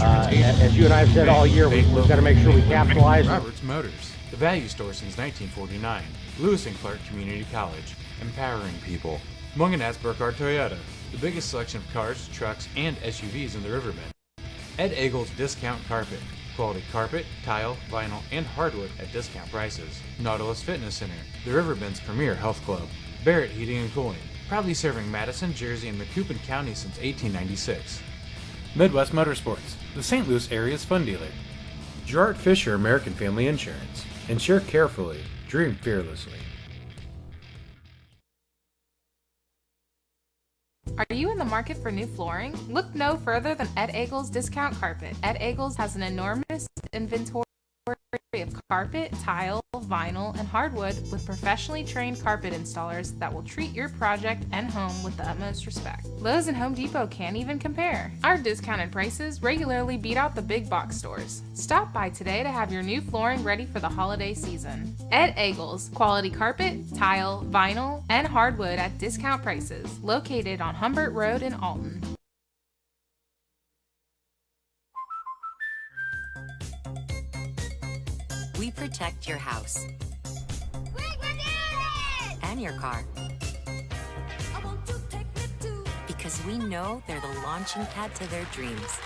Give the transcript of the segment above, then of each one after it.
As you and I have said all year, we've got to make sure we capitalize. Roberts Motors, the value store since 1949. Lewis and Clark Community College, empowering people. Munganaz Burkhardt Toyota, the biggest selection of cars, trucks, and SUVs in the Riverbend. Ed Eagle's Discount Carpet, quality carpet, tile, vinyl, and hardwood at discount prices. Nautilus Fitness Center, the Riverbend's premier health club. Barrett Heating and Cooling, proudly serving Madison, Jersey, and Macoupin County since 1896. Midwest Motorsports, the St. Louis area's fun dealer. Gerard Fisher American Family Insurance. Insure carefully, dream fearlessly. Are you in the market for new flooring? Look no further than Ed Eagle's Discount Carpet. Ed Eagles has an enormous inventory of carpet, tile, vinyl, and hardwood with professionally trained carpet installers that will treat your project and home with the utmost respect. Lowe's and Home Depot can't even compare. Our discounted prices regularly beat out the big box stores. Stop by today to have your new flooring ready for the holiday season. Ed Eagles, quality carpet, tile, vinyl, and hardwood at discount prices, located on Humbert Road in Alton. We protect your house and your car because we know they're the launching pad to their dreams.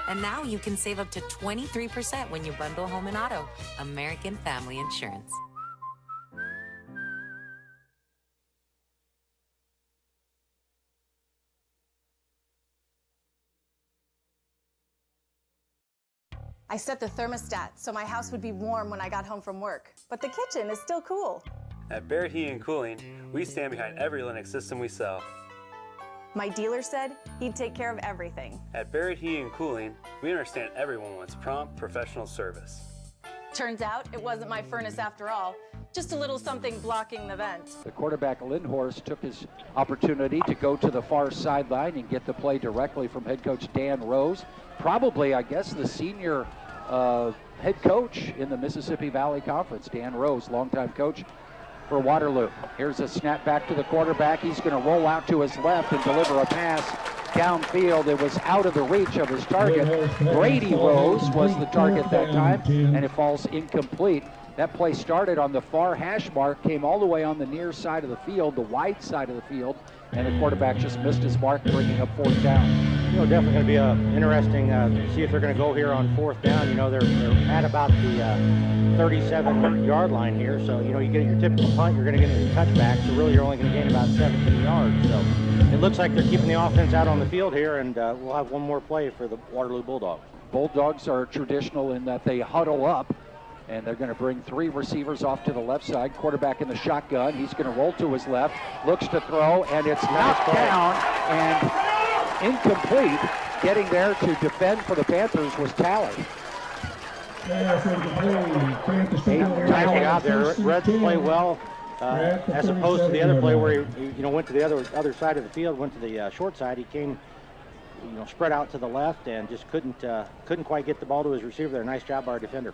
And now you can save up to 23% when you bundle home and auto. American Family Insurance. I set the thermostat so my house would be warm when I got home from work, but the kitchen is still cool. At Barrett Heating and Cooling, we stand behind every Lennox system we sell. My dealer said he'd take care of everything. At Barrett Heating and Cooling, we understand everyone wants prompt, professional service. Turns out it wasn't my furnace after all, just a little something blocking the vent. The quarterback Lindhorst took his opportunity to go to the far sideline and get the play directly from head coach Dan Rose. Probably, I guess, the senior head coach in the Mississippi Valley Conference, Dan Rose, longtime coach for Waterloo. Here's a snap back to the quarterback. He's going to roll out to his left and deliver a pass downfield. It was out of the reach of his target. Brady Rose was the target that time, and it falls incomplete. That play started on the far hash mark, came all the way on the near side of the field, the wide side of the field, and the quarterback just missed his mark, bringing up fourth down. You know, definitely going to be interesting to see if they're going to go here on fourth down. You know, they're at about the 37-yard line here. So, you know, you get your typical punt, you're going to get a touchback. So really you're only going to gain about 17 yards. So it looks like they're keeping the offense out on the field here, and we'll have one more play for the Waterloo Bulldogs. Bulldogs are traditional in that they huddle up, and they're going to bring three receivers off to the left side. Quarterback in the shotgun. He's going to roll to his left, looks to throw, and it's knocked down and incomplete. Getting there to defend for the Panthers was Talley. Timing out there. Reds play well as opposed to the other play where he went to the other side of the field, went to the short side. He came, spread out to the left and just couldn't quite get the ball to his receiver there. Nice job by our defender.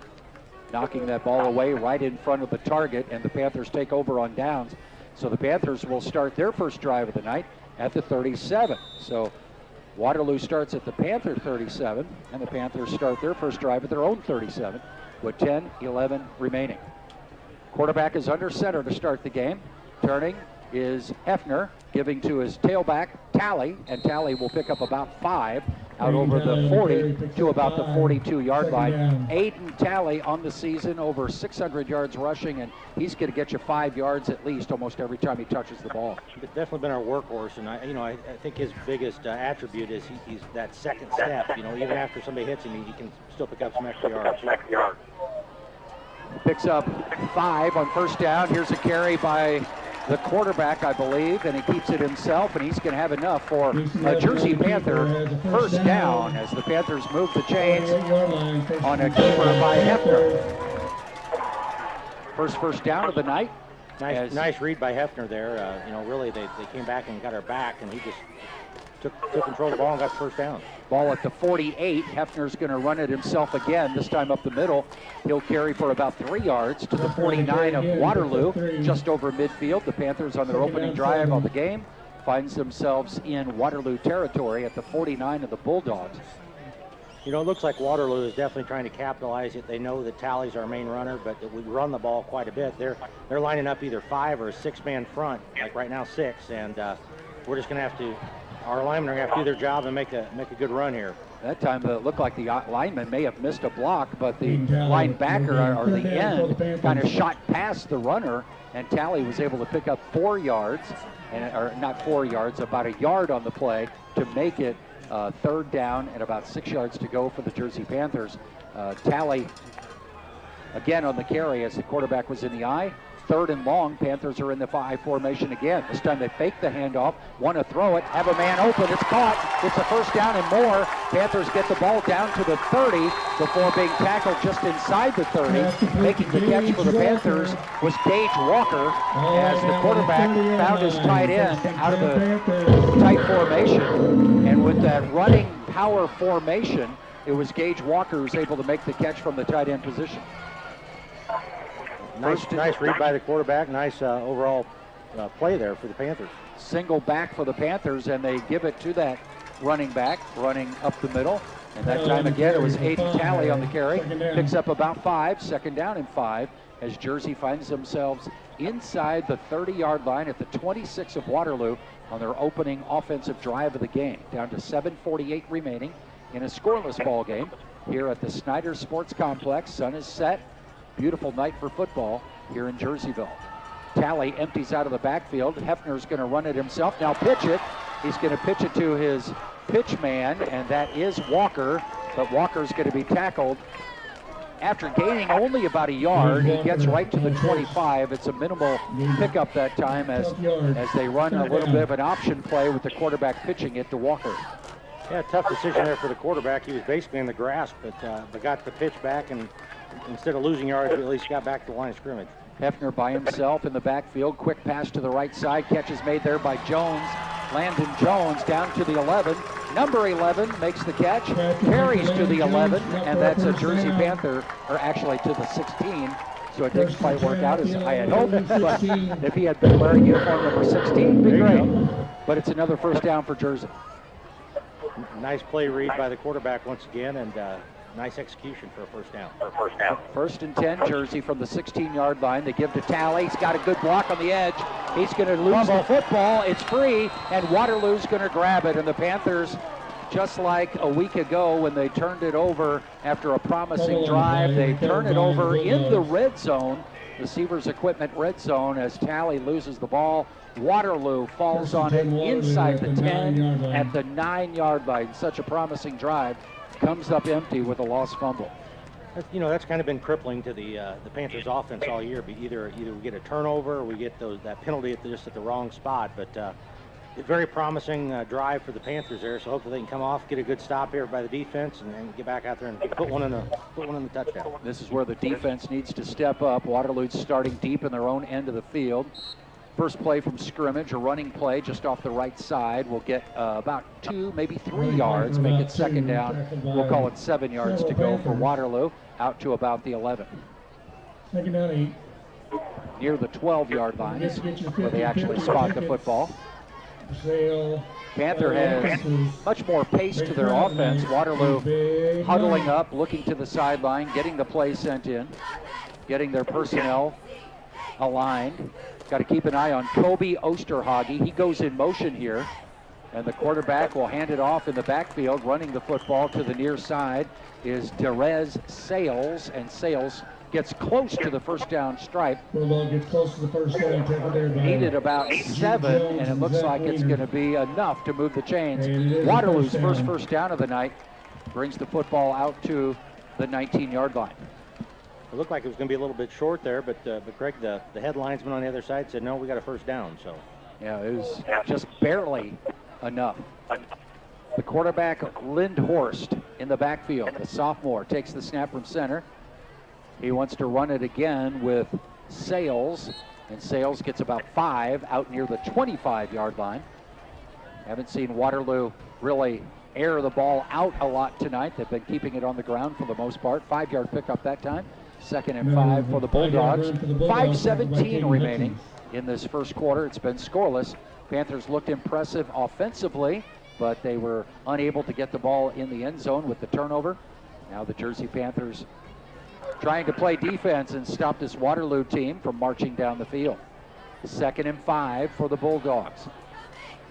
Knocking that ball away right in front of the target, and the Panthers take over on downs. So the Panthers will start their first drive of the night at the 37. So Waterloo starts at the Panther 37, and the Panthers start their first drive at their own 37 with 10-11 remaining. Quarterback is under center to start the game. Turning is Hefner, giving to his tailback, Talley, and Talley will pick up about 5 out over the 40 to about the 42-yard line. Aiden Talley on the season, over 600 yards rushing, and he's going to get you 5 yards at least almost every time he touches the ball. It's definitely been our workhorse, and I think his biggest attribute is he's that second step. Even after somebody hits him, he can still pick up some extra yards. Picks up 5 on first down. Here's a carry by the quarterback, I believe, and he keeps it himself, and he's going to have enough for a Jersey Panther first down as the Panthers move the chains on a keeper by Hefner. First down of the night. Nice read by Hefner there. Really they came back and got our back, and he just took control of the ball and got the first down. Ball at the 48. Hefner's going to run it himself again, this time up the middle. He'll carry for about 3 yards to the 49 of Waterloo, just over midfield. The Panthers on their opening drive of the game finds themselves in Waterloo territory at the 49 of the Bulldogs. You know, it looks like Waterloo is definitely trying to capitalize it. They know that Talley's our main runner, but we run the ball quite a bit. They're lining up either 5 or a 6-man front, like right now 6, and we're just going to have to, our linemen are going to have to do their job and make a good run here. That time it looked like the lineman may have missed a block, but the linebacker or the end kind of shot past the runner, and Talley was able to pick up 4 yards, or not 4 yards, about a yard on the play to make it 3rd down and about 6 yards to go for the Jersey Panthers. Talley again on the carry as the quarterback was in the eye. 3rd and long, Panthers are in the 5 formation again. This time they fake the handoff, want to throw it, have a man open, it's caught, it's a 1st down and more. Panthers get the ball down to the 30 before being tackled just inside the 30. Making the catch for the Panthers was Gage Walker as the quarterback found his tight end out of the tight formation. And with that running power formation, it was Gage Walker who was able to make the catch from the tight end position. Nice read by the quarterback. Nice overall play there for the Panthers. Single back for the Panthers, and they give it to that running back, running up the middle. And that time again, it was Aiden Talley on the carry. Picks up about 5, 2nd down and 5, as Jersey finds themselves inside the 30-yard line at the 26 of Waterloo on their opening offensive drive of the game. Down to 7:48 remaining in a scoreless ball game here at the Snyder Sports Complex. Sun is set. Beautiful night for football here in Jerseyville. Talley empties out of the backfield. Hefner's going to run it himself. Now pitch it. He's going to pitch it to his pitch man, and that is Walker. But Walker's going to be tackled after gaining only about a yard. He gets right to the 25. It's a minimal pickup that time as they run a little bit of an option play with the quarterback pitching it to Walker. Yeah, tough decision there for the quarterback. He was basically in the grasp, but got the pitch back, and instead of losing yards, we at least got back to the line of scrimmage. Hefner by himself in the backfield. Quick pass to the right side. Catch is made there by Jones. Landon Jones down to the 11. Number 11 makes the catch. Carries to the 11, and that's a Jersey Panther, or actually to the 16. So it didn't quite work out as I had hoped. But if he had been wearing uniform number 16, it'd be great. But it's another 1st down for Jersey. Nice play read by the quarterback once again, and nice execution for a 1st down. 1st and 10, Jersey from the 16-yard line. They give to Talley. He's got a good block on the edge. He's going to lose the football. It's free, and Waterloo's going to grab it. And the Panthers, just like a week ago when they turned it over after a promising drive, they turn it over in the red zone, the Sievers Equipment red zone, as Talley loses the ball. Waterloo falls on it inside the 10 at the 9-yard line. Such a promising drive comes up empty with a lost fumble. You know, that's kind of been crippling to the Panthers offense all year. Either we get a turnover or we get that penalty just at the wrong spot. But a very promising drive for the Panthers there. So hopefully they can come off, get a good stop here by the defense, and get back out there and put one in the touchdown. This is where the defense needs to step up. Waterloo's starting deep in their own end of the field. First play from scrimmage, a running play just off the right side. We'll get about 2, maybe 3 yards, make it 2nd down. We'll call it 7 yards to go for Waterloo, out to about the 11. 2nd down 8. Near the 12-yard line where they actually spot the football. Panther has much more pace to their offense. Waterloo huddling up, looking to the sideline, getting the play sent in, getting their personnel aligned. Got to keep an eye on Kobe Osterhage. He goes in motion here, and the quarterback will hand it off in the backfield. Running the football to the near side is Derez Sales, and Sales gets close to the 1st down stripe. Bulldog gets close to the 1st down, tackled there by Needed about 7, and it looks like it's going to be enough to move the chains. Waterloo's first down of the night brings the football out to the 19-yard line. It looked like it was going to be a little bit short there, but Craig, the head linesman on the other side said, no, we got a 1st down. So yeah, it was just barely enough. The quarterback, Lindhorst, in the backfield. The sophomore takes the snap from center. He wants to run it again with Sales, and Sales gets about 5 out near the 25-yard line. Haven't seen Waterloo really air the ball out a lot tonight. They've been keeping it on the ground for the most part. 5-yard pickup that time. 2nd and 5 for the Bulldogs. 5:17 remaining in this first quarter. It's been scoreless. Panthers looked impressive offensively, but they were unable to get the ball in the end zone with the turnover. Now the Jersey Panthers trying to play defense and stop this Waterloo team from marching down the field. 2nd and 5 for the Bulldogs.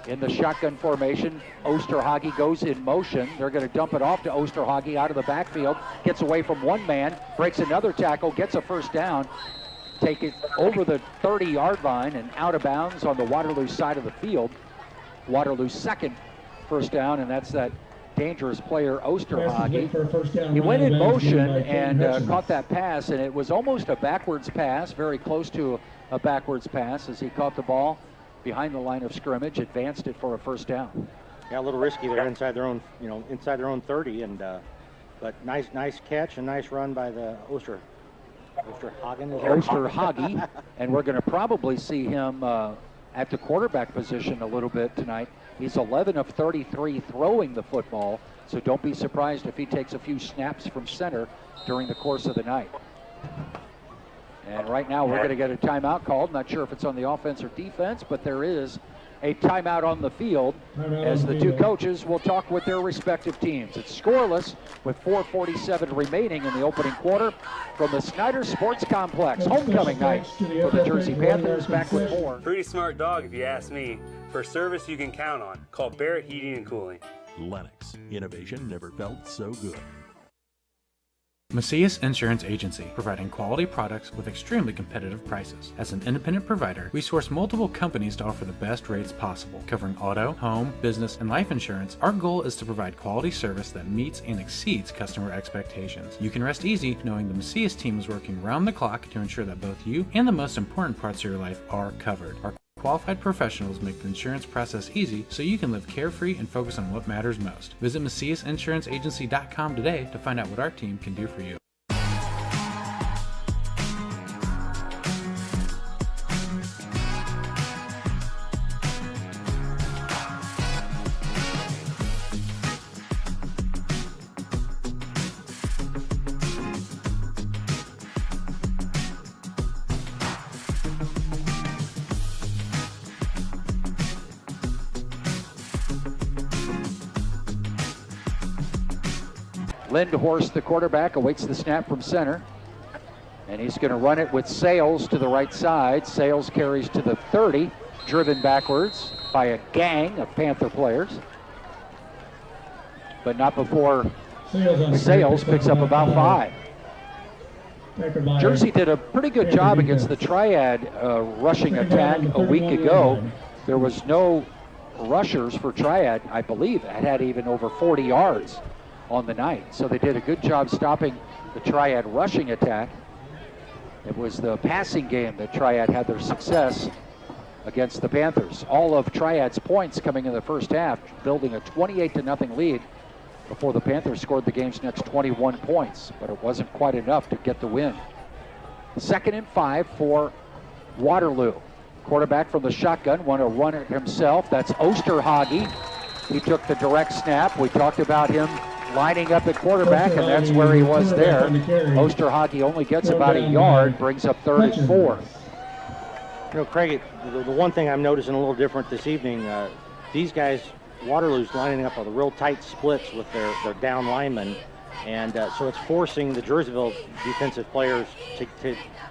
In the shotgun formation, Osterhage goes in motion. They're going to dump it off to Osterhage out of the backfield. Gets away from one man, breaks another tackle, gets a first down. Take it over the 30-yard line and out of bounds on the Waterloo side of the field. Waterloo's second first down, and that's that dangerous player Osterhage. He went in motion and caught that pass, and it was almost a backwards pass, very close to a backwards pass as he caught the ball behind the line of scrimmage, advanced it for a first down. Yeah, a little risky there inside their own, inside their own 30, and but nice catch and nice run by the Osterhage, and we're going to probably see him at the quarterback position a little bit tonight. He's 11 of 33 throwing the football, so don't be surprised if he takes a few snaps from center during the course of the night. And right now we're going to get a timeout called. Not sure if it's on the offense or defense, but there is a timeout on the field as the two coaches will talk with their respective teams. It's scoreless with 4:47 remaining in the opening quarter from the Snyder Sports Complex. Homecoming night for the Jersey Panthers. Back with more. Pretty smart dog if you ask me. For service you can count on, call Barrett Heating and Cooling. Lennox. Innovation never felt so good. Macias Insurance Agency, providing quality products with extremely competitive prices. As an independent provider, we source multiple companies to offer the best rates possible. Covering auto, home, business, and life insurance, our goal is to provide quality service that meets and exceeds customer expectations. You can rest easy knowing the Macias team is working round the clock to ensure that both you and the most important parts of your life are covered. Our qualified professionals make the insurance process easy so you can live carefree and focus on what matters most. Visit MaciasInsuranceAgency.com today to find out what our team can do for you. Lindhorst, the quarterback, awaits the snap from center. And he's going to run it with Sales to the right side. Sales carries to the 30, driven backwards by a gang of Panther players. But not before Sales picks up about 5. Jersey did a pretty good job against the Triad rushing attack a week ago. There was no rushers for Triad, I believe. It had even over 40 yards on the night. So they did a good job stopping the Triad rushing attack. It was the passing game that Triad had their success against the Panthers. All of Triad's points coming in the first half, building a 28-0 lead before the Panthers scored the game's next 21 points, but it wasn't quite enough to get the win. 2nd and 5 for Waterloo. Quarterback from the shotgun, want to run it himself. That's Osterhage. He took the direct snap. We talked about him lining up at quarterback, and that's where he was there. Osterhage only gets about a yard, brings up 3rd and 4. Craig, the one thing I'm noticing a little different this evening, these guys, Waterloo's lining up with real tight splits with their down linemen, and so it's forcing the Jerseyville defensive players to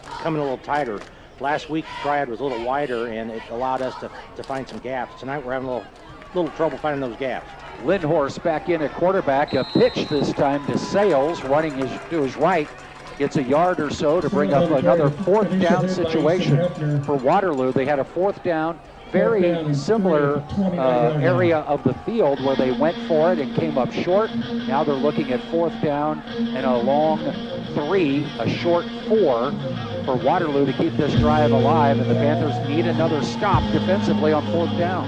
come in a little tighter. Last week, Triad was a little wider, and it allowed us to find some gaps. Tonight, we're having a little trouble finding those gaps. Lindhorst back in at quarterback. A pitch this time to Sales, running to his right. Gets a yard or so to bring up another 4th down situation for Waterloo. They had a 4th down, very similar area of the field where they went for it and came up short. Now they're looking at 4th down and a long 3, a short 4 for Waterloo to keep this drive alive, and the Panthers need another stop defensively on 4th down.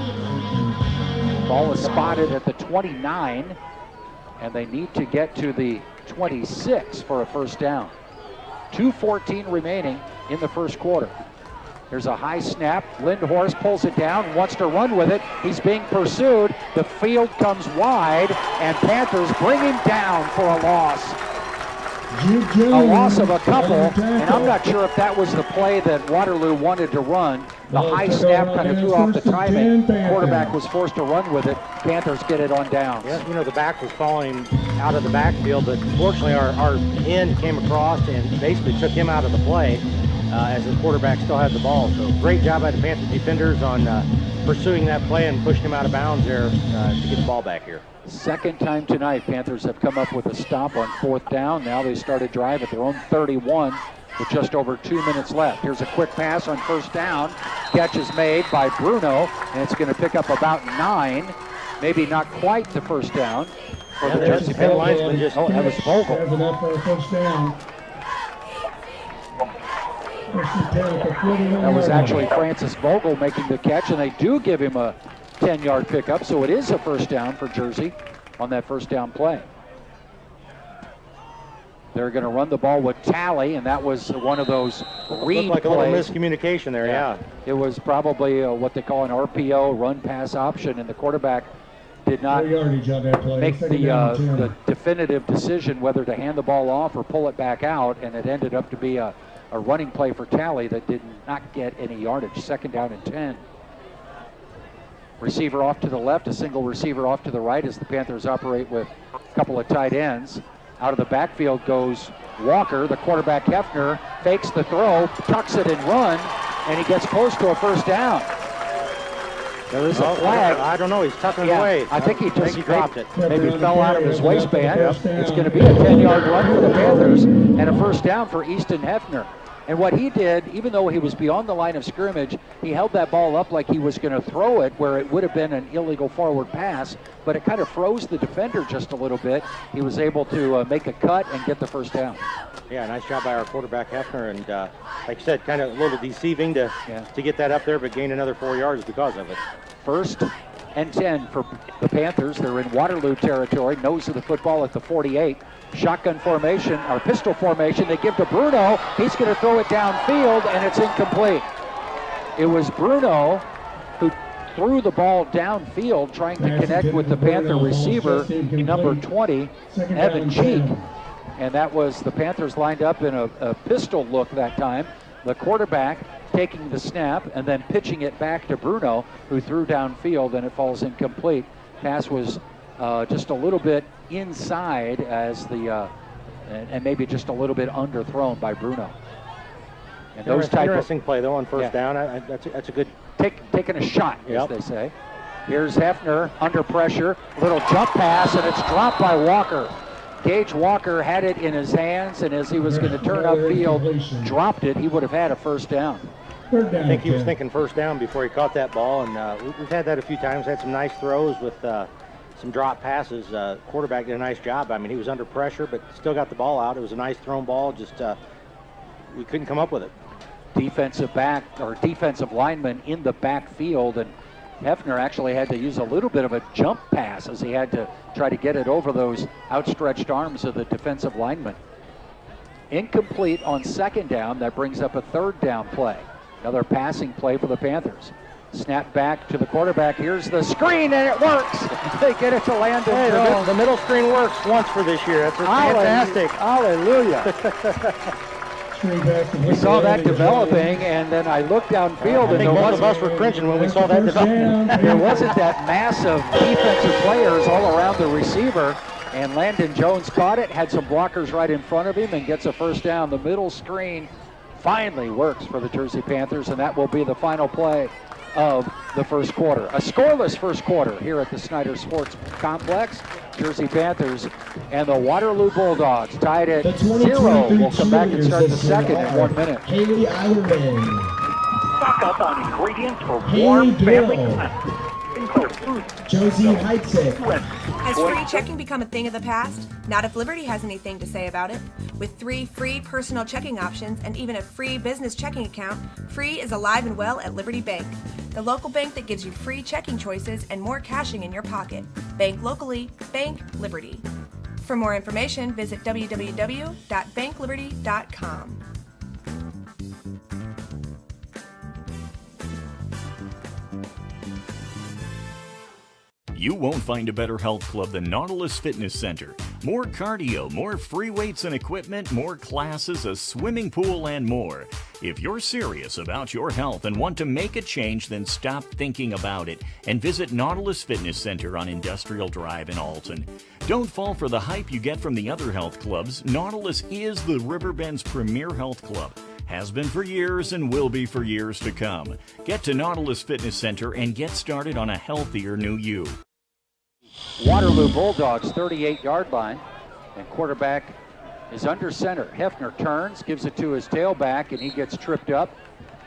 Ball is spotted at the 29, and they need to get to the 26 for a first down. 2:14 remaining in the first quarter. There's a high snap. Lindhorst pulls it down, wants to run with it. He's being pursued. The field comes wide, and Panthers bring him down for a loss. a loss of a couple, and I'm not sure if that was the play that Waterloo wanted to run. The high snap kind of threw off the timing. Quarterback was forced to run with it. Panthers get it on downs. Yeah, you know, the back was falling out of the backfield, but fortunately our end came across and basically took him out of the play as the quarterback still had the ball. So great job by the Panther defenders on pursuing that play and pushing him out of bounds there to get the ball back here. Second time tonight, Panthers have come up with a stop on 4th down. Now they start a drive at their own 31 with just over 2 minutes left. Here's a quick pass on 1st down. Catch is made by Bruno, and it's going to pick up about 9. Maybe not quite the 1st down for the Jerseyville linesman. Oh, that was Vogel. That's enough for a 1st down. That was actually Francis Vogel making the catch, and they do give him a 10-yard pickup, so it is a 1st down for Jersey on that 1st down play. They're going to run the ball with Talley, and that was one of those read like plays. A little miscommunication there, yeah. It was probably what they call an RPO, run-pass option, and the quarterback did not make the definitive decision whether to hand the ball off or pull it back out, and it ended up to be a running play for Talley that did not get any yardage. 2nd down and 10. Receiver off to the left, a single receiver off to the right as the Panthers operate with a couple of tight ends. Out of the backfield goes Walker. The quarterback, Hefner, fakes the throw, tucks it and run, and he gets close to a 1st down. There is a flag. I don't know. He's tucking it away. I think he dropped it. Maybe fell out of his waistband. It's going to be a 10-yard run for the Panthers and a 1st down for Easton Hefner. And what he did, even though he was beyond the line of scrimmage, he held that ball up like he was going to throw it where it would have been an illegal forward pass, but it kind of froze the defender just a little bit. He was able to make a cut and get the 1st down. Yeah, nice job by our quarterback, Hefner, and like I said, kind of a little deceiving to get that up there, but gain another 4 yards because of it. 1st and 10 for the Panthers. They're in Waterloo territory, nose of the football at the 48. Shotgun formation, or pistol formation, they give to Bruno. He's going to throw it downfield, and it's incomplete. It was Bruno who threw the ball downfield, trying to connect with the Panther receiver, number 20, Evan Cheek. And that was the Panthers lined up in a pistol look that time. The quarterback taking the snap and then pitching it back to Bruno, who threw downfield, and it falls incomplete. Pass was just a little bit inside as and maybe just a little bit underthrown by Bruno. And those interesting play though on 1st down. That's a good taking a shot, as they say. Here's Hefner under pressure, little jump pass, and it's dropped by Walker. Gage Walker had it in his hands, and as he was going to turn upfield, dropped it. He would have had a 1st down. I think he was thinking 1st down before he caught that ball, and we've had that a few times. Had some nice throws with some drop passes. Quarterback did a nice job. I mean, he was under pressure, but still got the ball out. It was a nice thrown ball. Just we couldn't come up with it. Defensive lineman in the backfield, and Hefner actually had to use a little bit of a jump pass as he had to try to get it over those outstretched arms of the defensive lineman. Incomplete on 2nd down. That brings up a 3rd down play. Another passing play for the Panthers. Snap back to the quarterback. Here's the screen, and it works. They get it to Landon Jones. The middle screen works once for this year. That's fantastic. Hallelujah. We saw that developing, and then I looked downfield, and both of us were cringing when we saw that developing. There wasn't that mass of defensive players all around the receiver, and Landon Jones caught it, had some blockers right in front of him, and gets a 1st down. The middle screen finally works for the Jersey Panthers, and that will be the final play of the 1st quarter. A scoreless 1st quarter here at the Snyder Sports Complex. Jersey Panthers and the Waterloo Bulldogs tied at 0. We'll come back and start the 2nd in 1 minute. Haley Eilerman. Stock up on ingredients for warm family fun. Josie Heitzig. Has free checking become a thing of the past? Not if Liberty has anything to say about it. With 3 free personal checking options and even a free business checking account, free is alive and well at Liberty Bank, the local bank that gives you free checking choices and more cashing in your pocket. Bank locally, bank Liberty. For more information, visit www.bankliberty.com. You won't find a better health club than Nautilus Fitness Center. More cardio, more free weights and equipment, more classes, a swimming pool, and more. If you're serious about your health and want to make a change, then stop thinking about it and visit Nautilus Fitness Center on Industrial Drive in Alton. Don't fall for the hype you get from the other health clubs. Nautilus is the Riverbend's premier health club. Has been for years and will be for years to come. Get to Nautilus Fitness Center and get started on a healthier new you. Waterloo Bulldogs 38-yard line, and quarterback is under center. Hefner turns, gives it to his tailback, and he gets tripped up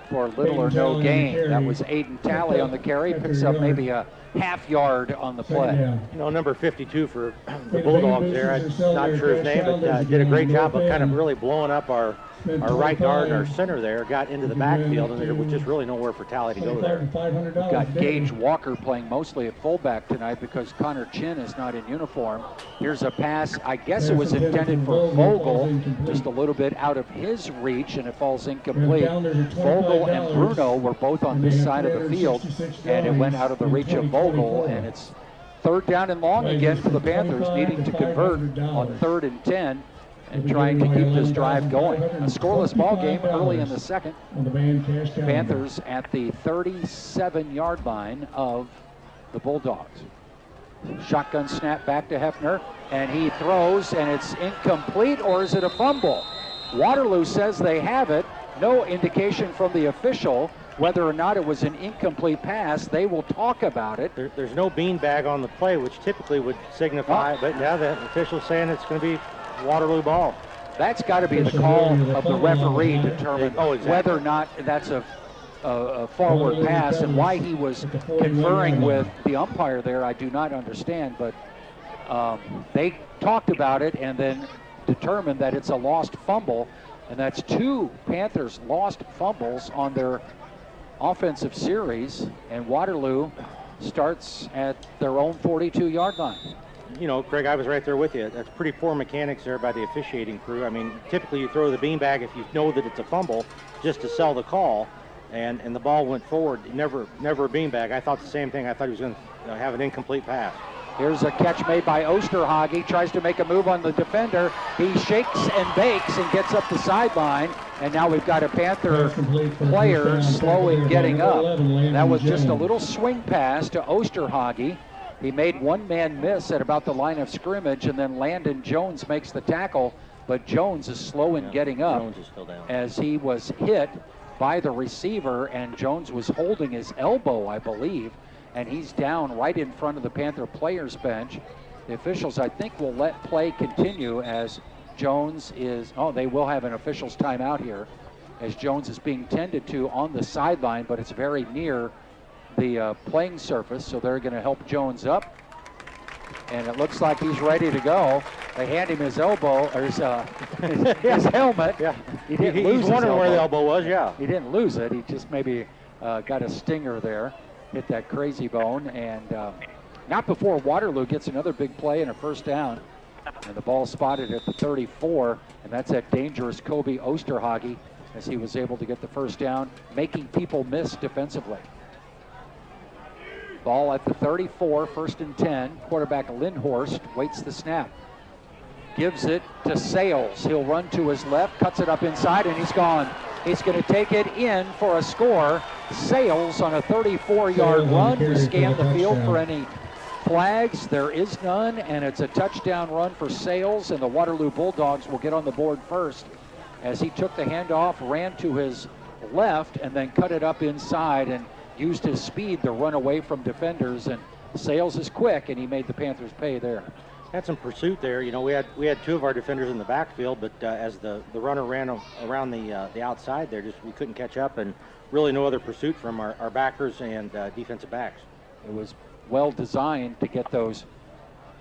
for little or no gain. That was Aiden Talley on the carry, picks up maybe a half yard on the play. You know, number 52 for the Bulldogs there, I'm not sure his name, but did a great job of kind of really blowing up our right guard and our center there, got into the backfield, and there was just really nowhere for Talley to go there. We've got Gage Walker playing mostly at fullback tonight because Connor Chin is not in uniform. Here's a pass, I guess it was intended for Vogel, just a little bit out of his reach, and it falls incomplete. Vogel and Bruno were both on this side of the field, and it went out of the reach of Vogel, and it's 3rd down and long again for the Panthers, needing to convert on 3rd and 10. And trying to keep this drive going. A scoreless ball game early in the second. Panthers at the 37-yard line of the Bulldogs. Shotgun snap back to Hefner, and he throws, and it's incomplete, or is it a fumble? Waterloo says they have it. No indication from the official whether or not it was an incomplete pass. They will talk about it. There's no beanbag on the play, which typically would signify, but now the official's saying it's going to be Waterloo ball. That's got to be the call of the referee to determine whether or not that's a forward pass, and why he was conferring with the umpire there, I do not understand, but they talked about it and then determined that it's a lost fumble, and that's 2 Panthers lost fumbles on their offensive series, and Waterloo starts at their own 42-yard line. You know, Craig, I was right there with you. That's pretty poor mechanics there by the officiating crew. I mean, typically you throw the beanbag if you know that it's a fumble just to sell the call, and the ball went forward. Never a beanbag. I thought the same thing. I thought he was going to have an incomplete pass. Here's a catch made by Osterhage. Tries to make a move on the defender. He shakes and bakes and gets up the sideline. And now we've got a Panther player slowly getting up. That was just a little swing pass to Osterhage. He made one man miss at about the line of scrimmage, and then Landon Jones makes the tackle, but Jones is slow in getting up as he was hit by the receiver, and Jones was holding his elbow, I believe, and he's down right in front of the Panther players bench. The officials, I think, will let play continue as Jones is, they will have an officials timeout here, as Jones is being tended to on the sideline, but it's very near the playing surface, so they're going to help Jones up, and it looks like he's ready to go. They hand him his elbow, or his helmet. Yeah, he didn't lose he's wondering where the elbow was. Yeah, he didn't lose it. He just maybe got a stinger there, hit that crazy bone, and not before Waterloo gets another big play and a 1st down, and the ball spotted at the 34, and that's that dangerous Kobe Osterhage, as he was able to get the 1st down, making people miss defensively. Ball at the 34, 1st and 10. Quarterback Lindhorst waits the snap. Gives it to Sales. He'll run to his left, cuts it up inside, and he's gone. He's going to take it in for a score. Sales on a 34-yard run. We scan the field for any flags. There is none, and it's a touchdown run for Sales, and the Waterloo Bulldogs will get on the board first as he took the handoff, ran to his left, and then cut it up inside and used his speed to run away from defenders, and Sales is quick, and he made the Panthers pay there. Had some pursuit there. You know, we had 2 of our defenders in the backfield, but as the runner ran around the outside there, we couldn't catch up, and really no other pursuit from our backers and defensive backs. It was well designed to get those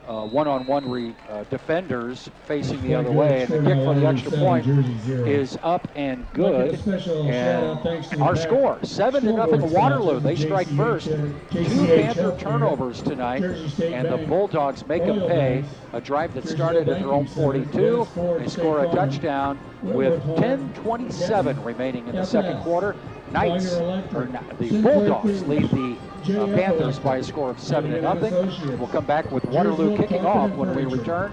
one-on-one defenders facing the other way, and the kick for the extra point is up and good, and our score 7-0 Waterloo. They strike first. 2 Panther turnovers tonight, and the Bulldogs make them pay. A drive that started at their own 42. They score a touchdown with 10:27 remaining in the second quarter. Knights, the Bulldogs lead the Panthers by a score of 7-0. We'll come back with Waterloo kicking off when we return.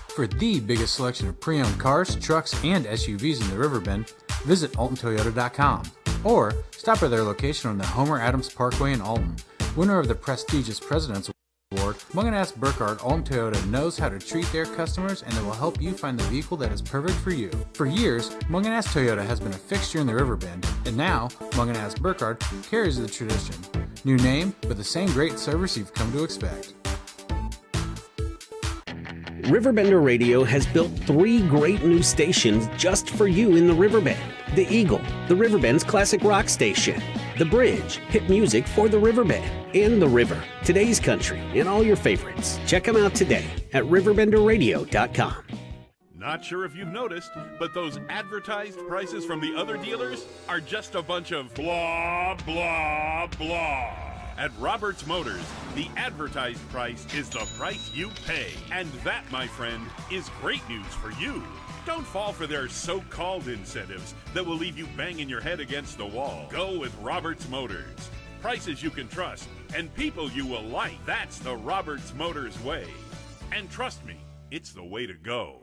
For the biggest selection of pre-owned cars, trucks, and SUVs in the Riverbend, visit AltonToyota.com or stop by their location on the Homer Adams Parkway in Alton. Winner of the prestigious President's Award, Munganast Burkhardt Alton Toyota knows how to treat their customers, and they will help you find the vehicle that is perfect for you. For years, Munganast Toyota has been a fixture in the Riverbend, and now Munganast Burkhardt carries the tradition. New name, but the same great service you've come to expect. RiverBender Radio has built 3 great new stations just for you in the Riverbend. The Eagle, the Riverbend's classic rock station. The Bridge, hit music for the Riverbend. And The River, today's country, and all your favorites. Check them out today at RiverBender.com. Not sure if you've noticed, but those advertised prices from the other dealers are just a bunch of blah, blah, blah. At Roberts Motors, the advertised price is the price you pay. And that, my friend, is great news for you. Don't fall for their so-called incentives that will leave you banging your head against the wall. Go with Roberts Motors. Prices you can trust and people you will like. That's the Roberts Motors way. And trust me, it's the way to go.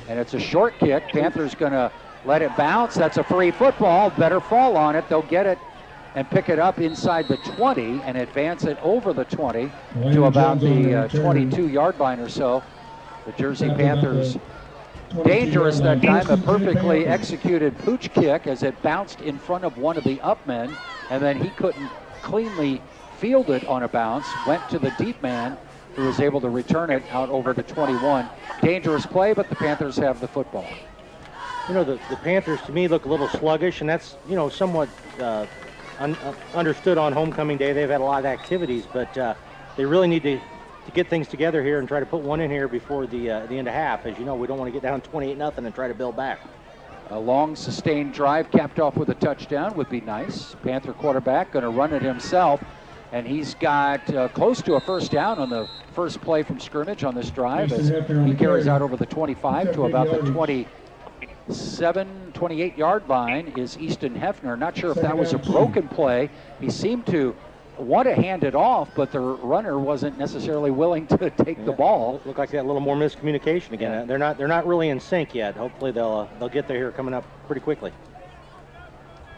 And it's a short kick. Panthers going to let it bounce. That's a free football. Better fall on it. They'll get it and pick it up inside the 20 and advance it over the 20 to about the 22-yard line or so. The Jersey Panthers dangerous that time. A perfectly executed pooch kick as it bounced in front of one of the up men, and then he couldn't cleanly field it on a bounce. Went to the deep man, who was able to return it out over the 21. Dangerous play, but the Panthers have the football. You know, the Panthers to me look a little sluggish, and that's, you know, somewhat understood on homecoming day. They've had a lot of activities, but they really need to get things together here and try to put one in here before the end of half. As you know, we don't want to get down 28-0 and try to build back. A long sustained drive capped off with a touchdown would be nice. Panther quarterback going to run it himself, and he's got close to a first down on the first play from scrimmage on this drive as he carries out over the 25 to about the 28-yard line is Easton Hefner. Not sure if that was a broken play. He seemed to want to hand it off, but the runner wasn't necessarily willing to take the ball. Looked like they had a little more miscommunication again. Yeah. They're not really in sync yet. Hopefully they'll get there here coming up pretty quickly.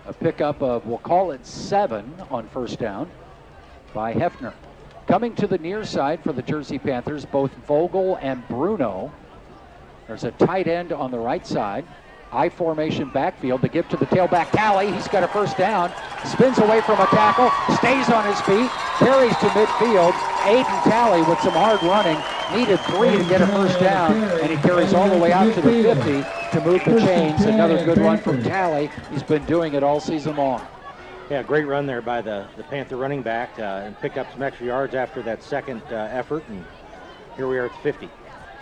A pickup of, we'll call it 7 on first down by Hefner. Coming to the near side for the Jersey Panthers, both Vogel and Bruno. There's a tight end on the right side. I formation backfield to give to the tailback Talley. He's got a first down. Spins away from a tackle. Stays on his feet. Carries to midfield. Aiden Talley with some hard running. Needed 3 to get a first down. And he carries all the way out to the 50 to move the chains. Another good run from Talley. He's been doing it all season long. Yeah, great run there by the Panther running back and picked up some extra yards after that second effort. And here we are at the 50.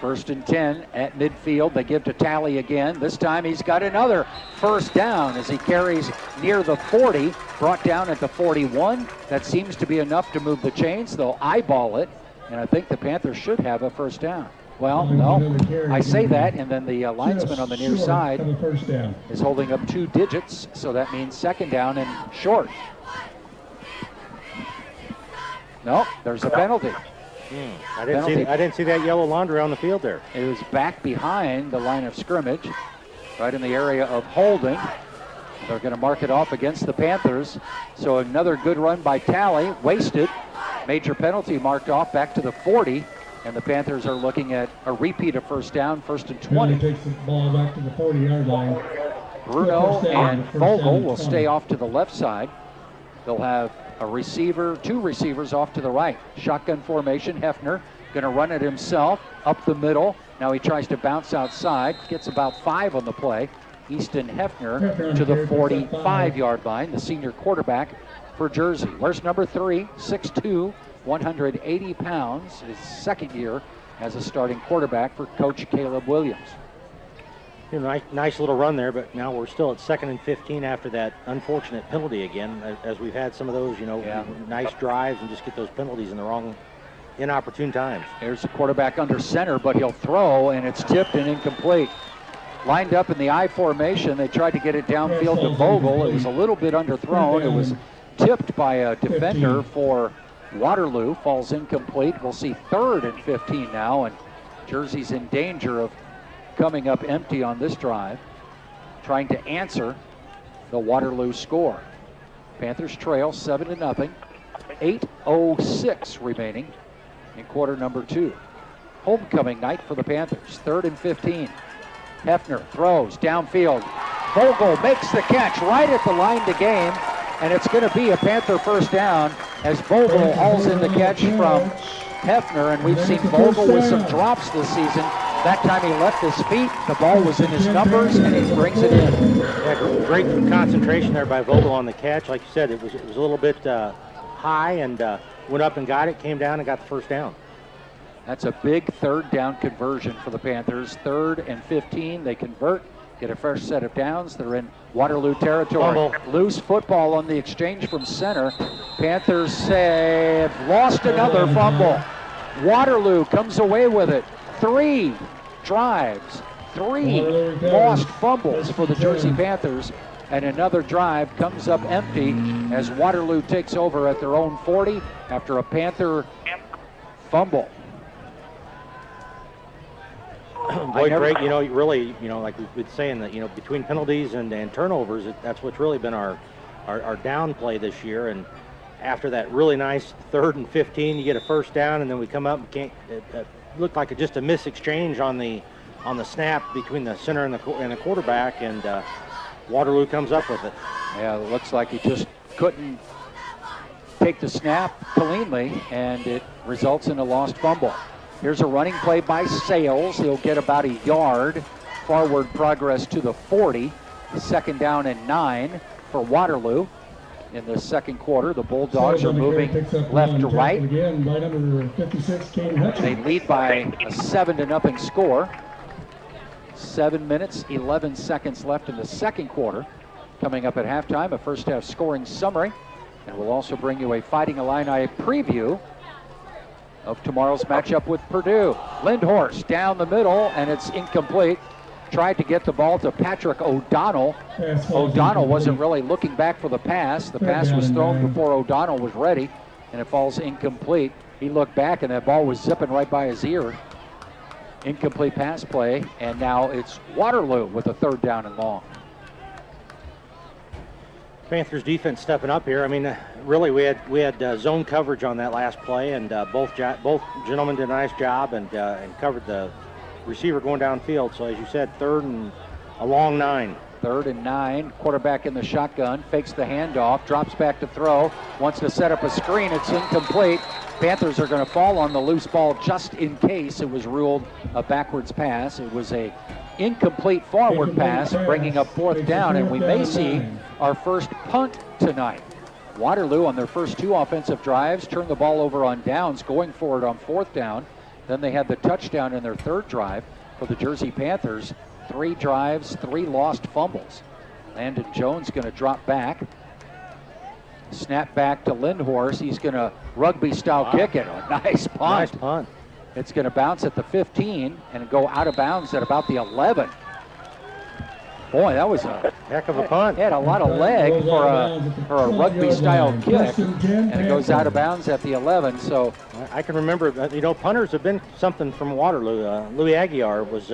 1st and 10 at midfield. They give to Talley again. This time he's got another first down as he carries near the 40, brought down at the 41. That seems to be enough to move the chains. They'll eyeball it, and I think the Panthers should have a first down. Well, no, I say that, and then the linesman on the near side is holding up 2 digits, so that means second down and short. No, there's a penalty. I didn't see that yellow laundry on the field there. It was back behind the line of scrimmage, right in the area of holding. They're going to mark it off against the Panthers. So another good run by Talley, wasted. Major penalty marked off back to the 40, and the Panthers are looking at a repeat of first down, 1st and 20. Takes the ball back to the 40-yard line. Bruno and Vogel will stay off to the left side. They'll have a receiver, 2 receivers off to the right. Shotgun formation, Hefner going to run it himself up the middle. Now he tries to bounce outside, gets about 5 on the play. Easton Hefner to the 45-yard line, the senior quarterback for Jersey. Where's number 3, 6'2", 180 pounds, his second year as a starting quarterback for Coach Caleb Williams. You know, nice little run there, but now we're still at 2nd and 15 after that unfortunate penalty again, as we've had some of those, you know, nice drives and just get those penalties in the wrong, inopportune times. There's the quarterback under center, but he'll throw, and it's tipped and incomplete. lined up in the I formation. They tried to get it downfield to Vogel. It was a little bit underthrown. It was tipped by a defender for Waterloo. Falls incomplete. We'll see 3rd and 15 now, and Jersey's in danger of coming up empty on this drive, trying to answer the Waterloo score. Panthers trail 7-0. 8:06 remaining in quarter number 2. Homecoming night for the Panthers. 3rd and 15. Hefner throws downfield. Vogel makes the catch right at the line to gain, and it's going to be a Panther first down as Vogel hauls in the catch from Hefner, and we've seen Vogel with some drops this season. That time he left his feet, the ball was in his numbers, and he brings it in. Yeah, great concentration there by Vogel on the catch. Like you said, it was a little bit high, and went up and got it, came down and got the first down. That's a big 3rd down conversion for the Panthers. 3rd and 15, they convert, get a fresh set of downs. They're in Waterloo territory. Fumble. Loose football on the exchange from center. Panthers say lost another fumble. Waterloo comes away with it. 3 drives, 3 lost fumbles for the Jersey Panthers, and another drive comes up empty as Waterloo takes over at their own 40 after a Panther fumble. Boy, Greg, really, like we've been saying that, between penalties and turnovers, that's what's really been our down play this year. And after that really nice 3rd and 15, you get a first down, and then we come up and can't. It looked like just a miss exchange on the snap between the center and the quarterback, and Waterloo comes up with it. Yeah, it looks like he just couldn't take the snap cleanly, and it results in a lost fumble. Here's a running play by Sales. He'll get about a yard. Forward progress to the 40. 2nd down and 9 for Waterloo. In the second quarter, the Bulldogs are moving left to right. They lead by a 7-0 score. 7 minutes, 11 seconds left in the second quarter. Coming up at halftime, a first half scoring summary. And we'll also bring you a Fighting Illini preview of tomorrow's matchup with Purdue. Lindhorst down the middle, and it's incomplete. Tried to get the ball to Patrick O'Donnell. O'Donnell wasn't really looking back for the pass. The pass was thrown before O'Donnell was ready, and it falls incomplete. He looked back, and that ball was zipping right by his ear. Incomplete pass play, and now it's Waterloo with a 3rd down and long. Panthers defense stepping up here. I mean, really, we had zone coverage on that last play, and both gentlemen did a nice job and covered the receiver going downfield. So as you said, 3rd and a long 9. 3rd and 9. Quarterback in the shotgun, fakes the handoff, drops back to throw, wants to set up a screen. It's incomplete. Panthers are going to fall on the loose ball just in case it was ruled a backwards pass. It was a incomplete forward pass, bringing up 4th down, and we may see our first punt tonight. Waterloo on their first 2 offensive drives turned the ball over on downs, going for it on 4th down. Then they had the touchdown in their 3rd drive for the Jersey Panthers. 3 drives, 3 lost fumbles. Landon Jones going to drop back. Snap back to Lindhorst. He's going to rugby-style kick it. A nice punt. Nice punt. It's going to bounce at the 15 and go out of bounds at about the 11. Boy, that was a heck of a punt. It had a lot of leg for a rugby-style kick, and it goes out of bounds at the 11. So I can remember, punters have been something from Waterloo. Louis Aguiar was.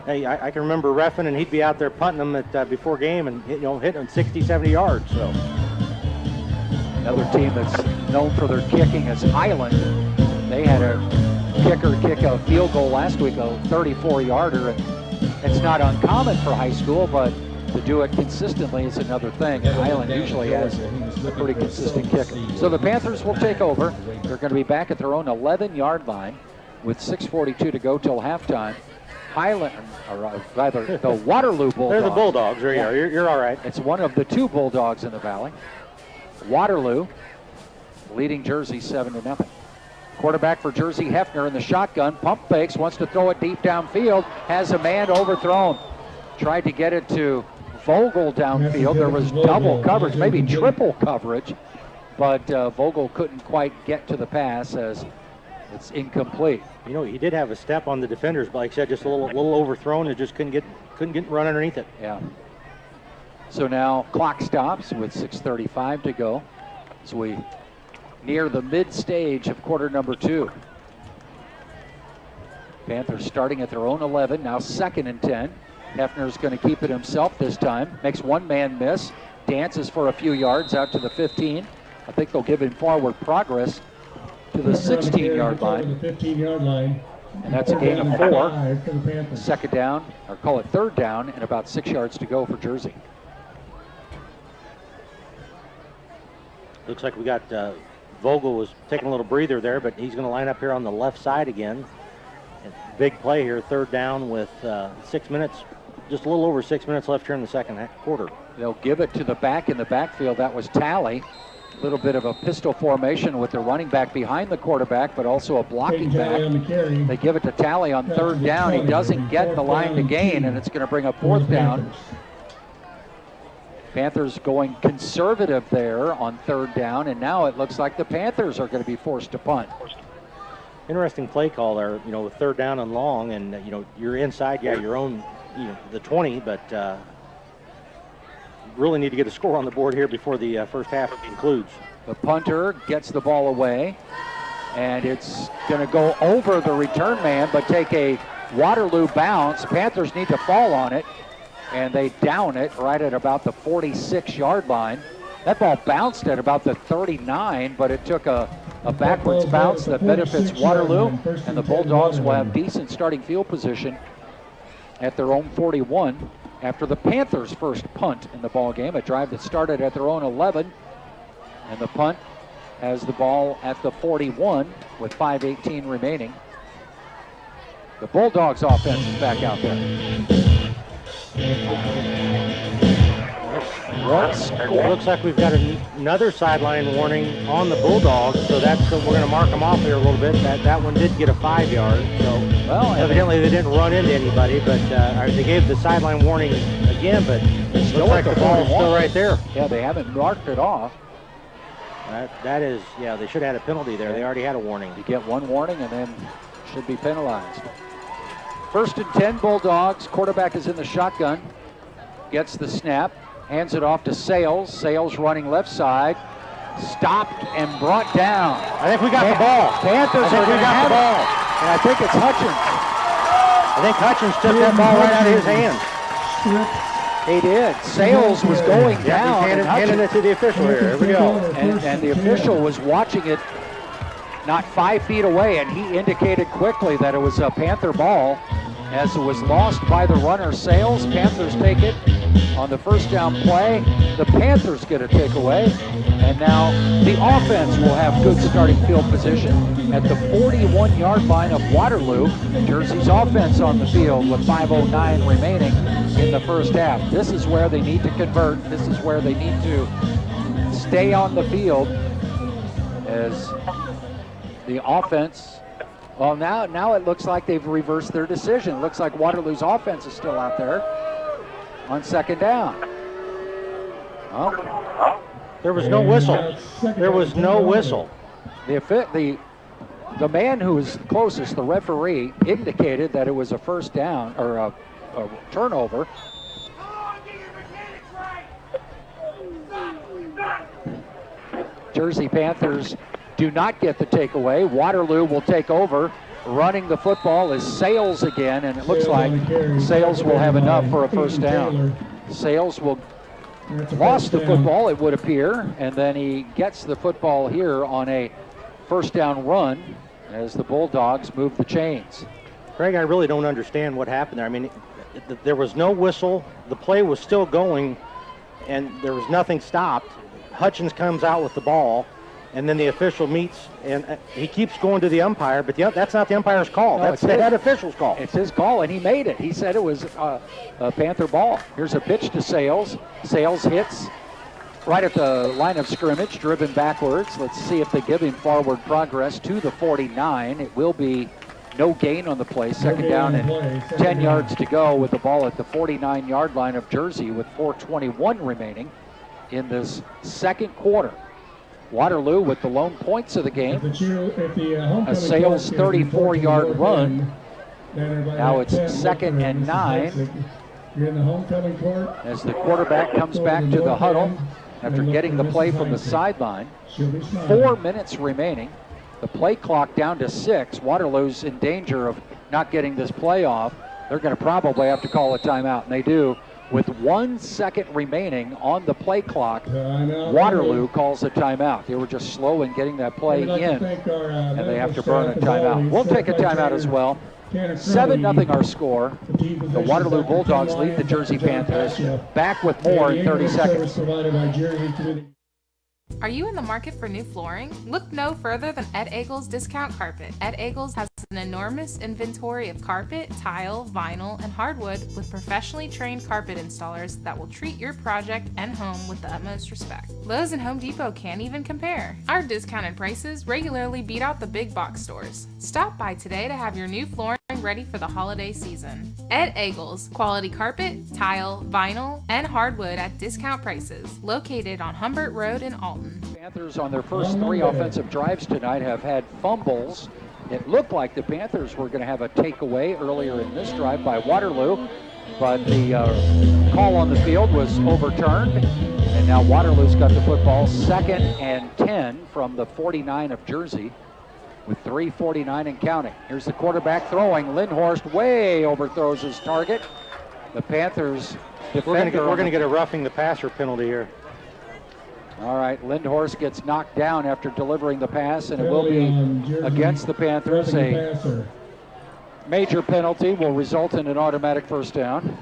Hey, I can remember reffing, and he'd be out there punting them at before game and hitting them 60, 70 yards. So another team that's known for their kicking is Highland. They had a kicker kick a field goal last week, a 34-yarder, and it's not uncommon for high school, but to do it consistently is another thing. And Highland usually has a pretty consistent kicker. So the Panthers will take over. They're going to be back at their own 11-yard line with 6:42 to go till halftime. Highland, or rather, the Waterloo Bulldogs. They're the Bulldogs. There you are. You're all right. It's one of the 2 Bulldogs in the Valley. Waterloo leading Jersey 7-0. Quarterback for Jersey, Hefner in the shotgun. Pump fakes, wants to throw it deep downfield. Has a man overthrown. Tried to get it to Vogel downfield. There was double coverage, maybe triple coverage. But Vogel couldn't quite get to the pass as It's incomplete. You know, he did have a step on the defenders, but like I said, just a little overthrown and just couldn't get run underneath it. Yeah. So now clock stops with 6:35 to go as we near the mid-stage of quarter number 2. Panthers starting at their own 11, now 2nd and 10. Hefner's going to keep it himself this time. Makes one man miss. Dances for a few yards out to the 15. I think they'll give him forward progress to the 16-yard line. The 15-yard line. And that's a gain of 4. Second down, or call it third down, and about 6 yards to go for Jersey. Looks like we got Vogel was taking a little breather there, but he's going to line up here on the left side again. And big play here, third down with 6 minutes, just a little over 6 minutes left here in the second quarter. They'll give it to the back in the backfield. That was Talley. A little bit of a pistol formation with the running back behind the quarterback, but also a blocking back. They give it to Talley on third down. He doesn't get the line to gain, and it's going to bring up fourth down. Panthers going conservative there on third down, and now it looks like the Panthers are going to be forced to punt. Interesting play call there, you know, with third down and long, and, you know, you're inside, your own, the 20, but really need to get a score on the board here before the first half concludes. The punter gets the ball away, and it's going to go over the return man, but take a Waterloo bounce. Panthers need to fall on it, and they down it right at about the 46-yard line. That ball bounced at about the 39, but it took a backwards bounce that benefits Waterloo, and the Bulldogs will have decent starting field position at their own 41 after the Panthers' first punt in the ball game, a drive that started at their own 11, and the punt has the ball at the 41 with 5:18 remaining. The Bulldogs offense is back out there. Looks like we've got another sideline warning on the Bulldogs, so we're going to mark them off here a little bit. That one did get a 5-yard, so evidently they didn't run into anybody, but they gave the sideline warning again, but it looks like the ball's still right there. Yeah, they haven't marked it off. That is, yeah, they should have had a penalty there. They already had a warning. You get one warning and then should be penalized. 1st and 10 Bulldogs. Quarterback is in the shotgun. Gets the snap. Hands it off to Sales. Sales running left side. Stopped and brought down. I think we got the ball. Panthers are going to have the ball. And I think it's Hutchins. I think Hutchins took that ball right out of his hands. He did. Sales was going down. He's handing it to the official here. Here we go. And the official was watching it not 5 feet away, and he indicated quickly that it was a Panther ball as it was lost by the runner. Sales. Panthers take it on the first down play. The Panthers get a takeaway, and now the offense will have good starting field position at the 41-yard line of Waterloo. Jersey's offense on the field with 5:09 remaining in the first half. This is where they need to convert. This is where they need to stay on the field as the offense. Well, now it looks like they've reversed their decision. It looks like Waterloo's offense is still out there on second down. Oh. There was no whistle. There was no whistle. The man who was closest, the referee, indicated that it was a first down or a turnover. Jersey Panthers do not get the takeaway. Waterloo will take over. Running the football is Sales again, and it looks like Sales will have enough for a first down. Sales will lost the football, it would appear, and then he gets the football here on a first down run as the Bulldogs move the chains. Craig, I really don't understand what happened there. I mean, there was no whistle. The play was still going, and there was nothing stopped. Hutchins comes out with the ball, and then the official meets, and he keeps going to the umpire, but that's not the umpire's call. No, that's the head official's call. It's his call, and he made it. He said it was a Panther ball. Here's a pitch to Sales. Sales hits right at the line of scrimmage, driven backwards. Let's see if they give him forward progress to the 49. It will be no gain on the play. Second down and 10 yards to go with the ball at the 49-yard line of Jersey with 4:21 remaining in this second quarter. Waterloo with the lone points of the game. A Sales 34-yard run. Now it's 2nd and 9. As the quarterback comes back to the huddle after getting the play from the sideline. 4 minutes remaining. The play clock down to 6. Waterloo's in danger of not getting this play off. They're going to probably have to call a timeout, and they do. With 1 second remaining on the play clock, Waterloo calls a timeout. They were just slow in getting that play in, and they have to burn a timeout. We'll take a timeout as well. 7-0 our score. The Waterloo Bulldogs lead the Jersey Panthers. Back with more in 30 seconds. Are you in the market for new flooring? Look no further than Ed Eagles Discount Carpet. Ed Eagles has an enormous inventory of carpet, tile, vinyl, and hardwood with professionally trained carpet installers that will treat your project and home with the utmost respect. Lowe's and Home Depot can't even compare. Our discounted prices regularly beat out the big box stores. Stop by today to have your new flooring ready for the holiday season. Ed Eagles, quality carpet, tile, vinyl, and hardwood at discount prices. Located on Humbert Road in Alton. Panthers on their first 3 offensive drives tonight have had fumbles. It looked like the Panthers were going to have a takeaway earlier in this drive by Waterloo, but the call on the field was overturned, and now Waterloo's got the football. 2nd and 10 from the 49 of Jersey with 3:49 and counting. Here's the quarterback throwing. Lindhorst way overthrows his target. The Panthers defender. We're going to get a roughing the passer penalty here. All right, Lindhorst gets knocked down after delivering the pass, and it will be against the Panthers. A major penalty will result in an automatic first down.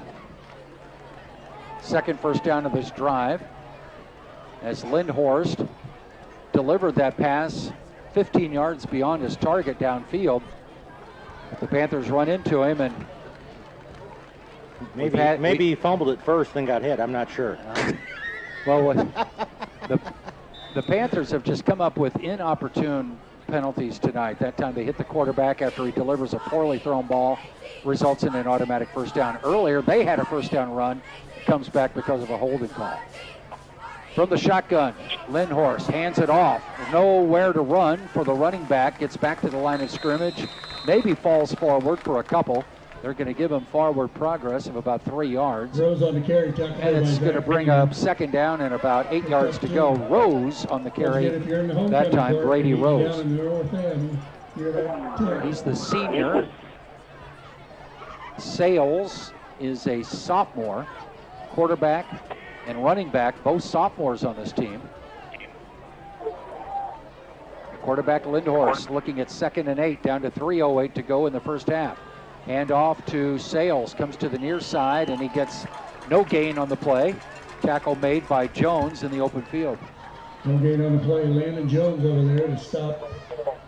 Second first down of this drive, as Lindhorst delivered that pass 15 yards beyond his target downfield. The Panthers run into him, and maybe he fumbled it first, then got hit. I'm not sure. Well, the Panthers have just come up with inopportune penalties tonight. That time they hit the quarterback after he delivers a poorly thrown ball, results in an automatic first down. Earlier, they had a first down run, comes back because of a holding call. From the shotgun, Lindhorst hands it off. Nowhere to run for the running back. Gets back to the line of scrimmage. Maybe falls forward for a couple. They're going to give him forward progress of about 3 yards. Rose on the carry. And it's going to bring up second down and about 8 yards to go. Rose on the carry. That time, Brady Rose. He's the senior. Sales is a sophomore. Quarterback and running back, both sophomores on this team. The quarterback, Lindhorst, looking at 2nd and 8, down to 3:08 to go in the first half. Hand off to Sales, comes to the near side, and he gets no gain on the play. Tackle made by Jones in the open field. No gain on the play. Landon Jones over there to stop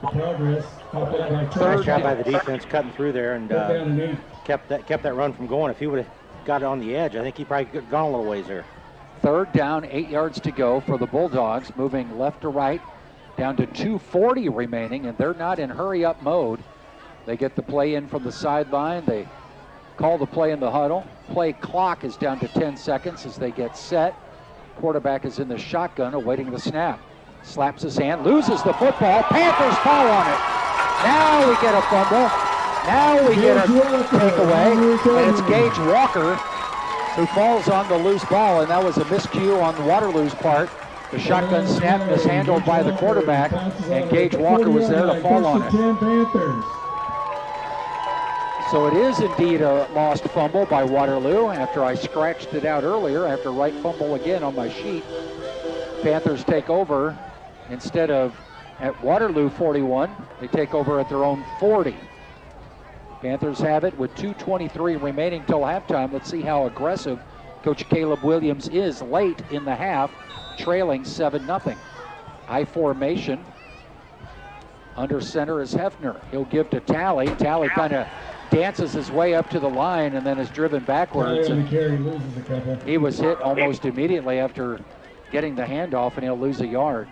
the progress. Nice job by the defense cutting through there and kept that run from going. If he would have got it on the edge, I think he probably could have gone a little ways there. 3rd down, 8 yards to go for the Bulldogs, moving left to right, down to 2:40 remaining, and they're not in hurry-up mode. They get the play in from the sideline. They call the play in the huddle. Play clock is down to 10 seconds as they get set. Quarterback is in the shotgun awaiting the snap. Slaps his hand, loses the football. Panthers fall on it. Now we get a fumble. Now we get a takeaway, and it's Gage Walker who falls on the loose ball, and that was a miscue on Waterloo's part. The shotgun snap mishandled by the quarterback, and Gage Walker was there to fall on it. So it is indeed a lost fumble by Waterloo after I scratched it out earlier after right fumble again on my sheet. Panthers take over instead of at Waterloo 41, they take over at their own 40. Panthers have it with 2:23 remaining till halftime. Let's see how aggressive Coach Caleb Williams is late in the half, trailing 7-0. I formation. Under center is Hefner. He'll give to Talley. Talley kind of dances his way up to the line and then is driven backwards. And he was hit almost immediately after getting the handoff, and he'll lose a yard.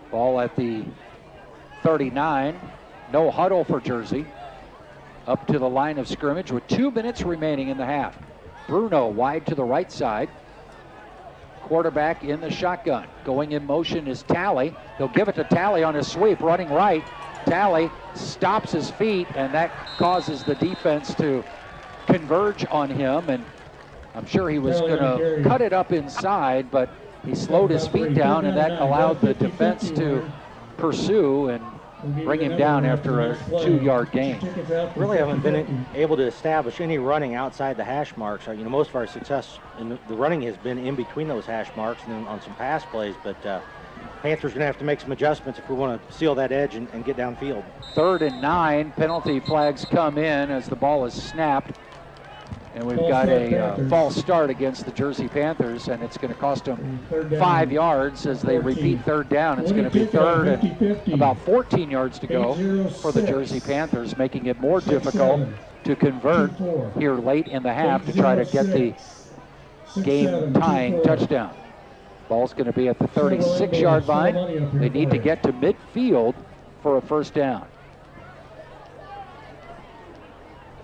Ball at the 39. No huddle for Jersey. Up to the line of scrimmage with 2 minutes remaining in the half. Bruno wide to the right side. quarterback in the shotgun. Going in motion is Talley. He'll give it to Talley on his sweep, running right. Talley stops his feet, and that causes the defense to converge on him. And I'm sure he was going to cut it up inside, but he slowed his feet down, and that allowed the defense to pursue and bring him down after a 2-yard gain. Really haven't been able to establish any running outside the hash marks. You know, most of our success in the running has been in between those hash marks and then on some pass plays, but Panthers going to have to make some adjustments if we want to seal that edge and get downfield. 3rd and 9, penalty flags come in as the ball is snapped. And we've got a false start against the Jersey Panthers, and it's going to cost them 5 yards as they repeat 3rd down. It's going to be 3rd and about 14 yards to go for the Jersey Panthers, making it more difficult to convert here late in the half to try to get the game-tying touchdown. Ball's going to be at the 36-yard line. They need to get to midfield for a first down.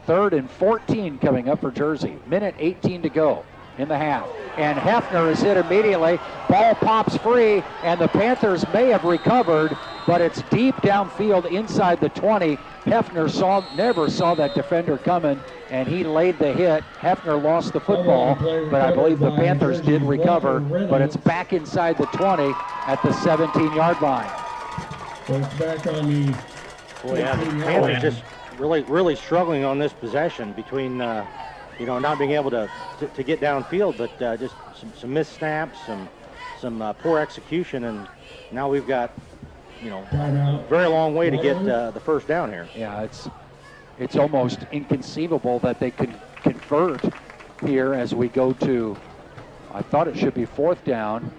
3rd and 14 coming up for Jersey. Minute 18 to go in the half. And Hefner is hit immediately. Ball pops free, and the Panthers may have recovered, but it's deep downfield inside the 20. Hefner never saw that defender coming, and he laid the hit. Hefner lost the football, but I believe the Panthers did recover, but it's back inside the 20 at the 17-yard line. So it's back on the Panthers just really struggling on this possession between, you know, not being able to get downfield, but just some missed snaps, some poor execution, and now we've got, you know, a very long way to get the first down here. Yeah, it's almost inconceivable that they can convert here as we go to, I thought it should be 4th down,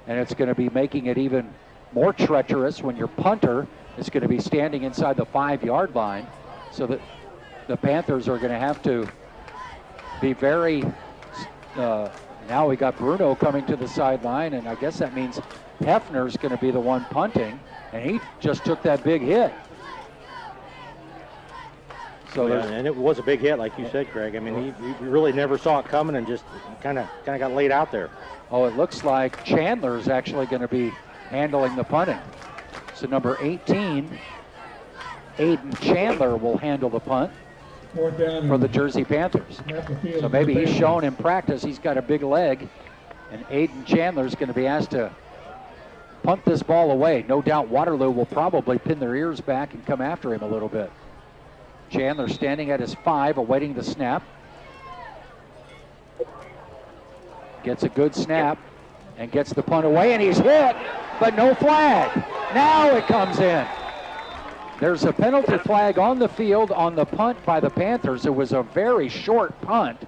and it's going to be making it even more treacherous when your punter is going to be standing inside the 5-yard line. So that the Panthers are going to have to be very, now we got Bruno coming to the sideline, and I guess that means Hefner's going to be the one punting, and he just took that big hit. So yeah, and it was a big hit, like you said, Craig. I mean, he really never saw it coming and just kind of got laid out there. Oh, it looks like Chandler's actually going to be handling the punting. So number 18, Aiden Chandler will handle the punt for the Jersey Panthers. So maybe he's shown in practice he's got a big leg, and Aiden Chandler's going to be asked to punt this ball away. No doubt Waterloo will probably pin their ears back and come after him a little bit. Chandler standing at his 5, awaiting the snap. Gets a good snap and gets the punt away, and he's hit, but no flag. Now it comes in. There's a penalty flag on the field on the punt by the Panthers. It was a very short punt,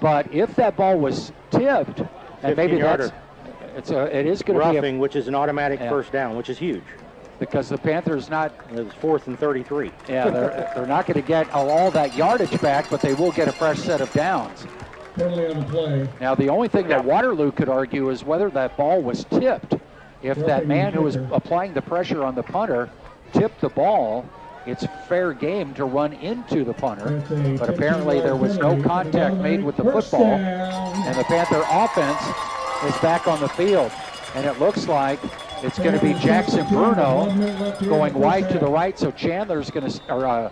but if that ball was tipped, and maybe it is going to be roughing, which is an automatic first down, which is huge. Because the Panthers not... It was 4th and 33. Yeah, they're not going to get all that yardage back, but they will get a fresh set of downs. Penalty on the play. Now, the only thing that Waterloo could argue is whether that ball was tipped. If that man who was applying the pressure on the punter tipped the ball, it's fair game to run into the punter. But apparently there was no contact made with the football, and the Panther offense is back on the field. And it looks like it's going to be Jackson Bruno going wide to the right, so Chandler's going to, or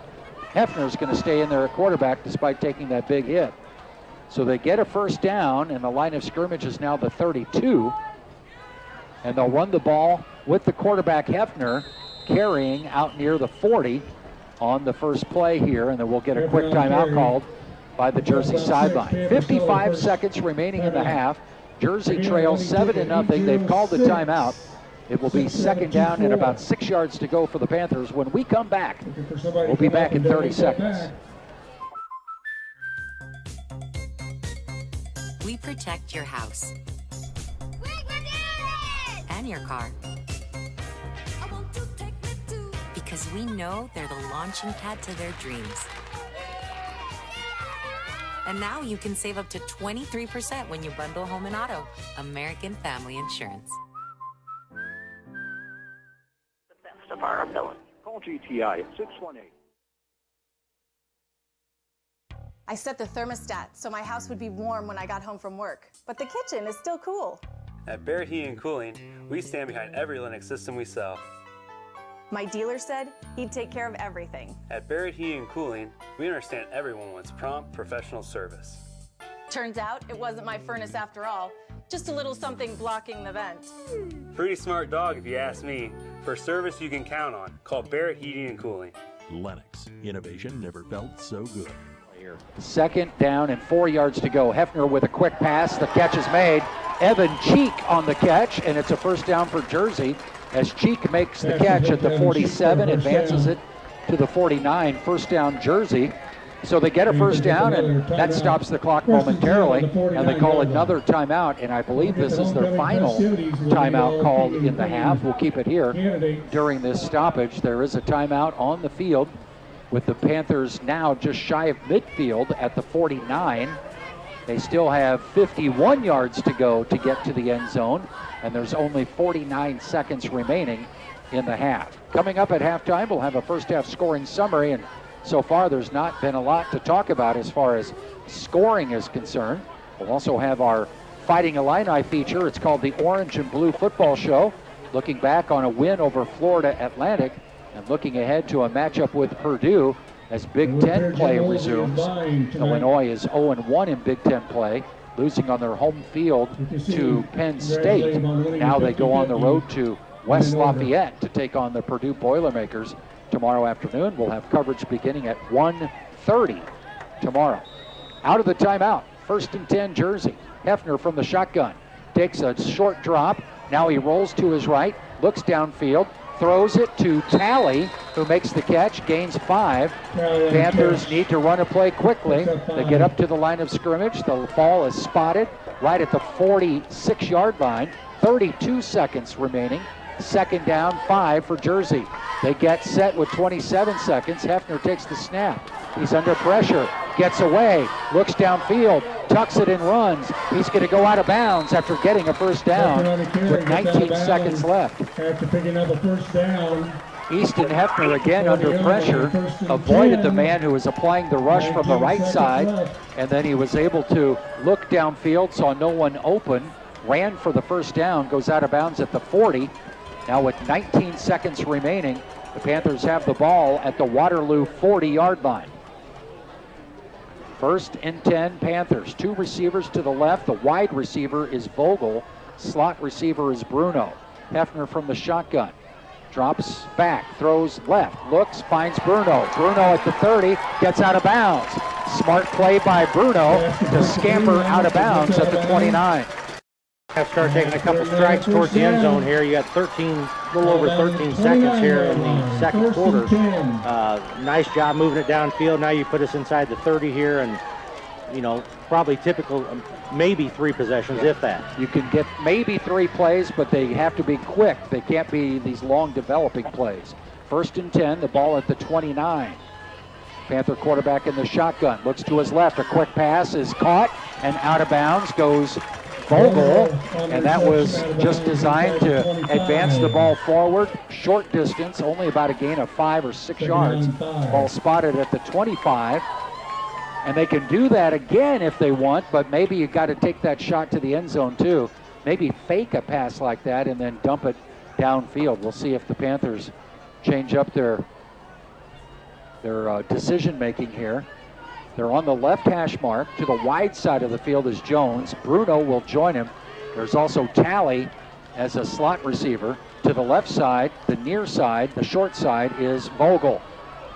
Hefner's going to stay in there at quarterback despite taking that big hit. So they get a first down, and the line of scrimmage is now the 32. And they'll run the ball with the quarterback Hefner carrying out near the 40 on the first play here, and then we'll get a quick timeout called by the Jersey sideline. 55 seconds remaining in the half. Jersey trails 7-0. They've called the timeout. It will be 2nd down and about 6 yards to go for the Panthers. When we come back, we'll be back in 30 seconds. We protect your house and your car. Because we know they're the launching pad to their dreams. And now you can save up to 23% when you bundle home and auto. American Family Insurance. The best of our ability. Call GTI at 618. I set the thermostat so my house would be warm when I got home from work, but the kitchen is still cool. At Barrett Heating and Cooling, we stand behind every Lennox system we sell. My dealer said he'd take care of everything. At Barrett Heating and Cooling, we understand everyone wants prompt, professional service. Turns out it wasn't my furnace after all, just a little something blocking the vent. Pretty smart dog if you ask me. For service you can count on, call Barrett Heating and Cooling. Lennox, innovation never felt so good. Second down and 4 yards to go. Hefner with a quick pass. The catch is made. Evan Cheek on the catch, and it's a first down for Jersey as Cheek makes the catch at the 47, advances it to the 49. First down, Jersey. So they get a first down, and that stops the clock momentarily, and they call another timeout, and I believe this is their final timeout called in the half. We'll keep it here during this stoppage. There is a timeout on the field with the Panthers now just shy of midfield at the 49. They still have 51 yards to go to get to the end zone, and there's only 49 seconds remaining in the half. Coming up at halftime, we'll have a first half scoring summary, and so far there's not been a lot to talk about as far as scoring is concerned. We'll also have our Fighting Illini feature. It's called the Orange and Blue Football Show, looking back on a win over Florida Atlantic and looking ahead to a matchup with Purdue as Big Ten play resumes. Illinois is 0-1 in Big Ten play, losing on their home field to Penn State. Now they go on the road to West Lafayette to take on the Purdue Boilermakers tomorrow afternoon. We'll have coverage beginning at 1:30 tomorrow. Out of the timeout, 1st and 10 Jersey. Hefner from the shotgun takes a short drop. Now he rolls to his right, looks downfield, throws it to Talley, who makes the catch, gains 5. Panthers need to run a play quickly. They get up to the line of scrimmage. The ball is spotted right at the 46-yard line. 32 seconds remaining. Second down, 5 for Jersey. They get set with 27 seconds. Hefner takes the snap. He's under pressure, gets away, looks downfield, tucks it and runs. He's going to go out of bounds after getting a first down with 19 seconds left. After picking up a first down. Easton Hefner again under pressure, avoided the man who was applying the rush from the right side, and then he was able to look downfield, saw no one open, ran for the first down, goes out of bounds at the 40. Now with 19 seconds remaining, the Panthers have the ball at the Waterloo 40-yard line. 1st and 10 Panthers. 2 receivers to the left. The wide receiver is Vogel. Slot receiver is Bruno. Hefner from the shotgun. Drops back, throws left, looks, finds Bruno. Bruno at the 30, gets out of bounds. Smart play by Bruno to scamper out of bounds at the 29. Start taking a couple strikes towards the end zone here. You got a little over 13 seconds here in the second quarter. Nice job moving it downfield. Now you put us inside the 30 here, and probably typical, maybe 3 possessions, if that. You can get maybe 3 plays, but they have to be quick. They can't be these long developing plays. 1st and 10, the ball at the 29. Panther quarterback in the shotgun, looks to his left. A quick pass is caught, and out of bounds goes Vogel, and that was just designed to advance the ball forward. Short distance, only about a gain of 5 or 6 yards. Ball spotted at the 25. And they can do that again if they want, but maybe you got to take that shot to the end zone too. Maybe fake a pass like that and then dump it downfield. We'll see if the Panthers change up their decision making here. They're on the left hash mark. To the wide side of the field is Jones. Bruno will join him. There's also Talley as a slot receiver. To the left side, the near side, the short side is Vogel.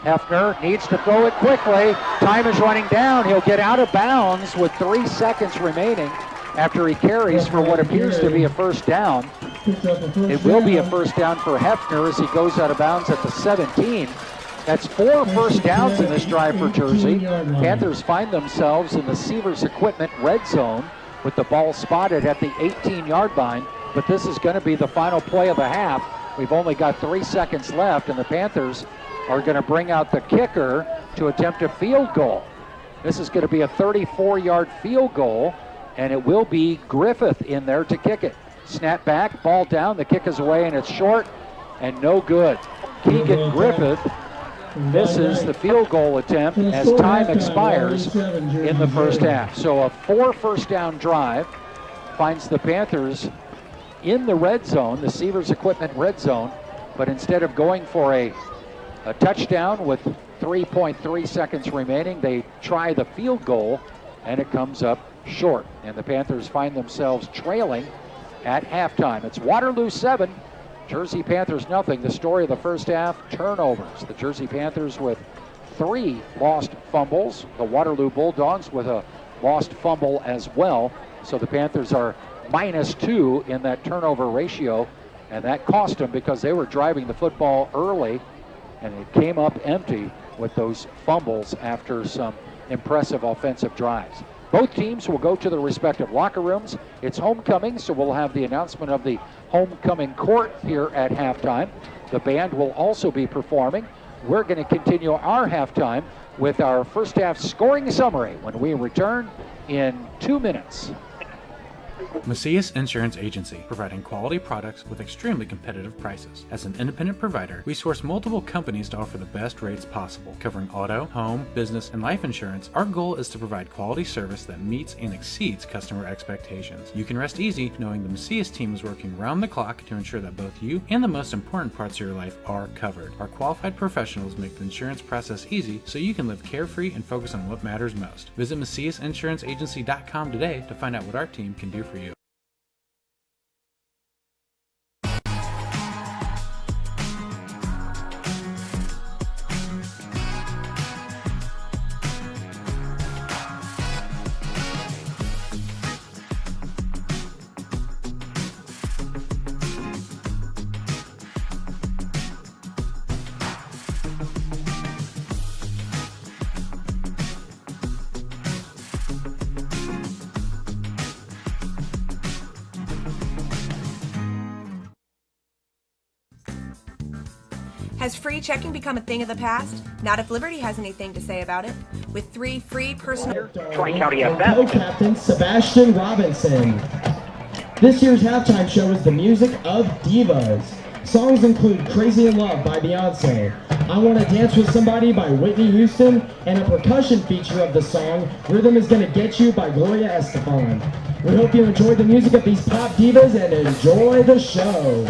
Hefner needs to throw it quickly. Time is running down. He'll get out of bounds with 3 seconds remaining after he carries for what appears to be a first down. It will be a first down for Hefner as he goes out of bounds at the 17. That's 4 first downs in this drive for Jersey. Panthers find themselves in the Seavers Equipment red zone with the ball spotted at the 18-yard line, but this is going to be the final play of the half. We've only got 3 seconds left, and the Panthers are going to bring out the kicker to attempt a field goal. This is going to be a 34-yard field goal, and it will be Griffith in there to kick it. Snap back, ball down, the kick is away, and it's short and no good. Keegan Griffith misses the field goal attempt as time expires in the first half. So a 4 first down drive finds the Panthers in the red zone, the Sievers Equipment red zone, but instead of going for a touchdown with 3.3 seconds remaining, they try the field goal and it comes up short. And the Panthers find themselves trailing at halftime. It's Waterloo 7, Jersey Panthers nothing. The story of the first half, turnovers. The Jersey Panthers with 3 lost fumbles. The Waterloo Bulldogs with a lost fumble as well. So the Panthers are -2 in that turnover ratio, and that cost them because they were driving the football early and it came up empty with those fumbles after some impressive offensive drives. Both teams will go to their respective locker rooms. It's homecoming, so we'll have the announcement of the homecoming court here at halftime. The band will also be performing. We're going to continue our halftime with our first half scoring summary when we return in 2 minutes. Macias Insurance Agency, providing quality products with extremely competitive prices. As an independent provider, we source multiple companies to offer the best rates possible. Covering auto, home, business, and life insurance, our goal is to provide quality service that meets and exceeds customer expectations. You can rest easy knowing the Macias team is working round the clock to ensure that both you and the most important parts of your life are covered. Our qualified professionals make the insurance process easy so you can live carefree and focus on what matters most. Visit MaciasInsuranceAgency.com today to find out what our team can do for you. Has free checking become a thing of the past? Not if Liberty has anything to say about it. With 3 free personal... Tri-County Co-captain Sebastian Robinson. This year's halftime show is the music of divas. Songs include Crazy in Love by Beyonce, I Wanna Dance with Somebody by Whitney Houston, and a percussion feature of the song, Rhythm is Gonna Get You by Gloria Estefan. We hope you enjoyed the music of these pop divas and enjoy the show.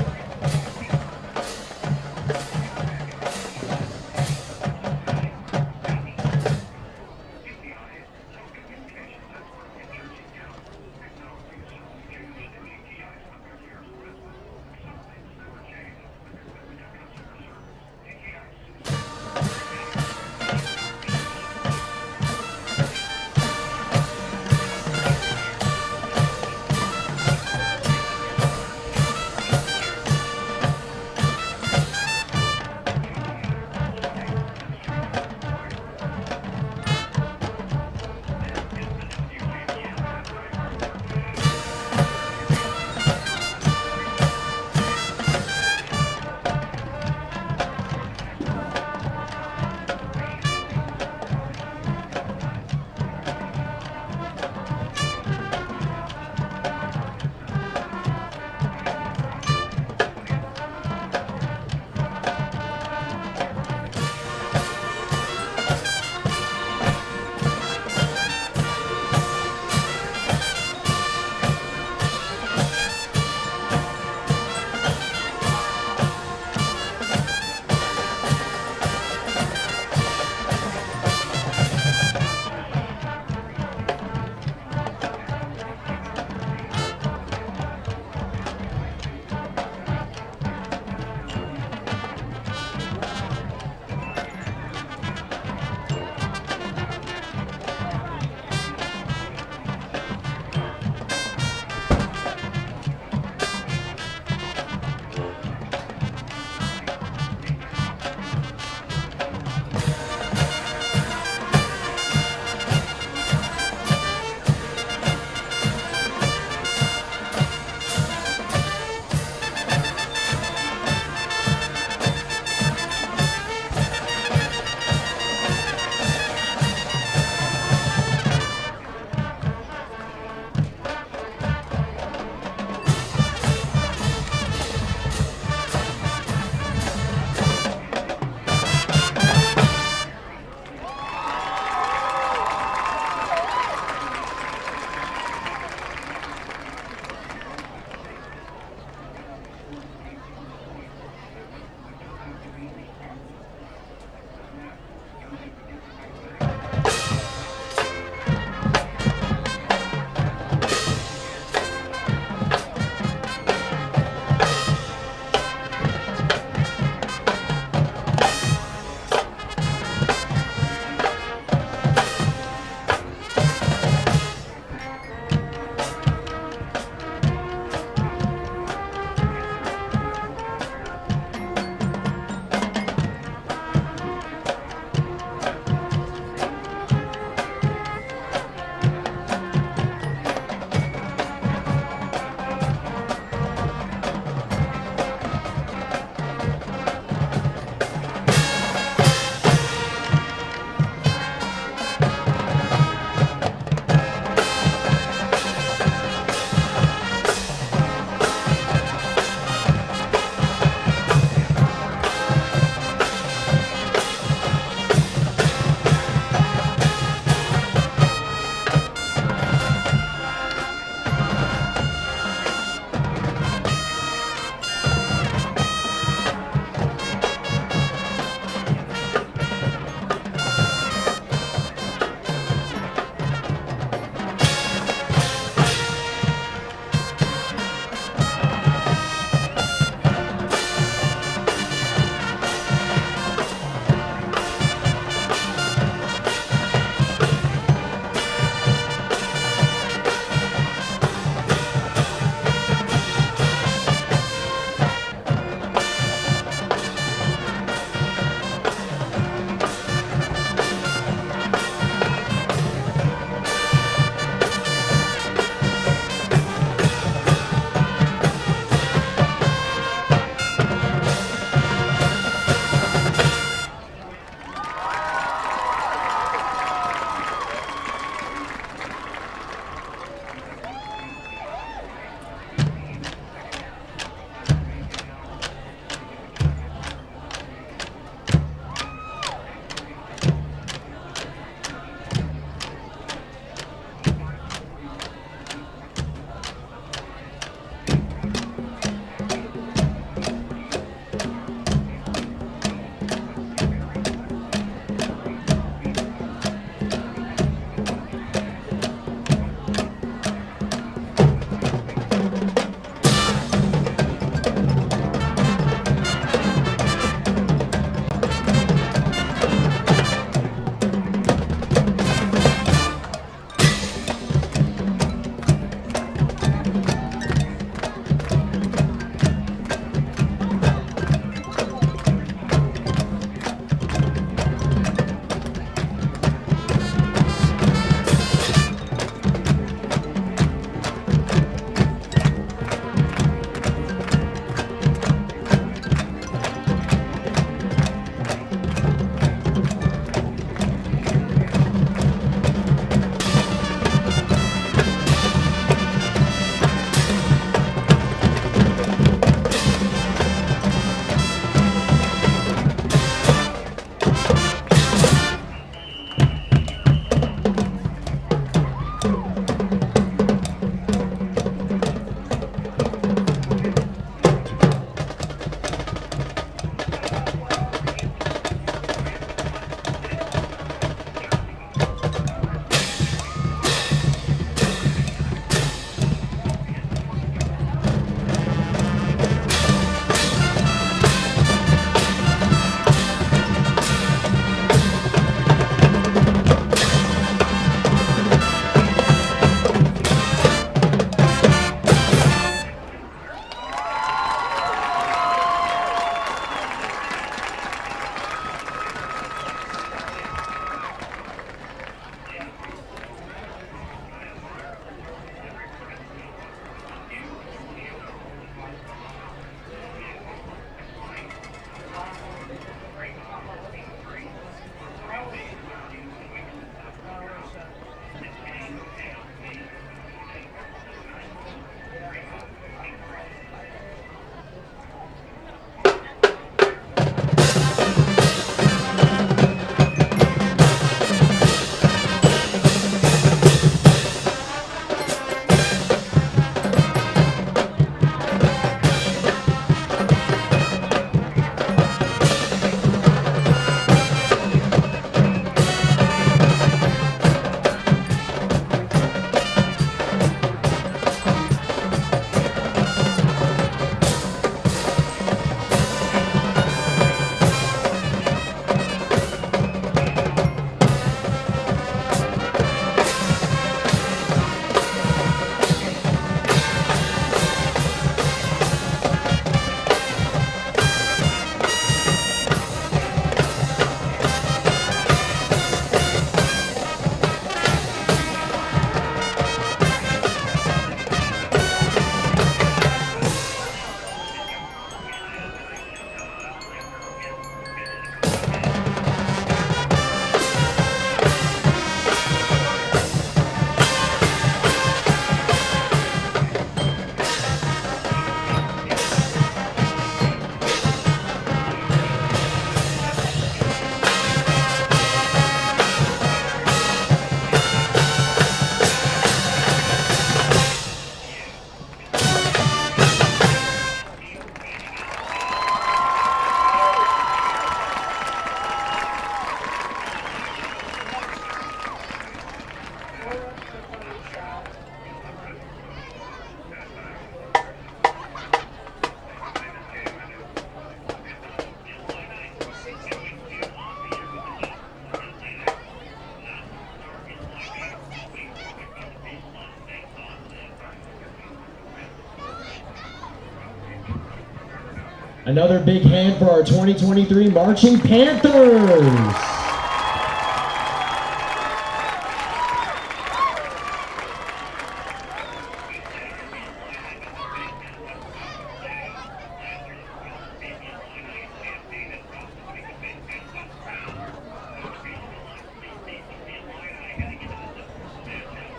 Another big hand for our 2023 Marching Panthers.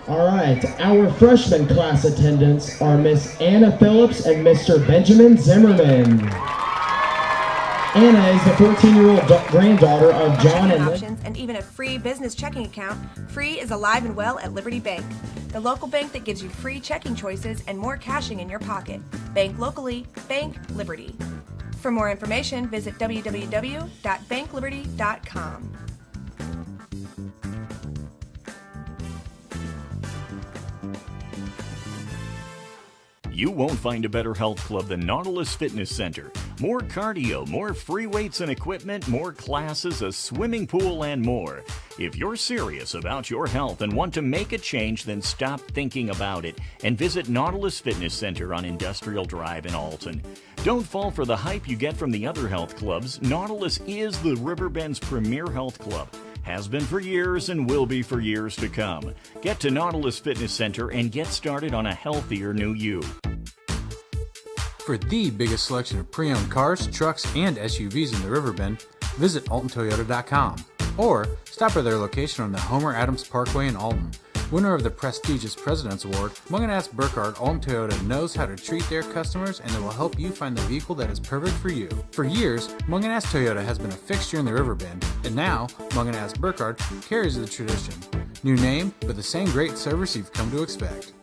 All right, our freshman class attendants are Miss Anna Phillips and Mr. Benjamin Zimmerman. Anna is the 14-year-old granddaughter of John and options and even a free business checking account. Free is alive and well at Liberty Bank, the local bank that gives you free checking choices and more cashing in your pocket. Bank locally, bank Liberty. For more information, visit www.bankliberty.com. You won't find a better health club than Nautilus Fitness Center. More cardio, more free weights and equipment, more classes, a swimming pool, and more. If you're serious about your health and want to make a change, then stop thinking about it and visit Nautilus Fitness Center on Industrial Drive in Alton. Don't fall for the hype you get from the other health clubs. Nautilus is the Riverbend's premier health club. Has been for years and will be for years to come. Get to Nautilus Fitness Center and get started on a healthier new you. For the biggest selection of pre-owned cars, trucks, and SUVs in the Riverbend, visit AltonToyota.com or stop by their location on the Homer Adams Parkway in Alton. Winner of the prestigious President's Award, Munganast Burkhardt Alton Toyota knows how to treat their customers, and they will help you find the vehicle that is perfect for you. For years, Munganast Toyota has been a fixture in the Riverbend, and now Munganast Burkhardt carries the tradition. New name, but the same great service you've come to expect.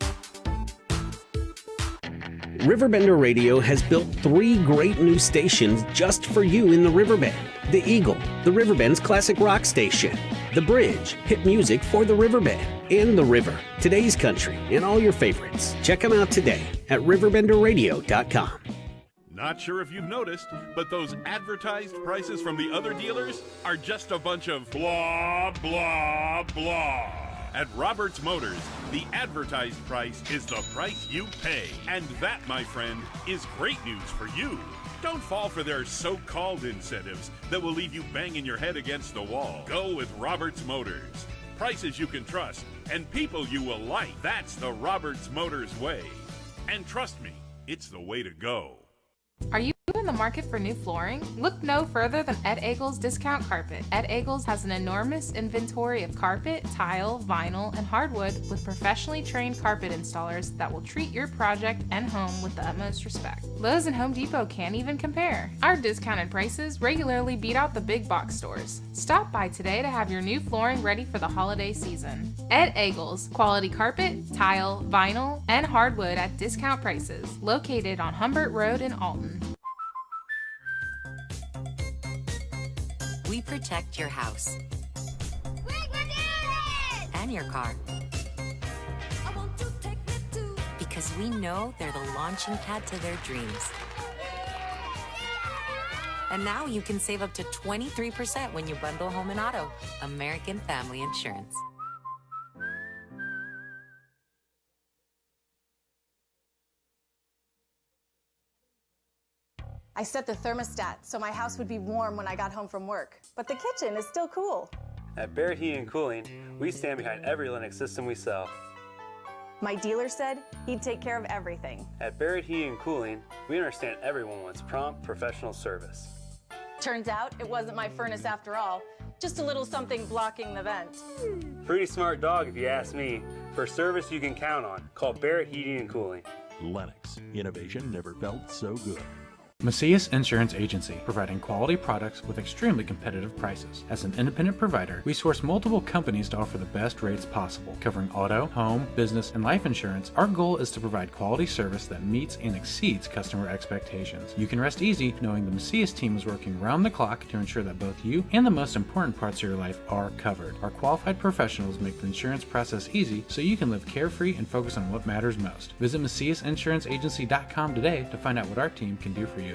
RiverBender Radio has built 3 great new stations just for you in the Riverbend. The Eagle, the Riverbend's classic rock station. The Bridge, hit music for the Riverbend. And The River, today's country, and all your favorites. Check them out today at RiverBender.com. Not sure if you've noticed, but those advertised prices from the other dealers are just a bunch of blah, blah, blah. At Roberts Motors, the advertised price is the price you pay. And that, my friend, is great news for you. Don't fall for their so-called incentives that will leave you banging your head against the wall. Go with Roberts Motors. Prices you can trust and people you will like. That's the Roberts Motors way. And trust me, it's the way to go. Are you in the market for new flooring? Look no further than Ed Eagles Discount Carpet. Ed Eagles has an enormous inventory of carpet, tile, vinyl, and hardwood with professionally trained carpet installers that will treat your project and home with the utmost respect. Lowe's and Home Depot can't even compare. Our discounted prices regularly beat out the big box stores. Stop by today to have your new flooring ready for the holiday season. Ed Eagles, quality carpet, tile, vinyl, and hardwood at discount prices. Located on Humbert Road in Alton. We protect your house and your car because we know they're the launching pad to their dreams. And now you can save up to 23% when you bundle home and auto. American Family Insurance. I set the thermostat so my house would be warm when I got home from work, but the kitchen is still cool. At Barrett Heating and Cooling, we stand behind every Lennox system we sell. My dealer said he'd take care of everything. At Barrett Heating and Cooling, we understand everyone wants prompt, professional service. Turns out it wasn't my furnace after all, just a little something blocking the vent. Pretty smart dog if you ask me. For service you can count on, call Barrett Heating and Cooling. Lennox, innovation never felt so good. Macias Insurance Agency, providing quality products with extremely competitive prices. As an independent provider, we source multiple companies to offer the best rates possible. Covering auto, home, business, and life insurance, our goal is to provide quality service that meets and exceeds customer expectations. You can rest easy knowing the Macias team is working round the clock to ensure that both you and the most important parts of your life are covered. Our qualified professionals make the insurance process easy so you can live carefree and focus on what matters most. Visit MaciasInsuranceAgency.com today to find out what our team can do for you.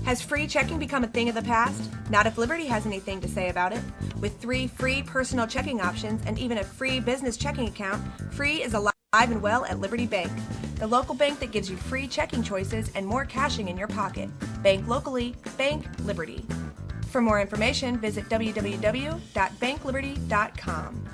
Has free checking become a thing of the past? Not if Liberty has anything to say about it. With 3 free personal checking options and even a free business checking account, free is alive and well at Liberty Bank, the local bank that gives you free checking choices and more cashing in your pocket. Bank locally, bank Liberty. For more information, visit www.bankliberty.com.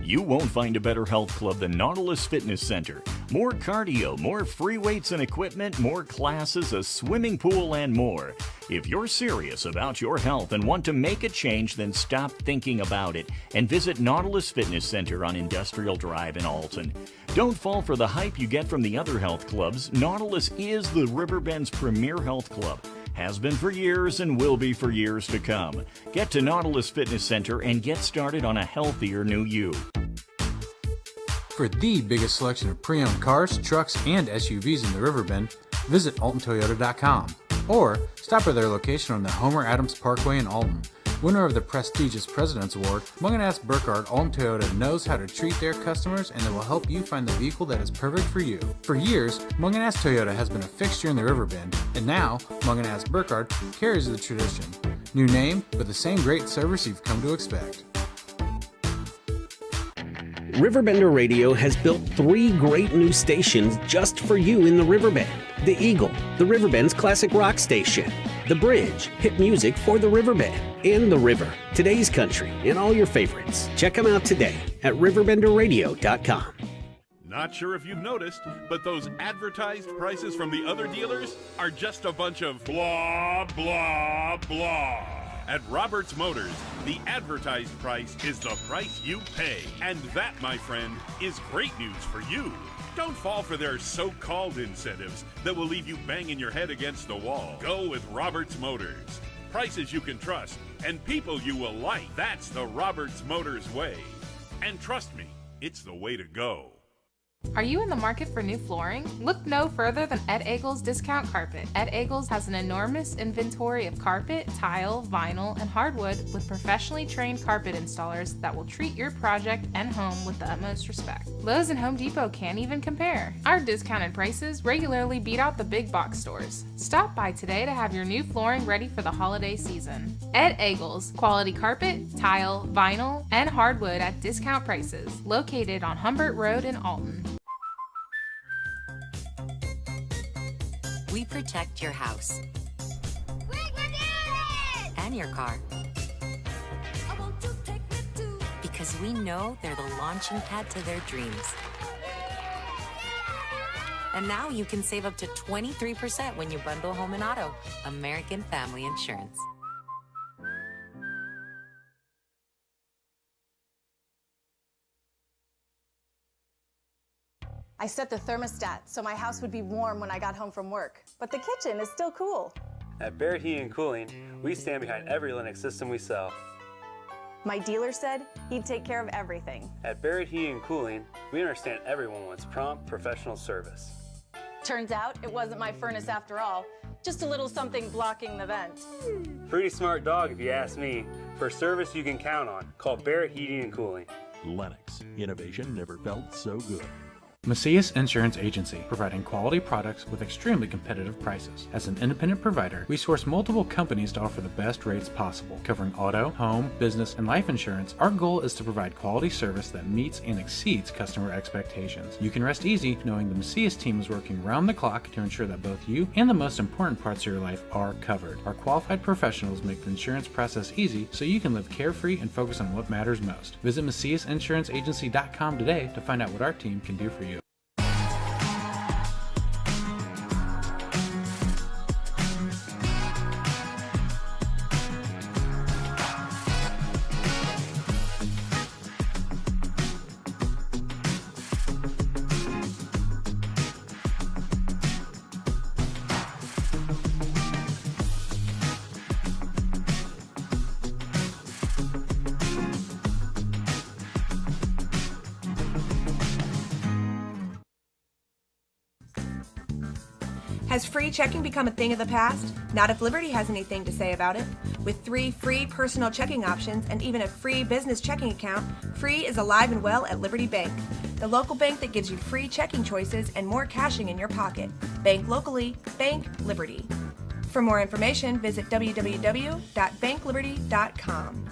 You won't find a better health club than Nautilus Fitness Center. More cardio, more free weights and equipment, more classes, a swimming pool, and more. If you're serious about your health and want to make a change, then stop thinking about it and visit Nautilus Fitness Center on Industrial Drive in Alton. Don't fall for the hype you get from the other health clubs. Nautilus is the Riverbend's premier health club. Has been for years and will be for years to come. Get to Nautilus Fitness Center and get started on a healthier new you. For the biggest selection of pre-owned cars, trucks, and SUVs in the Riverbend, visit AltonToyota.com or stop at their location on the Homer Adams Parkway in Alton. Winner of the prestigious President's Award, Mungan Burkhardt Alton Toyota knows how to treat their customers, and they will help you find the vehicle that is perfect for you. For years, Mungan Toyota has been a fixture in the Riverbend, and now Mungan Burkhardt carries the tradition. New name, but the same great service you've come to expect. RiverBender Radio has built 3 great new stations just for you in the Riverbend. The Eagle, the Riverbend's classic rock station. The Bridge, hit music for the Riverbend. And The River, today's country, and all your favorites. Check them out today at RiverBender.com. Not sure if you've noticed, but those advertised prices from the other dealers are just a bunch of blah, blah, blah. At Roberts Motors, the advertised price is the price you pay. And that, my friend, is great news for you. Don't fall for their so-called incentives that will leave you banging your head against the wall. Go with Roberts Motors. Prices you can trust and people you will like. That's the Roberts Motors way. And trust me, it's the way to go. Are you in the market for new flooring? Look no further than Ed Eagles Discount Carpet. Ed Eagles has an enormous inventory of carpet, tile, vinyl, and hardwood with professionally trained carpet installers that will treat your project and home with the utmost respect. Lowe's and Home Depot can't even compare. Our discounted prices regularly beat out the big box stores. Stop by today to have your new flooring ready for the holiday season. Ed Eagles, quality carpet, tile, vinyl, and hardwood at discount prices, located on Humbert Road in Alton. We protect your house and your car because we know they're the launching pad to their dreams. And now you can save up to 23% when you bundle home and auto. American Family Insurance. I set the thermostat so my house would be warm when I got home from work, but the kitchen is still cool. At Barrett Heating and Cooling, we stand behind every Lennox system we sell. My dealer said he'd take care of everything. At Barrett Heating and Cooling, we understand everyone wants prompt, professional service. Turns out it wasn't my furnace after all, just a little something blocking the vent. Pretty smart dog if you ask me. For service you can count on, call Barrett Heating and Cooling. Lennox, innovation never felt so good. Macias Insurance Agency, providing quality products with extremely competitive prices. As an independent provider, we source multiple companies to offer the best rates possible, covering auto, home, business, and life insurance. Our goal is to provide quality service that meets and exceeds customer expectations. You can rest easy knowing the Macias team is working round the clock to ensure that both you and the most important parts of your life are covered. Our qualified professionals make the insurance process easy so you can live carefree and focus on what matters most. Visit MaciasInsuranceAgency.com today to find out what our team can do for you. Has free checking become a thing of the past? Not if Liberty has anything to say about it. With 3 free personal checking options and even a free business checking account, free is alive and well at Liberty Bank, the local bank that gives you free checking choices and more cashing in your pocket. Bank locally, Bank Liberty. For more information, visit www.bankliberty.com.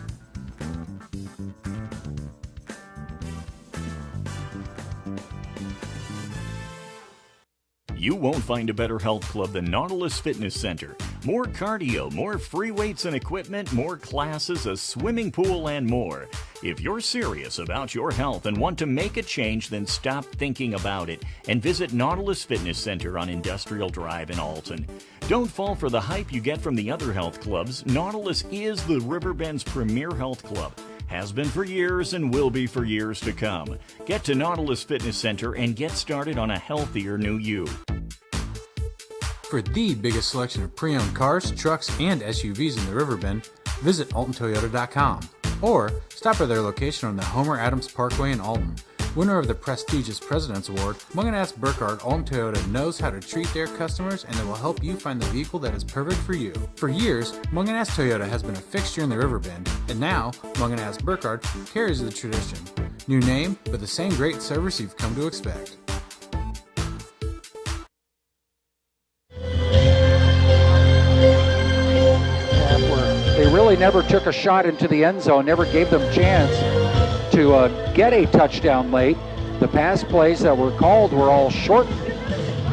You won't find a better health club than Nautilus Fitness Center. More cardio, more free weights and equipment, more classes, a swimming pool, and more. If you're serious about your health and want to make a change, then stop thinking about it and visit Nautilus Fitness Center on Industrial Drive in Alton. Don't fall for the hype you get from the other health clubs. Nautilus is the Riverbend's premier health club. Has been for years and will be for years to come. Get to Nautilus Fitness Center and get started on a healthier new you. For the biggest selection of pre-owned cars, trucks, and SUVs in the Riverbend, visit AltonToyota.com or stop by their location on the Homer Adams Parkway in Alton. Winner of the prestigious President's Award, Munganast Burkhardt Alton Toyota knows how to treat their customers, and they will help you find the vehicle that is perfect for you. For years, Munganast Toyota has been a fixture in the Riverbend, and now Munganast Burkhardt carries the tradition. New name, but the same great service you've come to expect. They really never took a shot into the end zone, never gave them a chance to get a touchdown late. The pass plays that were called were all short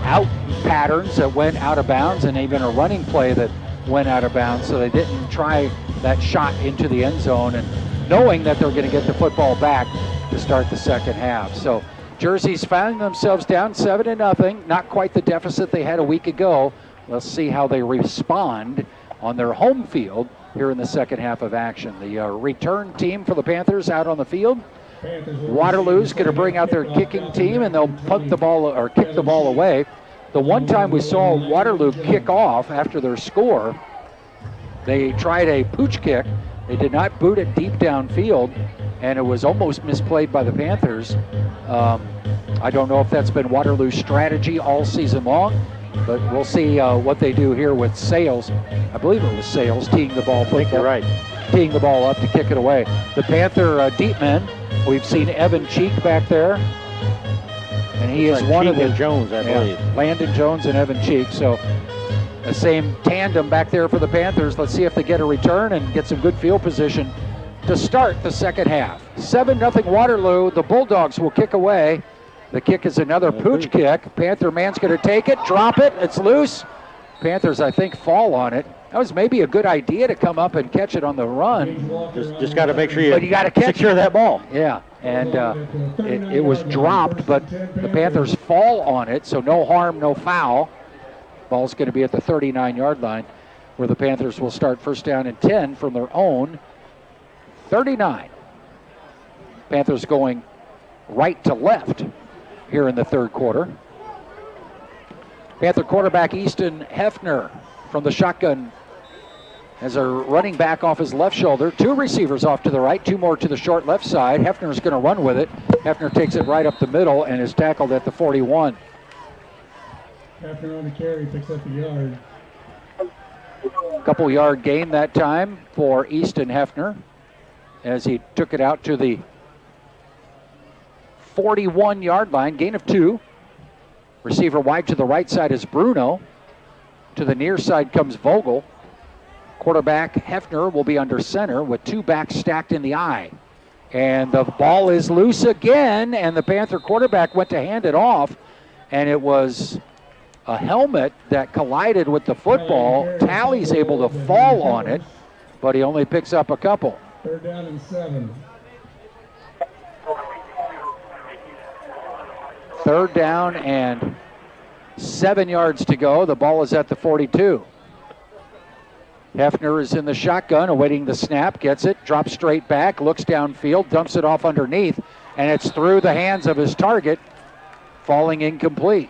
out patterns that went out of bounds, and even a running play that went out of bounds, so they didn't try that shot into the end zone, and knowing that they're going to get the football back to start the second half. So Jersey's found themselves down 7-0, not quite the deficit they had a week ago. Let's see how they respond on their home field here in the second half of action. The return team for the Panthers out on the field. Waterloo's going to bring out their kicking team, and they'll punt the ball or kick the ball away. The one time we saw Waterloo kick off after their score, they tried a pooch kick. They did not boot it deep downfield, and it was almost misplayed by the Panthers. I don't know if that's been Waterloo's strategy all season long, but we'll see what they do here with Sales. I believe it was Sales teeing the ball. I think you're right. Teeing the ball up to kick it away. The Panther deep men, we've seen Evan Cheek back there, and he is one of the Jones, I believe. Landon Jones and Evan Cheek. So the same tandem back there for the Panthers. Let's see if they get a return and get some good field position to start the second half. 7-0 Waterloo. The Bulldogs will kick away. The kick is another pooch kick. Panther man's going to take it, drop it. It's loose. Panthers, I think, fall on it. That was maybe a good idea to come up and catch it on the run. Just got to make sure you got to secure that ball. Yeah, and it was dropped, but the Panthers fall on it, so no harm, no foul. Ball's going to be at the 39-yard line, where the Panthers will start first down and 10 from their own 39. Panthers going right to left here in the third quarter. Panther quarterback Easton Hefner from the shotgun as a running back off his left shoulder. Two receivers off to the right, two more to the short left side. Hefner's going to run with it. Hefner takes it right up the middle and is tackled at the 41. Hefner on the carry, picks up a yard. Couple yard gain that time for Easton Hefner as he took it out to the 41-yard line, gain of 2. Receiver wide to the right side is Bruno. To the near side comes Vogel. Quarterback Hefner will be under center with two backs stacked in the eye. And the ball is loose again, and the Panther quarterback went to hand it off, and it was a helmet that collided with the football. Talley's able to fall on it, but he only picks up a couple. Third down and 7. Third down and 7 yards to go. The ball is at the 42. Hefner is in the shotgun, awaiting the snap, gets it, drops straight back, looks downfield, dumps it off underneath, and it's through the hands of his target, falling incomplete.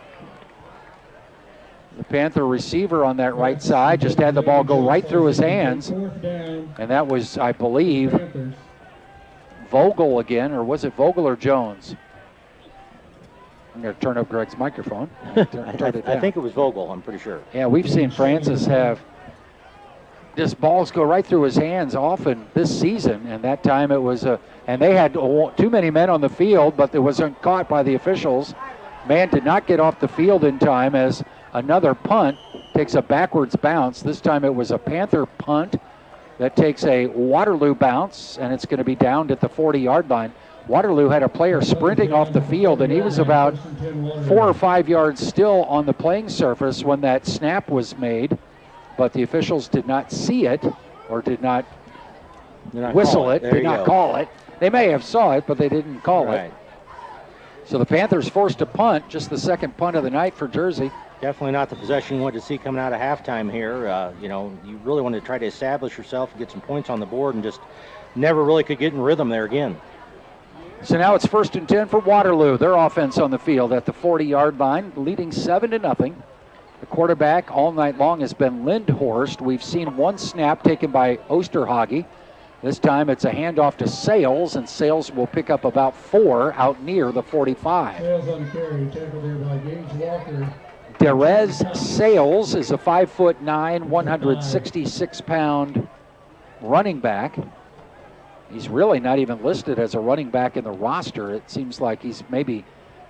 The Panther receiver on that right side just had the ball go right through his hands, and that was, I believe, Vogel again, or was it Vogel or Jones? I'm going to turn up Greg's microphone. I think it was Vogel, I'm pretty sure. Yeah, we've seen Francis have just balls go right through his hands often this season, and that time it was and they had too many men on the field, but it wasn't caught by the officials. Man did not get off the field in time as another punt takes a backwards bounce. This time it was a Panther punt that takes a Waterloo bounce, and it's going to be downed at the 40-yard line. Waterloo had a player sprinting off the field, and he was about 4 or 5 yards still on the playing surface when that snap was made, but the officials did not see it or did not whistle it, did not call it. They may have saw it, but they didn't call it. So the Panthers forced a punt, just the second punt of the night for Jersey. Definitely not the possession you wanted to see coming out of halftime here. You know, you really wanted to try to establish yourself and get some points on the board, and just never really could get in rhythm there again. So now it's 1st and 10 for Waterloo. Their offense on the field at the 40-yard line, leading 7-0. The quarterback all night long has been Lindhorst. We've seen one snap taken by Osterhage. This time it's a handoff to Sales, and Sales will pick up about 4 out near the 45. Sales on carry, tackled there by Gage Walker. Derez Sales is a 5'9", 166-pound running back. He's really not even listed as a running back in the roster. It seems like he's maybe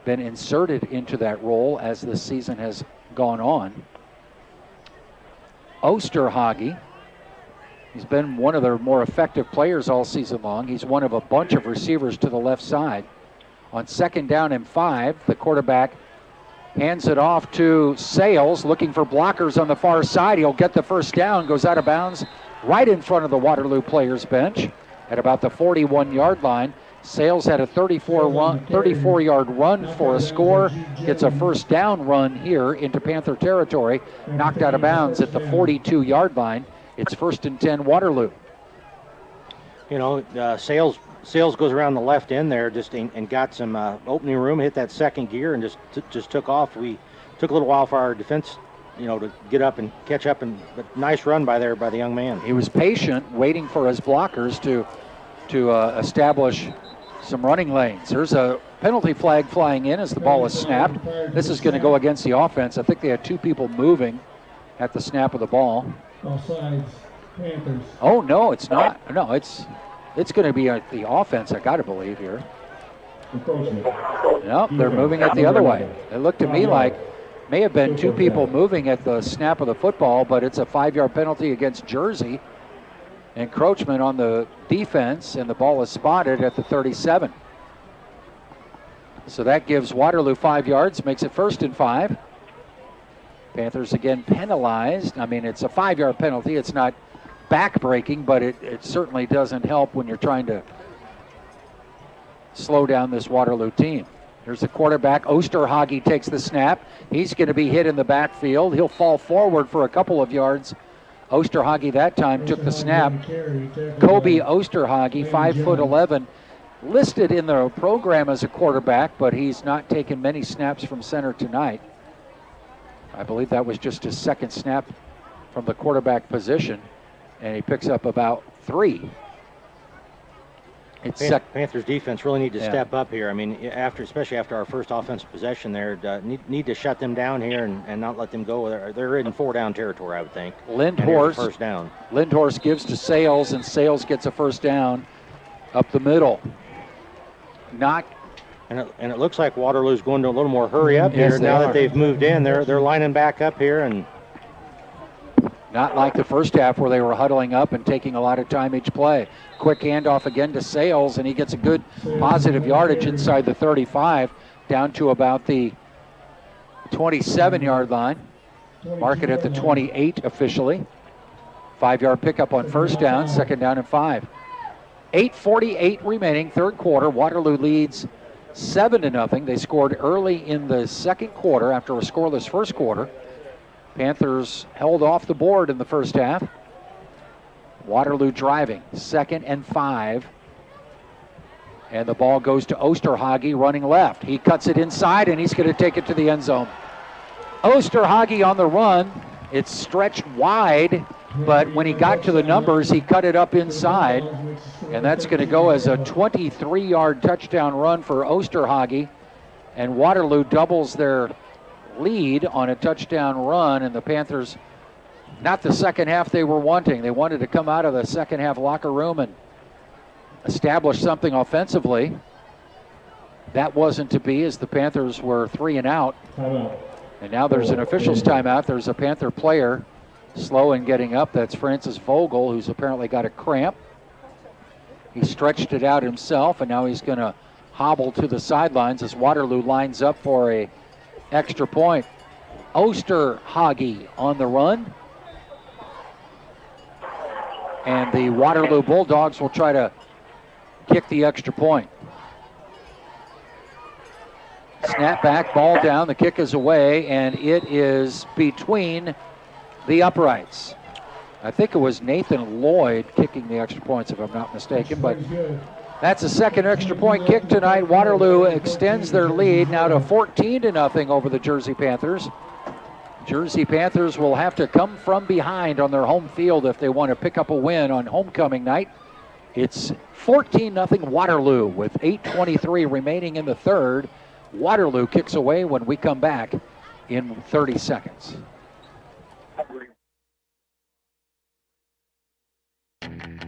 been inserted into that role as this season has gone on. Osterhage, he's been one of their more effective players all season long. He's one of a bunch of receivers to the left side. On 2nd down and 5, the quarterback hands it off to Sales, looking for blockers on the far side. He'll get the first down, goes out of bounds right in front of the Waterloo players' bench at about the 41-yard line. Sales had a 34-yard run for a score. Gets a first down run here into Panther territory, knocked out of bounds at the 42-yard line. It's 1st and 10 Waterloo. You know, Sales goes around the left end there and got some opening room, hit that second gear, and just took off. We took a little while for our defense, you know, to get up and catch up, but nice run by the young man. He was patient, waiting for his blockers to establish some running lanes. There's a penalty flag flying in as the ball is snapped. This is going to go against the offense. I think they had 2 people moving at the snap of the ball. Offsides, Panthers. Oh, no, it's not. No, it's going to be the offense, I got to believe here. No, they're moving it the other way. It looked to me like may have been 2 people moving at the snap of the football, but it's a 5-yard penalty against Jersey. Encroachment on the defense, and the ball is spotted at the 37. So that gives Waterloo 5 yards, makes it 1st and 5. Panthers again penalized. I mean, it's a 5-yard penalty. It's not back-breaking, but it certainly doesn't help when you're trying to slow down this Waterloo team. Here's the quarterback. Osterhage takes the snap. He's going to be hit in the backfield. He'll fall forward for a couple of yards. Osterhage that time took the snap. Kobe Osterhage, 5'11", listed in the program as a quarterback, but he's not taken many snaps from center tonight. I believe that was just his 2nd snap from the quarterback position, and he picks up about 3. Panthers defense really need to step up here. I mean, especially after our first offensive possession there, need to shut them down here and not let them go. They're in 4-down territory, I would think. Lindhorst, first down. Lindhorst gives to Sales, and Sales gets a first down up the middle. And it looks like Waterloo's going to a little more hurry up here now that they've moved in. They're lining back up here, and not like the first half where they were huddling up and taking a lot of time each play. Quick handoff again to Sales, and he gets a good positive yardage inside the 35 down to about the 27-yard line. Mark it at the 28 officially. 5-yard pickup on first down, 2nd down and 5. 8:48 remaining, 3rd quarter. Waterloo leads 7-0. They scored early in the 2nd quarter after a scoreless first quarter. Panthers held off the board in the first half. Waterloo driving, 2nd and 5. And the ball goes to Osterhage running left. He cuts it inside, and he's going to take it to the end zone. Osterhage on the run. It's stretched wide, but when he got to the numbers, he cut it up inside. And that's going to go as a 23-yard touchdown run for Osterhage. And Waterloo doubles their lead on a touchdown run, and the Panthers not the second half they were wanting. They wanted to come out of the second half locker room and establish something offensively. That wasn't to be, as the Panthers were 3 and out. And now there's an official's timeout. There's a Panther player slow in getting up. That's Francis Vogel, who's apparently got a cramp. He stretched it out himself, and now he's going to hobble to the sidelines as Waterloo lines up for a extra point. Osterhage on the run. And the Waterloo Bulldogs will try to kick the extra point. Snap back, ball down, the kick is away, and it is between the uprights. I think it was Nathan Lloyd kicking the extra points, if I'm not mistaken, but that's a second extra point kick tonight. Waterloo extends their lead now to 14-0 over the Jersey Panthers. Jersey Panthers will have to come from behind on their home field if they want to pick up a win on homecoming night. It's 14-0 Waterloo with 8:23 remaining in the third. Waterloo kicks away when we come back in 30 seconds.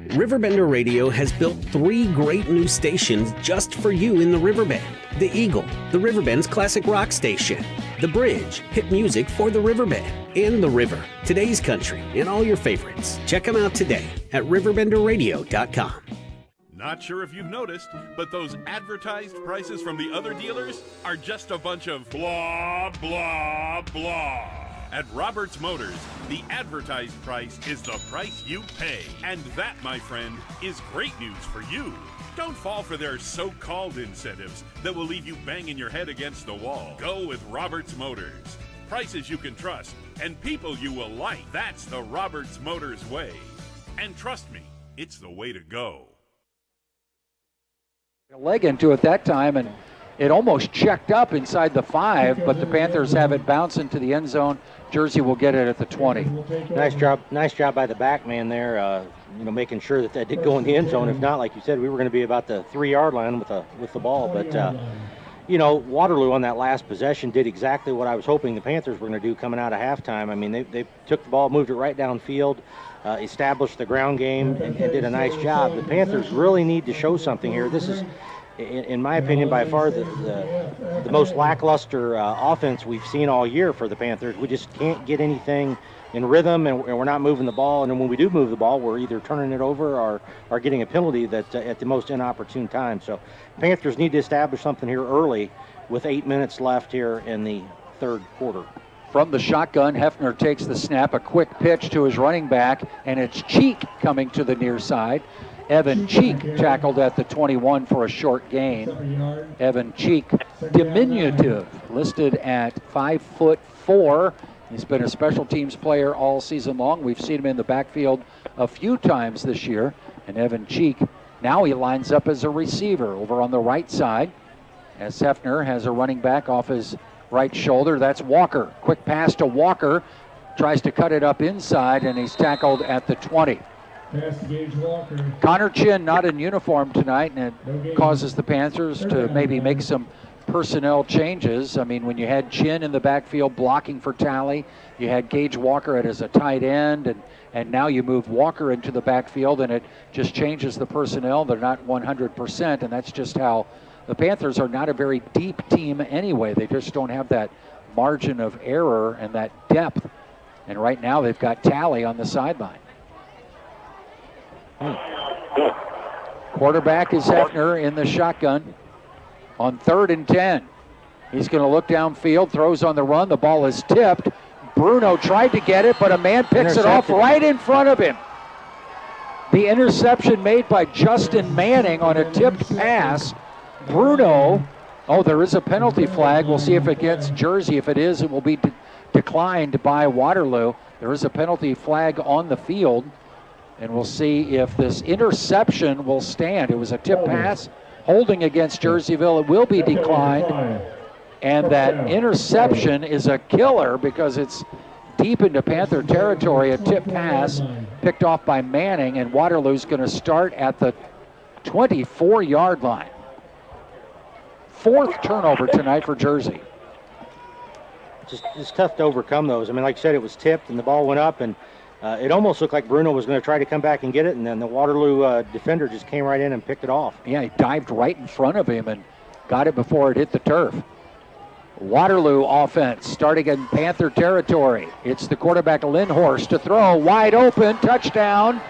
RiverBender Radio has built 3 great new stations just for you in the Riverbend. The Eagle, the Riverbend's classic rock station. The Bridge, hit music for the Riverbend. And The River, today's country, and all your favorites. Check them out today at RiverBender.com. Not sure if you've noticed, but those advertised prices from the other dealers are just a bunch of blah, blah, blah. At Roberts Motors, the advertised price is the price you pay. And that, my friend, is great news for you. Don't fall for their so-called incentives that will leave you banging your head against the wall. Go with Roberts Motors. Prices you can trust and people you will like. That's the Roberts Motors way. And trust me, it's the way to go. A leg into it that time, and it almost checked up inside the 5, but the Panthers have it bounce into the end zone. Jersey will get it at the 20. Nice job by the back man there, making sure that did go in the end zone. If not, like you said, we were going to be about the 3-yard line with the ball. But Waterloo on that last possession did exactly what I was hoping the Panthers were going to do coming out of halftime. I mean, they took the ball, moved it right downfield, established the ground game, and did a nice job. The Panthers really need to show something here. This is, in my opinion, by far the most lackluster offense we've seen all year for the Panthers. We just can't get anything in rhythm, and we're not moving the ball. And then when we do move the ball, we're either turning it over or getting a penalty that at the most inopportune time. So Panthers need to establish something here early with 8 minutes left here in the third quarter. From the shotgun, Hefner takes the snap, a quick pitch to his running back, and it's Cheek coming to the near side. Evan Cheek tackled at the 21 for a short gain. Evan Cheek, diminutive, listed at 5'4". He's been a special teams player all season long. We've seen him in the backfield a few times this year. And Evan Cheek, now he lines up as a receiver over on the right side, as Hefner has a running back off his right shoulder. That's Walker. Quick pass to Walker. Tries to cut it up inside, and he's tackled at the 20. Pass to Gage Walker. Connor Chin not in uniform tonight, and it causes the Panthers to maybe make some personnel changes. I mean, when you had Chin in the backfield blocking for Talley, you had Gage Walker as a tight end, and now you move Walker into the backfield, and it just changes the personnel. They're not 100%, and that's just how the Panthers are not a very deep team anyway. They just don't have that margin of error and that depth. And right now they've got Talley on the sideline. Quarterback is Hefner in the shotgun on 3rd and 10. He's going to look downfield, throws on the run. The ball is tipped. Bruno tried to get it, but a man picks it off right in front of him. The interception made by Justin Manning on a tipped pass. Bruno, there is a penalty flag. We'll see if it gets Jersey. If it is, it will be declined by Waterloo. There is a penalty flag on the field. And we'll see if this interception will stand. It was a tip pass, holding against Jerseyville. It will be declined. And that interception is a killer because it's deep into Panther territory. A tip pass picked off by Manning, and Waterloo's going to start at the 24-yard line. 4th turnover tonight for Jersey. it's tough to overcome those. I mean, like I said, it was tipped and the ball went up, and it almost looked like Bruno was going to try to come back and get it, and then the Waterloo defender just came right in and picked it off. Yeah, he dived right in front of him and got it before it hit the turf. Waterloo offense starting in Panther territory. It's the quarterback Lindhorst to throw, wide open, touchdown.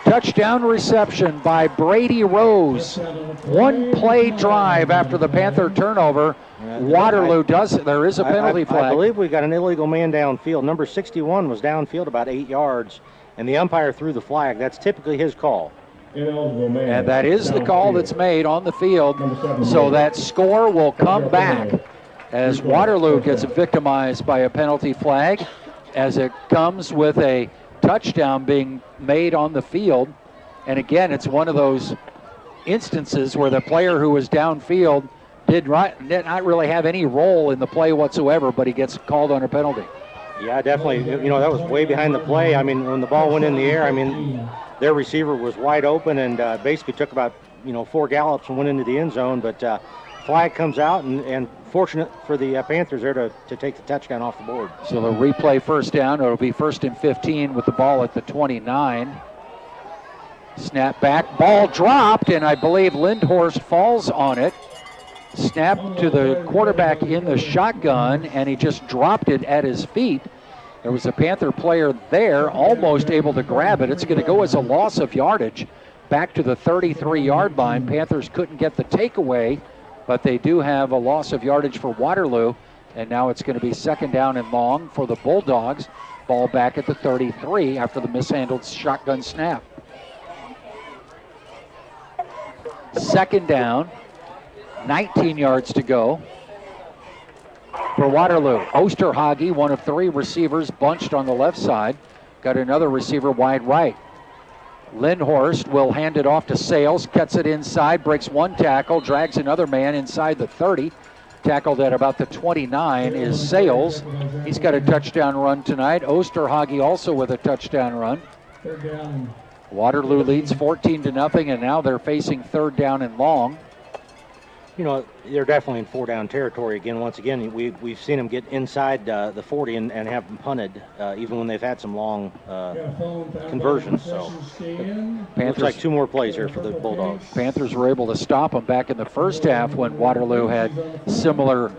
Touchdown reception by Brady Rose. One play drive after the Panther turnover. Waterloo does it. There is a penalty flag. I believe we got an illegal man downfield. Number 61 was downfield about 8 yards, and the umpire threw the flag. That's typically his call. And that is the call that's made on the field. So that score will come back as Waterloo gets victimized by a penalty flag, as it comes with a touchdown being made on the field. And again, it's one of those instances where the player who was downfield did not really have any role in the play whatsoever, but he gets called on a penalty. Yeah, definitely. You know, that was way behind the play. I mean, when the ball went in the air, I mean, their receiver was wide open and basically took about, 4 gallops and went into the end zone. But flag comes out, and fortunate for the Panthers there to take the touchdown off the board. So the replay first down. It'll be 1st and 15 with the ball at the 29. Snap back, ball dropped, and I believe Lindhorst falls on it. Snap to the quarterback in the shotgun, and he just dropped it at his feet. There was a Panther player there, almost able to grab it. It's going to go as a loss of yardage back to the 33-yard line. Panthers couldn't get the takeaway, but they do have a loss of yardage for Waterloo, and now it's going to be 2nd down and long for the Bulldogs. Ball back at the 33 after the mishandled shotgun snap. 2nd down. 19 yards to go for Waterloo. Osterhage, one of 3 receivers, bunched on the left side. Got another receiver wide right. Lindhorst will hand it off to Sales, cuts it inside, breaks 1 tackle, drags another man inside the 30. Tackled at about the 29 is Sales. He's got a touchdown run tonight. Osterhage also with a touchdown run. Waterloo leads 14-0, and now they're facing 3rd down and long. They're definitely in 4-down territory again. Once again, we've seen them get inside the 40 and have them punted, even when they've had some long conversions. So looks like 2 more plays here for the Bulldogs. Panthers were able to stop them back in the first half when Waterloo had similar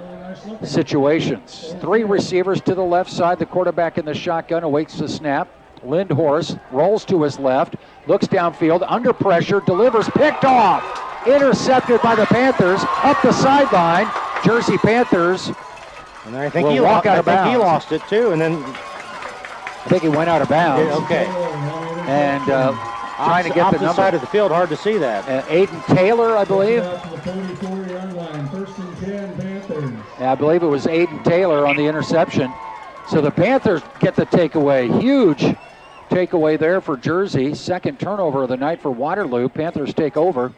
situations. 3 receivers to the left side. The quarterback in the shotgun awaits the snap. Lindhorst rolls to his left, looks downfield, under pressure, delivers, picked off. Intercepted by the Panthers up the sideline. Jersey Panthers. And I think he lost it too. And then I think he went out of bounds. Yeah, okay. And trying to get the number. Side of the field, hard to see that. Aiden Taylor, I believe. Yeah, I believe it was Aiden Taylor on the interception. So the Panthers get the takeaway. Huge takeaway there for Jersey. 2nd turnover of the night for Waterloo. Panthers take over.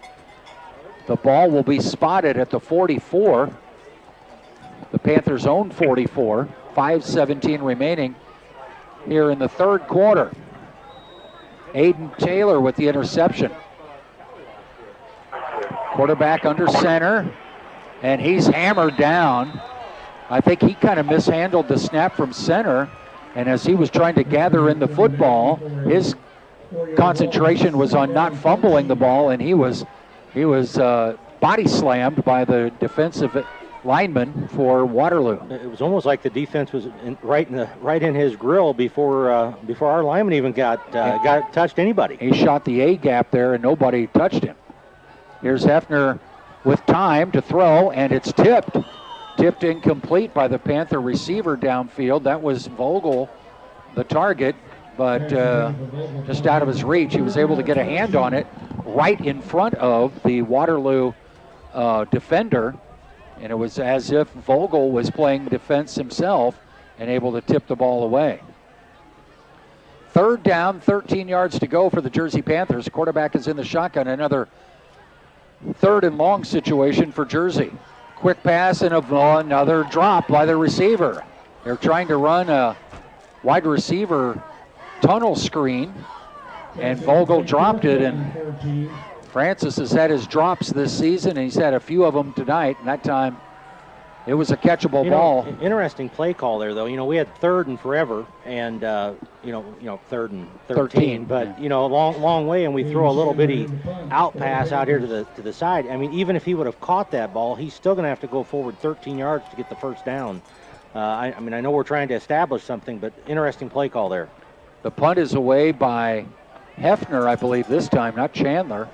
The ball will be spotted at the 44. The Panthers' own 44. 5:17 remaining here in the 3rd quarter. Aiden Taylor with the interception. Quarterback under center, and he's hammered down. I think he kind of mishandled the snap from center, and as he was trying to gather in the football, his concentration was on not fumbling the ball, and he was body slammed by the defensive lineman for Waterloo. It was almost like the defense was right in his grill before our lineman even got touched anybody. He shot the A gap there, and nobody touched him. Here's Hefner with time to throw, and it's tipped incomplete by the Panther receiver downfield. That was Vogel, the target, but just out of his reach. He was able to get a hand on it right in front of the Waterloo defender, and it was as if Vogel was playing defense himself and able to tip the ball away. 3rd down, 13 yards to go for the Jersey Panthers. The quarterback is in the shotgun. Another 3rd and long situation for Jersey. Quick pass and another drop by the receiver. They're trying to run a wide receiver tunnel screen, and Vogel dropped it, and Francis has had his drops this season, and he's had a few of them tonight, and that time It was a catchable ball. Interesting play call there, though. We had 3rd and forever, and 3rd and 13. But a long way, and we throw a little bitty out pass out here to the side. I mean, even if he would have caught that ball, he's still going to have to go forward 13 yards to get the first down. I know we're trying to establish something, but interesting play call there. The punt is away by Hefner, I believe, this time, not Chandler.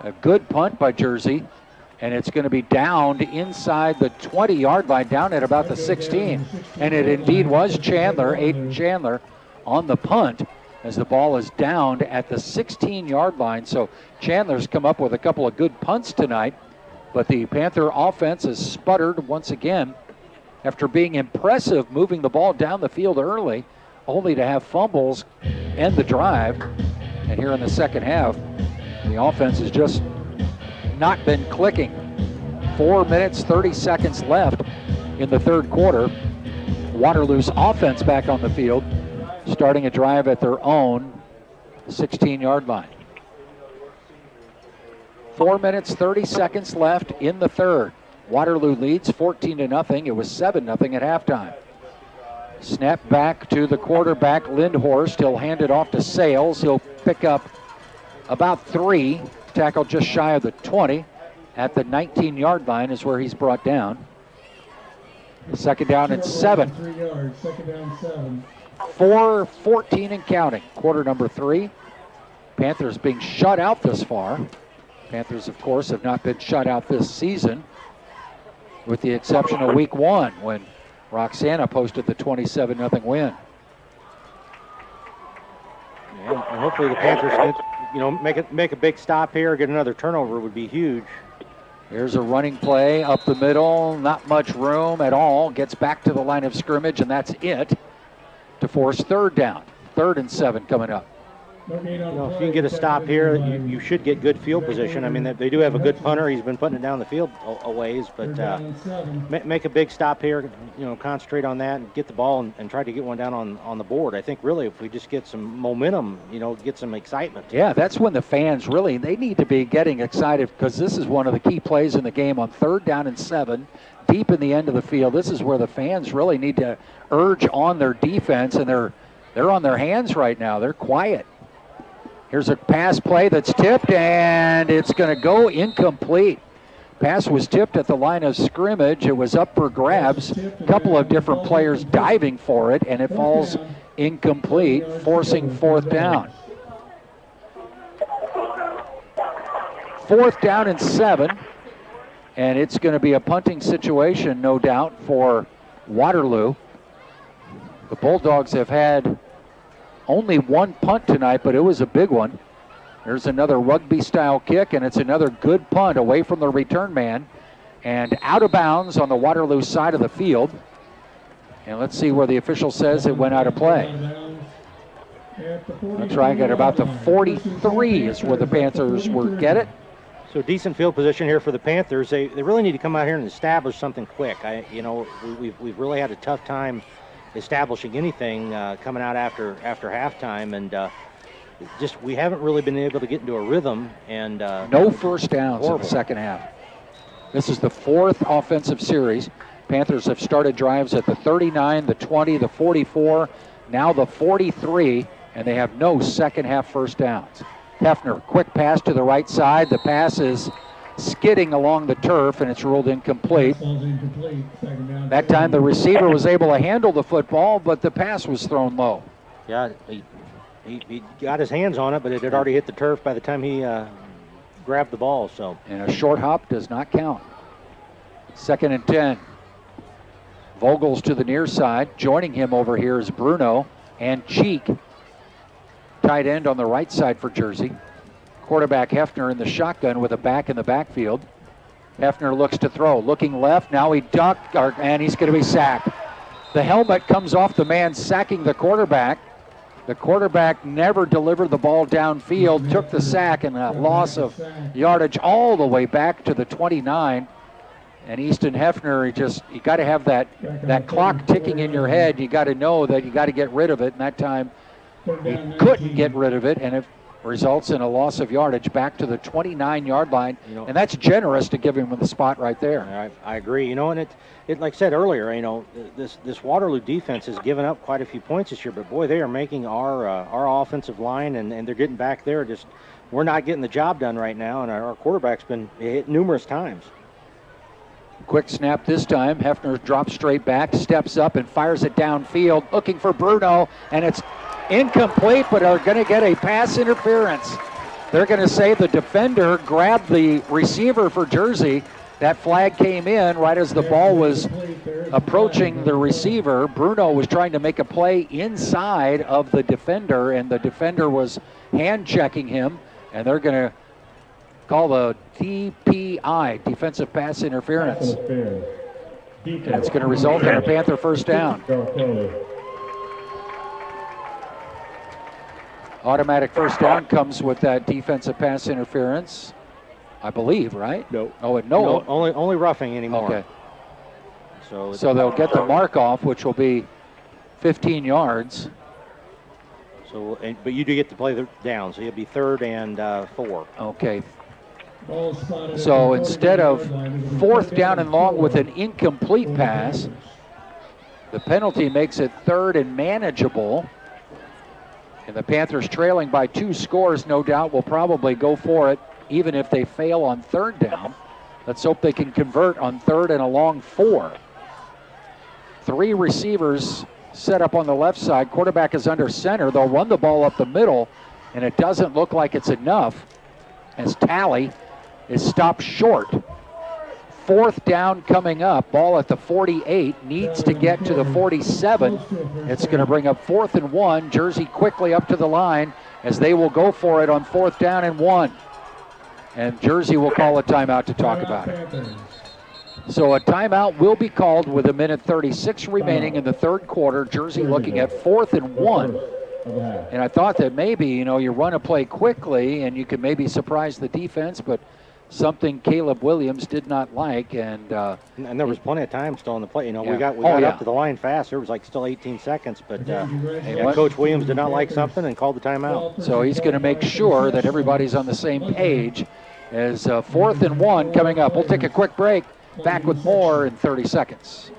A good punt by Jersey, and it's going to be downed inside the 20-yard line, down at about the 16. And it indeed was Chandler, Aiden Chandler, on the punt as the ball is downed at the 16-yard line. So Chandler's come up with a couple of good punts tonight, but the Panther offense has sputtered once again after being impressive moving the ball down the field early, only to have fumbles end the drive. And here in the second half, the offense has just not been clicking. 4 minutes, 30 seconds left in the third quarter. Waterloo's offense back on the field, starting a drive at their own 16-yard line. 4 minutes, 30 seconds left in the third. Waterloo leads 14-0. It was 7-0 at halftime. Snap back to the quarterback, Lindhorst. He'll hand it off to Sales. He'll pick up about 3. Tackle just shy of the 20. At the 19-yard line is where he's brought down. Second down and 7. 3 yards, second down 7. 4:14 and counting. Quarter number 3. Panthers being shut out this far. Panthers, of course, have not been shut out this season, with the exception of week 1 when Roxana posted the 27-0 win. Yeah, and hopefully the Panthers can, make a big stop here, get another turnover would be huge. Here's a running play up the middle, not much room at all. Gets back to the line of scrimmage, and that's it to force third down. 3rd and 7 coming up. If you can get a stop here, you should get good field position. I mean, they do have a good punter. He's been putting it down the field a ways, but make a big stop here, concentrate on that and get the ball and try to get one down on the board. I think really if we just get some momentum, get some excitement. Yeah, that's when the fans really, they need to be getting excited, because this is one of the key plays in the game on 3rd down and 7, deep in the end of the field. This is where the fans really need to urge on their defense, and they're on their hands right now. They're quiet. Here's a pass play that's tipped, and it's going to go incomplete. Pass was tipped at the line of scrimmage. It was up for grabs. A couple of different players diving for it, and it falls incomplete, forcing 4th down. 4th down and 7, and it's going to be a punting situation, no doubt, for Waterloo. The Bulldogs have had only one punt tonight, but it was a big one. There's another rugby-style kick, and it's another good punt away from the return man and out of bounds on the Waterloo side of the field. And let's see where the official says it went out of play. That's right, at about the 43 is where the Panthers will get it. So decent field position here for the Panthers. They really need to come out here and establish something quick. We've really had a tough time establishing anything coming out after halftime, and we haven't really been able to get into a rhythm. And no first downs in the second half. This is the 4th offensive series. Panthers have started drives at the 39, the 20, the 44, now the 43, and they have no second half first downs. Hefner, quick pass to the right side. The pass is skidding along the turf, and it's ruled incomplete. That time the receiver was able to handle the football, but the pass was thrown low. Yeah, he got his hands on it, but it had already hit the turf by the time he grabbed the ball. So, and a short hop does not count. 2nd and 10. Vogel's to the near side. Joining him over here is Bruno and Cheek. Tight end on the right side for Jersey. Quarterback Hefner in the shotgun with a back in the backfield. Hefner looks to throw, looking left. Now he ducked, and he's going to be sacked. The helmet comes off the man sacking the quarterback. The quarterback never delivered the ball downfield, took the sack, and a loss of yardage all the way back to the 29. And Easton Hefner, you got to have that clock ticking in your head. You got to know that you got to get rid of it. And that time he couldn't get rid of it. And if results in a loss of yardage back to the 29-yard line, and that's generous to give him the spot right there. I agree. And it like I said earlier, this Waterloo defense has given up quite a few points this year, but boy, they are making our offensive line, and they're getting back there. Just we're not getting the job done right now, and our quarterback's been hit numerous times. Quick snap this time. Hefner drops straight back, steps up, and fires it downfield, looking for Bruno, and it's incomplete, but are going to get a pass interference. They're going to say the defender grabbed the receiver for Jersey. That flag came in right as the ball was approaching the receiver. Bruno was trying to make a play inside of the defender, and the defender was hand-checking him, and they're going to call the DPI, defensive pass interference. And it's going to result in a Panther first down. Automatic first down comes with that defensive pass interference, I believe, right? No. Oh, no. Only roughing anymore. Okay. So they'll get the mark off, which will be 15 yards. So, but you do get to play the down, so you'll be 3rd and 4. Okay. So instead of 4th down and long with an incomplete pass, the penalty makes it 3rd and manageable. And the Panthers, trailing by 2 scores, no doubt will probably go for it, even if they fail on 3rd down. Let's hope they can convert on 3rd and a long 4. 3 receivers set up on the left side. Quarterback is under center. They'll run the ball up the middle, and it doesn't look like it's enough as Talley is stopped short. 4th down coming up. Ball at the 48. Needs to get to the 47. It's going to bring up 4th and 1. Jersey quickly up to the line as they will go for it on 4th down and 1. And Jersey will call a timeout to talk about it. So a timeout will be called with 1:36 remaining in the 3rd quarter. Jersey looking at 4th and 1. And I thought that maybe, you run a play quickly and you could maybe surprise the defense, but something Caleb Williams did not like. And there was plenty of time still on the play. We got up to the line fast. There was still 18 seconds, but Coach Williams did not like something and called the timeout. So he's going to make sure that everybody's on the same page as 4th and 1 coming up. We'll take a quick break. Back with more in 30 seconds.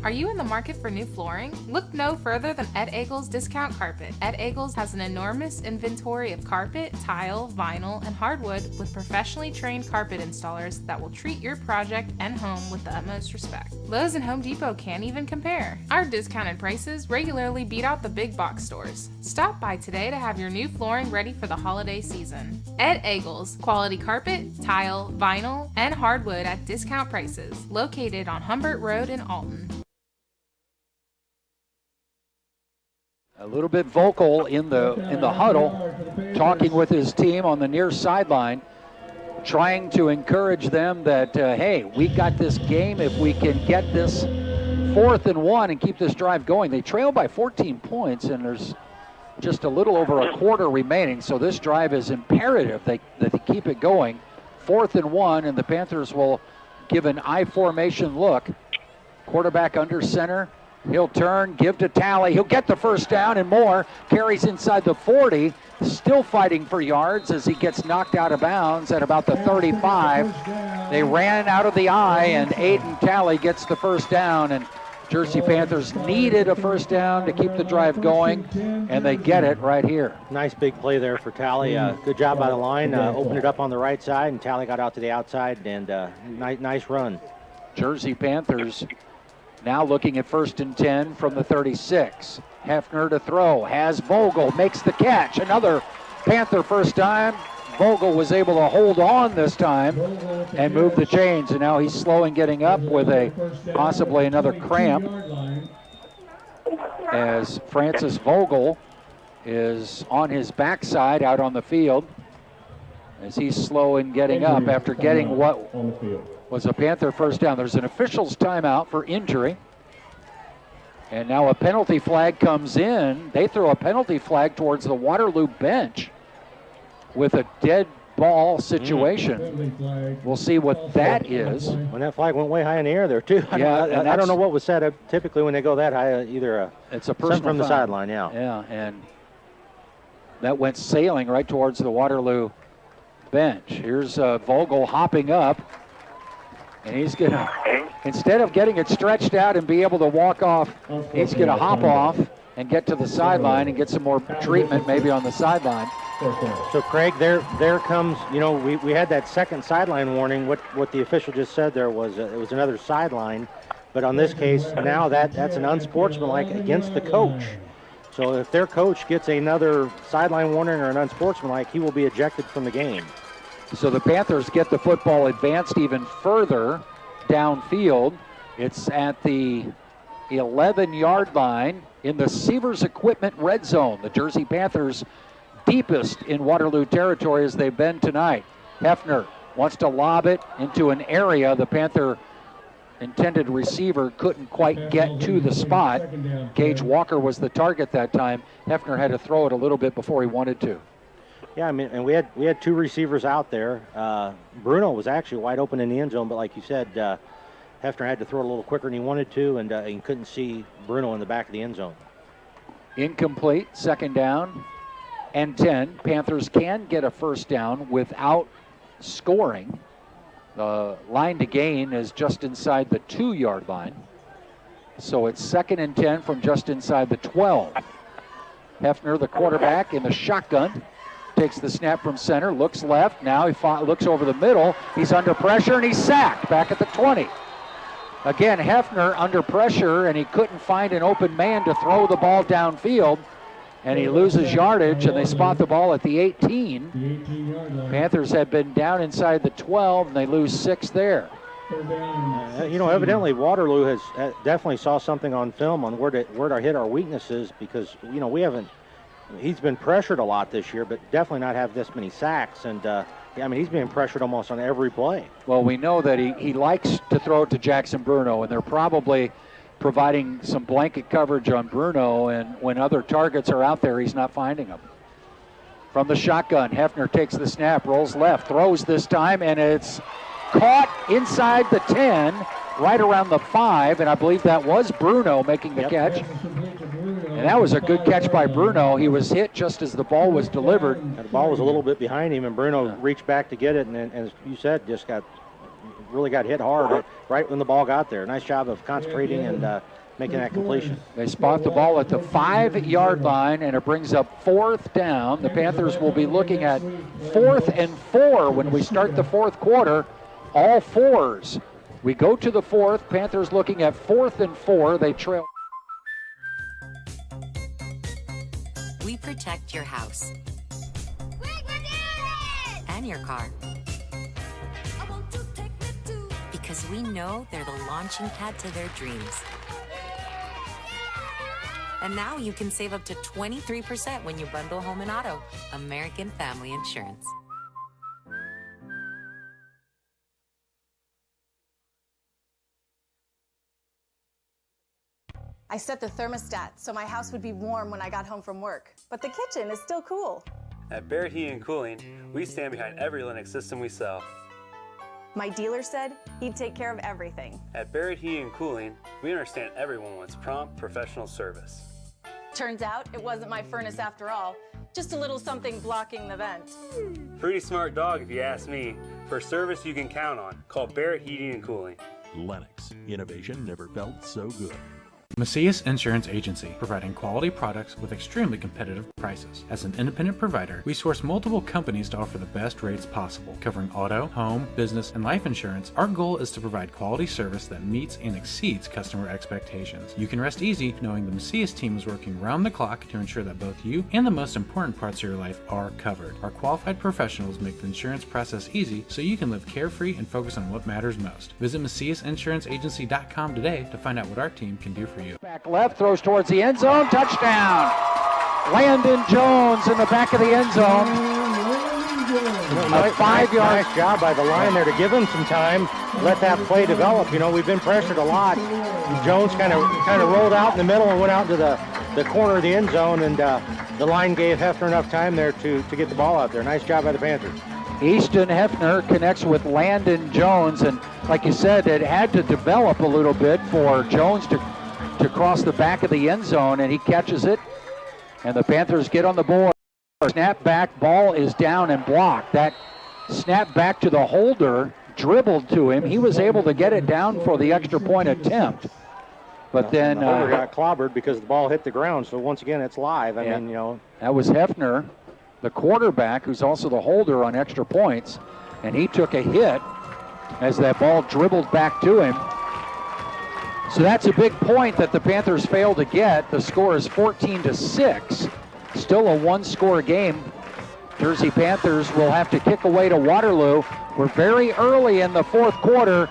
Are you in the market for new flooring? Look no further than Ed Eagles Discount Carpet. Ed Eagles has an enormous inventory of carpet, tile, vinyl, and hardwood with professionally trained carpet installers that will treat your project and home with the utmost respect. Lowe's and Home Depot can't even compare. Our discounted prices regularly beat out the big box stores. Stop by today to have your new flooring ready for the holiday season. Ed Eagles, quality carpet, tile, vinyl, and hardwood at discount prices. Located on Humbert Road in Alton. A little bit vocal in the huddle, talking with his team on the near sideline, trying to encourage them that, hey, we got this game if we can get this 4th and 1 and keep this drive going. They trail by 14 points, and there's just a little over a quarter remaining, so this drive is imperative that they keep it going. 4th and 1, and the Panthers will give an I formation look. Quarterback under center. He'll turn, give to Talley. He'll get the first down and more. Carries inside the 40. Still fighting for yards as he gets knocked out of bounds at about the 35. They ran out of the I, and Aiden Talley gets the first down. And Jersey Panthers needed a first down to keep the drive going, and they get it right here. Nice big play there for Talley. Good job by the line. Opened it up on the right side, and Talley got out to the outside, and nice run. Jersey Panthers now looking at 1st and 10 from the 36. Hefner to throw, has Vogel, makes the catch. Another Panther first time. Vogel was able to hold on this time and move the chains, and now he's slow in getting up with possibly another cramp as Francis Vogel is on his backside out on the field as he's slow in getting up after getting what was a Panther first down. There's an official's timeout for injury. And now a penalty flag comes in. They throw a penalty flag towards the Waterloo bench with a dead ball situation. We'll see what that is. When that flag went way high in the air there, too. Yeah, I don't know what was said. Typically when they go that high, either it's a personal from the foul. sideline, yeah. Yeah, and that went sailing right towards the Waterloo bench. Here's Vogel hopping up, and he's going to, instead of getting it stretched out and be able to walk off, he's going to hop off and get to the sideline and get some more treatment maybe on the sideline. So Craig, there comes, we had that second sideline warning. What the official just said there was it was another sideline, but on this case now that's an unsportsmanlike against the coach. So if their coach gets another sideline warning or an unsportsmanlike, he will be ejected from the game. So the Panthers get the football advanced even further downfield. It's at the 11-yard line in the Seavers Equipment red zone. The Jersey Panthers deepest in Waterloo territory as they've been tonight. Hefner wants to lob it into an area the Panther intended receiver couldn't quite get to the spot. Gage Walker was the target that time. Hefner had to throw it a little bit before he wanted to. Yeah, I mean, and we had two receivers out there. Bruno was actually wide open in the end zone, but like you said, Hefner had to throw it a little quicker than he wanted to, and he couldn't see Bruno in the back of the end zone. Incomplete, second down and 10. Panthers can get a first down without scoring. The line to gain is just inside the 2-yard line. So it's 2nd and 10 from just inside the 12. Hefner, the quarterback, in the shotgun. Takes the snap from center, looks left. Now he looks over the middle. He's under pressure, and he's sacked back at the 20. Again, Hefner under pressure, and he couldn't find an open man to throw the ball downfield. And he loses yardage, and they spot the ball at the 18. Panthers had been down inside the 12, and they lose 6 there. Evidently Waterloo has definitely saw something on film on where to hit our weaknesses, because, we haven't, he's been pressured a lot this year, but definitely not have this many sacks. And, he's being pressured almost on every play. Well, we know that he likes to throw it to Jackson Bruno, and they're probably providing some blanket coverage on Bruno, and when other targets are out there, he's not finding them. From the shotgun, Hefner takes the snap, rolls left, throws this time, and it's caught inside the 10, right around the 5, and I believe that was Bruno making the catch. And that was a good catch by Bruno. He was hit just as the ball was delivered. And the ball was a little bit behind him, and Bruno reached back to get it, and as you said, really got hit hard right when the ball got there. Nice job of concentrating and making that completion. They spot the ball at the 5-yard line, and it brings up 4th down. The Panthers will be looking at 4th and 4 when we start the 4th quarter. All 4s. We go to the 4th. Panthers looking at 4th and 4. They trail. We protect your house and your car, because we know they're the launching pad to their dreams. And now you can save up to 23% when you bundle home and auto. American Family Insurance. I set the thermostat so my house would be warm when I got home from work, but the kitchen is still cool. At Barrett Heating and Cooling, we stand behind every Lennox system we sell. My dealer said he'd take care of everything. At Barrett Heating and Cooling, we understand everyone wants prompt, professional service. Turns out it wasn't my furnace after all, just a little something blocking the vent. Pretty smart dog if you ask me. For service you can count on, call Barrett Heating and Cooling. Lennox, innovation never felt so good. Macias Insurance Agency, providing quality products with extremely competitive prices. As an independent provider, we source multiple companies to offer the best rates possible, covering auto, home, business, and life insurance. Our goal is to provide quality service that meets and exceeds customer expectations. You can rest easy knowing the Macias team is working round the clock to ensure that both you and the most important parts of your life are covered. Our qualified professionals make the insurance process easy so you can live carefree and focus on what matters most. Visit MaciasInsuranceAgency.com today to find out what our team can do for you. Back left, throws towards the end zone, touchdown! Landon Jones in the back of the end zone. A 5-yard. Nice job by the line there to give him some time, let that play develop. We've been pressured a lot. Jones kind of rolled out in the middle and went out to the corner of the end zone, and the line gave Hefner enough time there to get the ball out there. Nice job by the Panthers. Easton Hefner connects with Landon Jones, and like you said, it had to develop a little bit for Jones to cross the back of the end zone, and he catches it, and the Panthers get on the board. Snap back, ball is down and blocked. That snap back to the holder, dribbled to him. He was able to get it down for the extra point attempt. But then the holder got clobbered because the ball hit the ground. So once again, it's live. I mean, that was Hefner, the quarterback, who's also the holder on extra points, and he took a hit as that ball dribbled back to him. So that's a big point that the Panthers failed to get. The score is 14-6. Still a one-score game. Jersey Panthers will have to kick away to Waterloo. We're very early in the fourth quarter.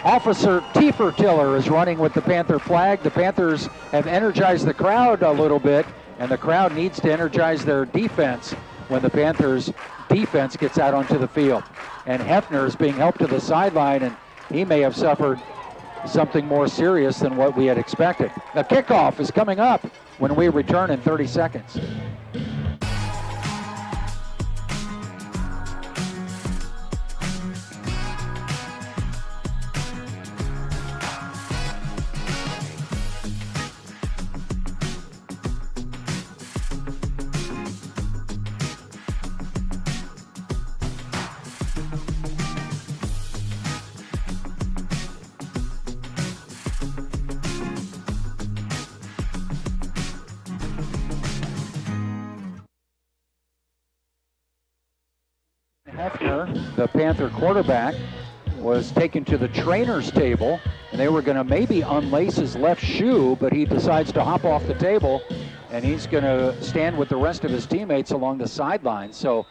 Officer Tiefertiller is running with the Panther flag. The Panthers have energized the crowd a little bit, and the crowd needs to energize their defense when the Panthers defense gets out onto the field. And Hefner is being helped to the sideline, and he may have suffered something more serious than what we had expected. The kickoff is coming up when we return in 30 seconds. Hefner, the Panther quarterback, was taken to the trainer's table, and they were going to maybe unlace his left shoe, but he decides to hop off the table, and he's going to stand with the rest of his teammates along the sideline. So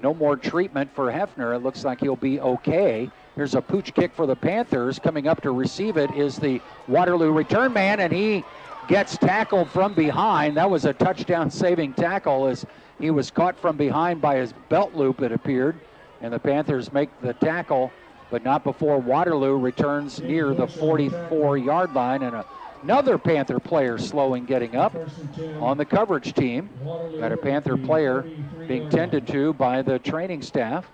no more treatment for Hefner. It looks like he'll be okay. Here's a pooch kick for the Panthers. Coming up to receive it is the Waterloo return man, and he gets tackled from behind. That was a touchdown-saving tackle as he was caught from behind by his belt loop, it appeared, and the Panthers make the tackle, but not before Waterloo returns near the 44-yard line, and another Panther player slowing getting up on the coverage team. Got a Panther player being tended to by the training staff.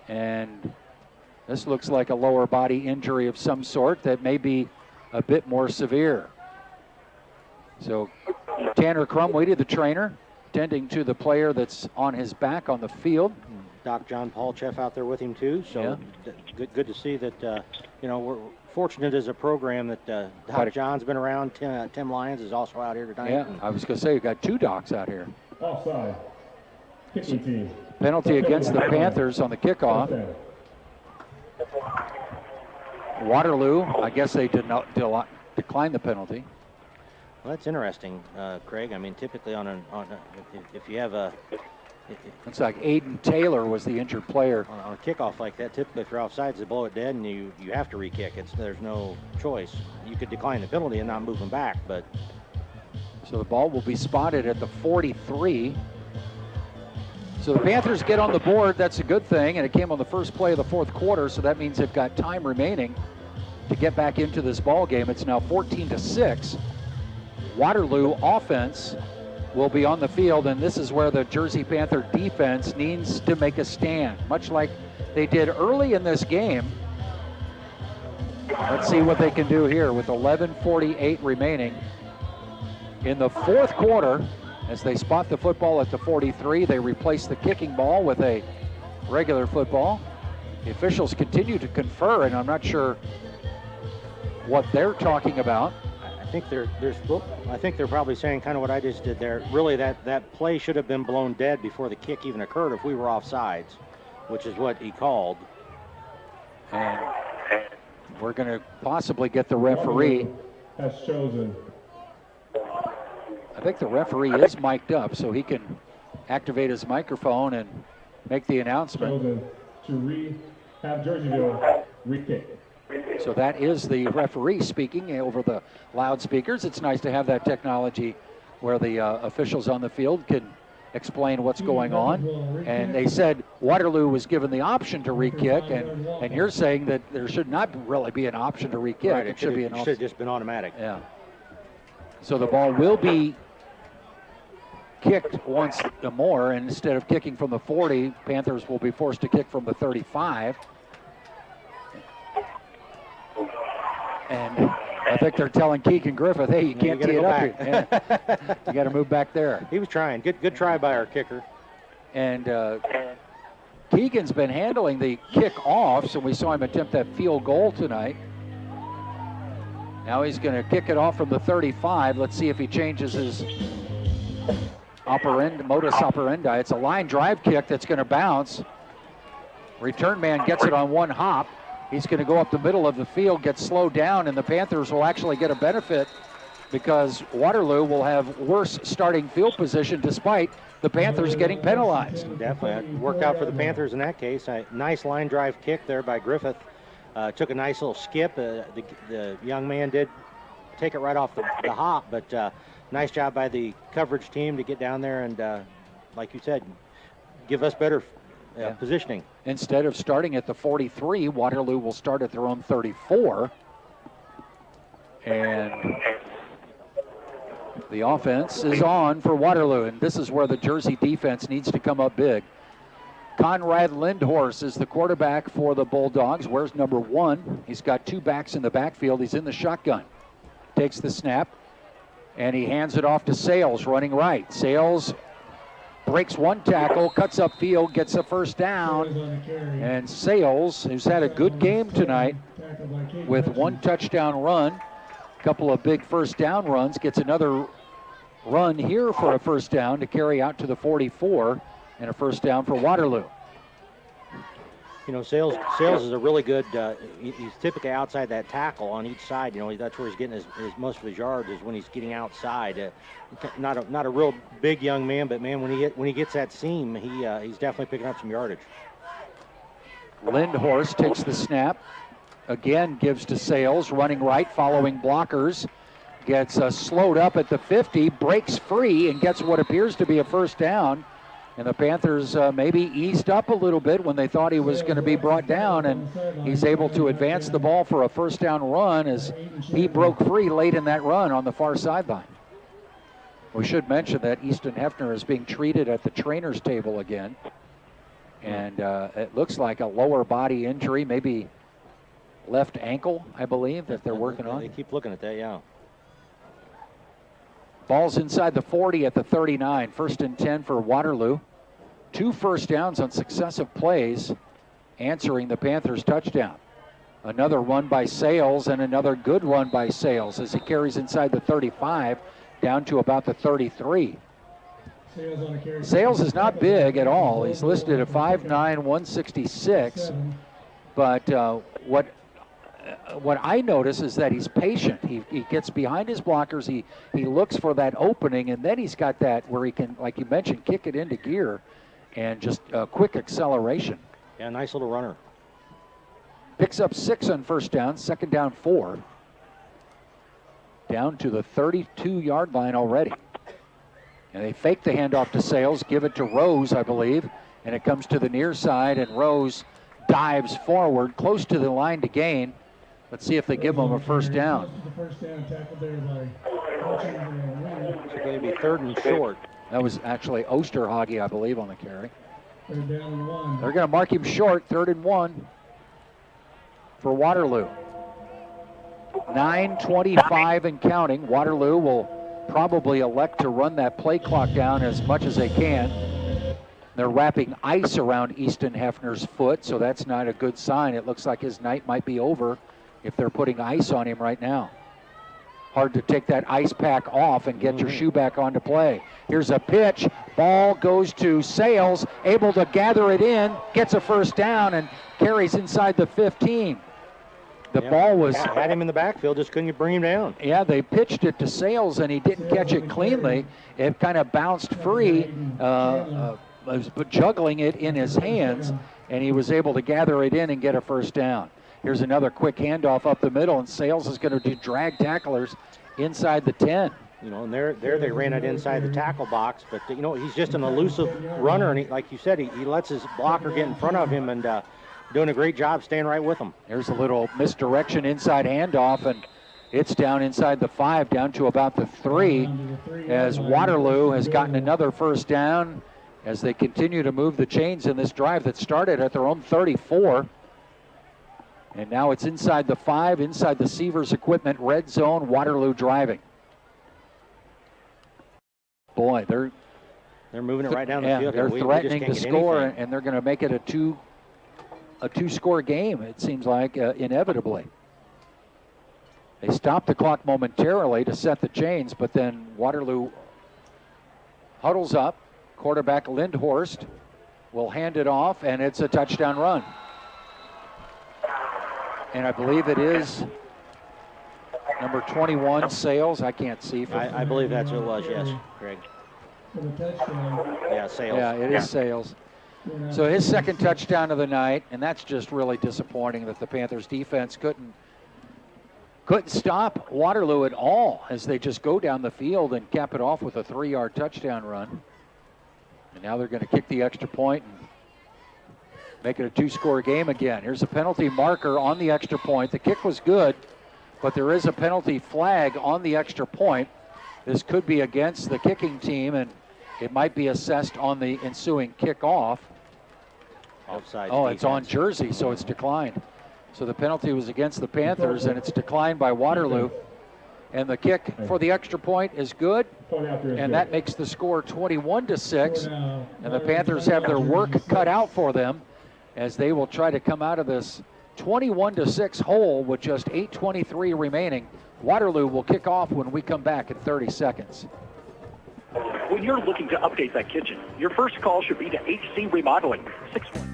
And this looks like a lower body injury of some sort that may be a bit more severe. So Tanner Crumweedy, the trainer, tending to the player that's on his back on the field. Doc John Paulchef out there with him too. So good to see that. We're fortunate as a program that Doc John's been around. Tim Lyons is also out here tonight. Yeah, I was going to say you've got two docs out here. Offside. Kicking team. Penalty against the Panthers on the kickoff. Waterloo, I guess they did not decline the penalty. Well, that's interesting, Craig. I mean, typically if you have a... Looks like Aiden Taylor was the injured player. On a kickoff like that, typically if you're offsides, they blow it dead and you have to re-kick. There's no choice. You could decline the penalty and not move them back, but... So the ball will be spotted at the 43. So the Panthers get on the board. That's a good thing, and it came on the first play of the fourth quarter, so that means they've got time remaining to get back into this ball game. It's now 14-6. Waterloo offense will be on the field, and this is where the Jersey Panther defense needs to make a stand, much like they did early in this game. Let's see what they can do here with 11:48 remaining in the fourth quarter. As they spot the football at the 43, they replace the kicking ball with a regular football. The officials continue to confer, and I'm not sure what they're talking about. I think they're probably saying kind of what I just did there. Really, that play should have been blown dead before the kick even occurred if we were offsides, which is what he called. And we're going to possibly get the referee. Has chosen. I think the referee is mic'd up, so he can activate his microphone and make the announcement. Chosen to have Jerseyville re-kick. So that is the referee speaking over the loudspeakers. It's nice to have that technology where the officials on the field can explain what's going on. And they said Waterloo was given the option to re-kick, and you're saying that there should not really be an option to re-kick. Right, it should be should have just been automatic. Yeah. So the ball will be kicked once more, and instead of kicking from the 40, Panthers will be forced to kick from the 35. And I think they're telling Keegan Griffith, hey, you can't tee it up here. Yeah. You got to move back there. He was trying. Good try by our kicker. And Keegan's been handling the kick-offs, and we saw him attempt that field goal tonight. Now he's going to kick it off from the 35. Let's see if he changes his modus operandi. It's a line drive kick that's going to bounce. Return man gets it on one hop. He's going to go up the middle of the field, get slowed down, and the Panthers will actually get a benefit because Waterloo will have worse starting field position despite the Panthers getting penalized. Definitely. It worked out for the Panthers in that case. A nice line drive kick there by Griffith. Took a nice little skip. The young man did take it right off the hop, but nice job by the coverage team to get down there and, like you said, give us better positioning. Instead of starting at the 43, Waterloo will start at their own 34. And the offense is on for Waterloo, and this is where the Jersey defense needs to come up big. Conrad Lindhorst is the quarterback for the Bulldogs. Wears number 1. He's got 2 backs in the backfield. He's in the shotgun. Takes the snap, and he hands it off to Sales, running right. Sales breaks 1 tackle, cuts upfield, gets a first down, and Sales, who's had a good game tonight with 1 touchdown run, a couple of big first down runs, gets another run here for a first down to carry out to the 44, and a first down for Waterloo. You know, Sales is a really good, he's typically outside that tackle on each side. You know, that's where he's getting his most of his yards is when he's getting outside. Not a real big young man, but man, when he gets that seam, he's definitely picking up some yardage. Lindhorst takes the snap, again gives to Sales, running right, following blockers, gets slowed up at the 50, breaks free, and gets what appears to be a first down. And the Panthers maybe eased up a little bit when they thought he was going to be brought down, and he's able to advance the ball for a first down run as he broke free late in that run on the far sideline. We should mention that Easton Hefner is being treated at the trainer's table again, and it looks like a lower body injury, maybe left ankle, I believe, that they're working on. They keep looking at that, yeah. Ball's inside the 40 at the 39, 1st and 10 for Waterloo. 2 first downs on successive plays, answering the Panthers' touchdown. Another run by Sales and another good run by Sales as he carries inside the 35 down to about the 33. Sales is not big at all. He's listed at 5'9", 166. But what I notice is that he's patient. He gets behind his blockers. He looks for that opening, and then he's got that where he can, like you mentioned, kick it into gear and just a quick acceleration. Yeah, nice little runner. Picks up 6 on first down, 2nd down 4. Down to the 32-yard line already. And they fake the handoff to Sales, give it to Rose, I believe, and it comes to the near side, and Rose dives forward, close to the line to gain. Let's see if they give him a first down. First down tackled there by It's going to be 3rd and short. That was actually Osterhage, I believe, on the carry. 3rd down and 1. They're going to mark him short, 3rd and 1 for Waterloo. 9:25 and counting. Waterloo will probably elect to run that play clock down as much as they can. They're wrapping ice around Easton Hefner's foot, so that's not a good sign. It looks like his night might be over if they're putting ice on him right now. Hard to take that ice pack off and get your shoe back onto play. Here's a pitch. Ball goes to Sales, able to gather it in, gets a first down, and carries inside the 15. The ball was... Had him in the backfield, just couldn't bring him down. Yeah, they pitched it to Sales, and he didn't catch it cleanly. It kind of bounced free, was juggling it in his hands, and he was able to gather it in and get a first down. Here's another quick handoff up the middle, and Sales is going to drag tacklers inside the 10. You know, and there they ran it inside the tackle box, but, you know, he's just an elusive runner, and he, like you said, he lets his blocker get in front of him and doing a great job staying right with him. There's a little misdirection inside handoff, and it's down inside the 5, down to about the 3, as Waterloo has gotten another first down as they continue to move the chains in this drive that started at their own 34. And now it's inside the 5, inside the Seavers Equipment red zone, Waterloo driving. Boy, they're moving it right down the field. They're threatening to score, and they're going to make it a two-score game, it seems like, inevitably. They stopped the clock momentarily to set the chains, but then Waterloo huddles up. Quarterback Lindhorst will hand it off, and it's a touchdown run. And I believe it is number 21, Sales. I can't see. I believe that's who it was, yes, Greg. Yeah, Sales. Yeah, it is Sales. So his second touchdown of the night, and that's just really disappointing that the Panthers defense couldn't stop Waterloo at all as they just go down the field and cap it off with a 3-yard touchdown run. And now they're going to kick the extra point and make it a 2-score game again. Here's a penalty marker on the extra point. The kick was good, but there is a penalty flag on the extra point. This could be against the kicking team, and it might be assessed on the ensuing kickoff. Offside. Oh, it's on Jersey, so it's declined. So the penalty was against the Panthers, and it's declined by Waterloo. And the kick for the extra point is good, and that makes the score 21-6. And the Panthers have their work cut out for them as they will try to come out of this 21-6 hole with just 8:23 remaining. Waterloo will kick off when we come back in 30 seconds. When you're looking to update that kitchen, your first call should be to HC Remodeling. 61.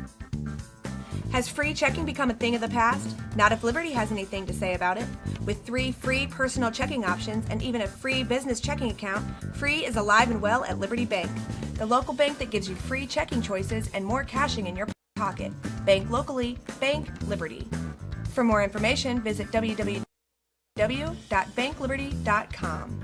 Has free checking become a thing of the past? Not if Liberty has anything to say about it. With 3 free personal checking options and even a free business checking account, free is alive and well at Liberty Bank, the local bank that gives you free checking choices and more cashing in your pocket. Bank locally, bank Liberty. For more information, visit www.bankliberty.com.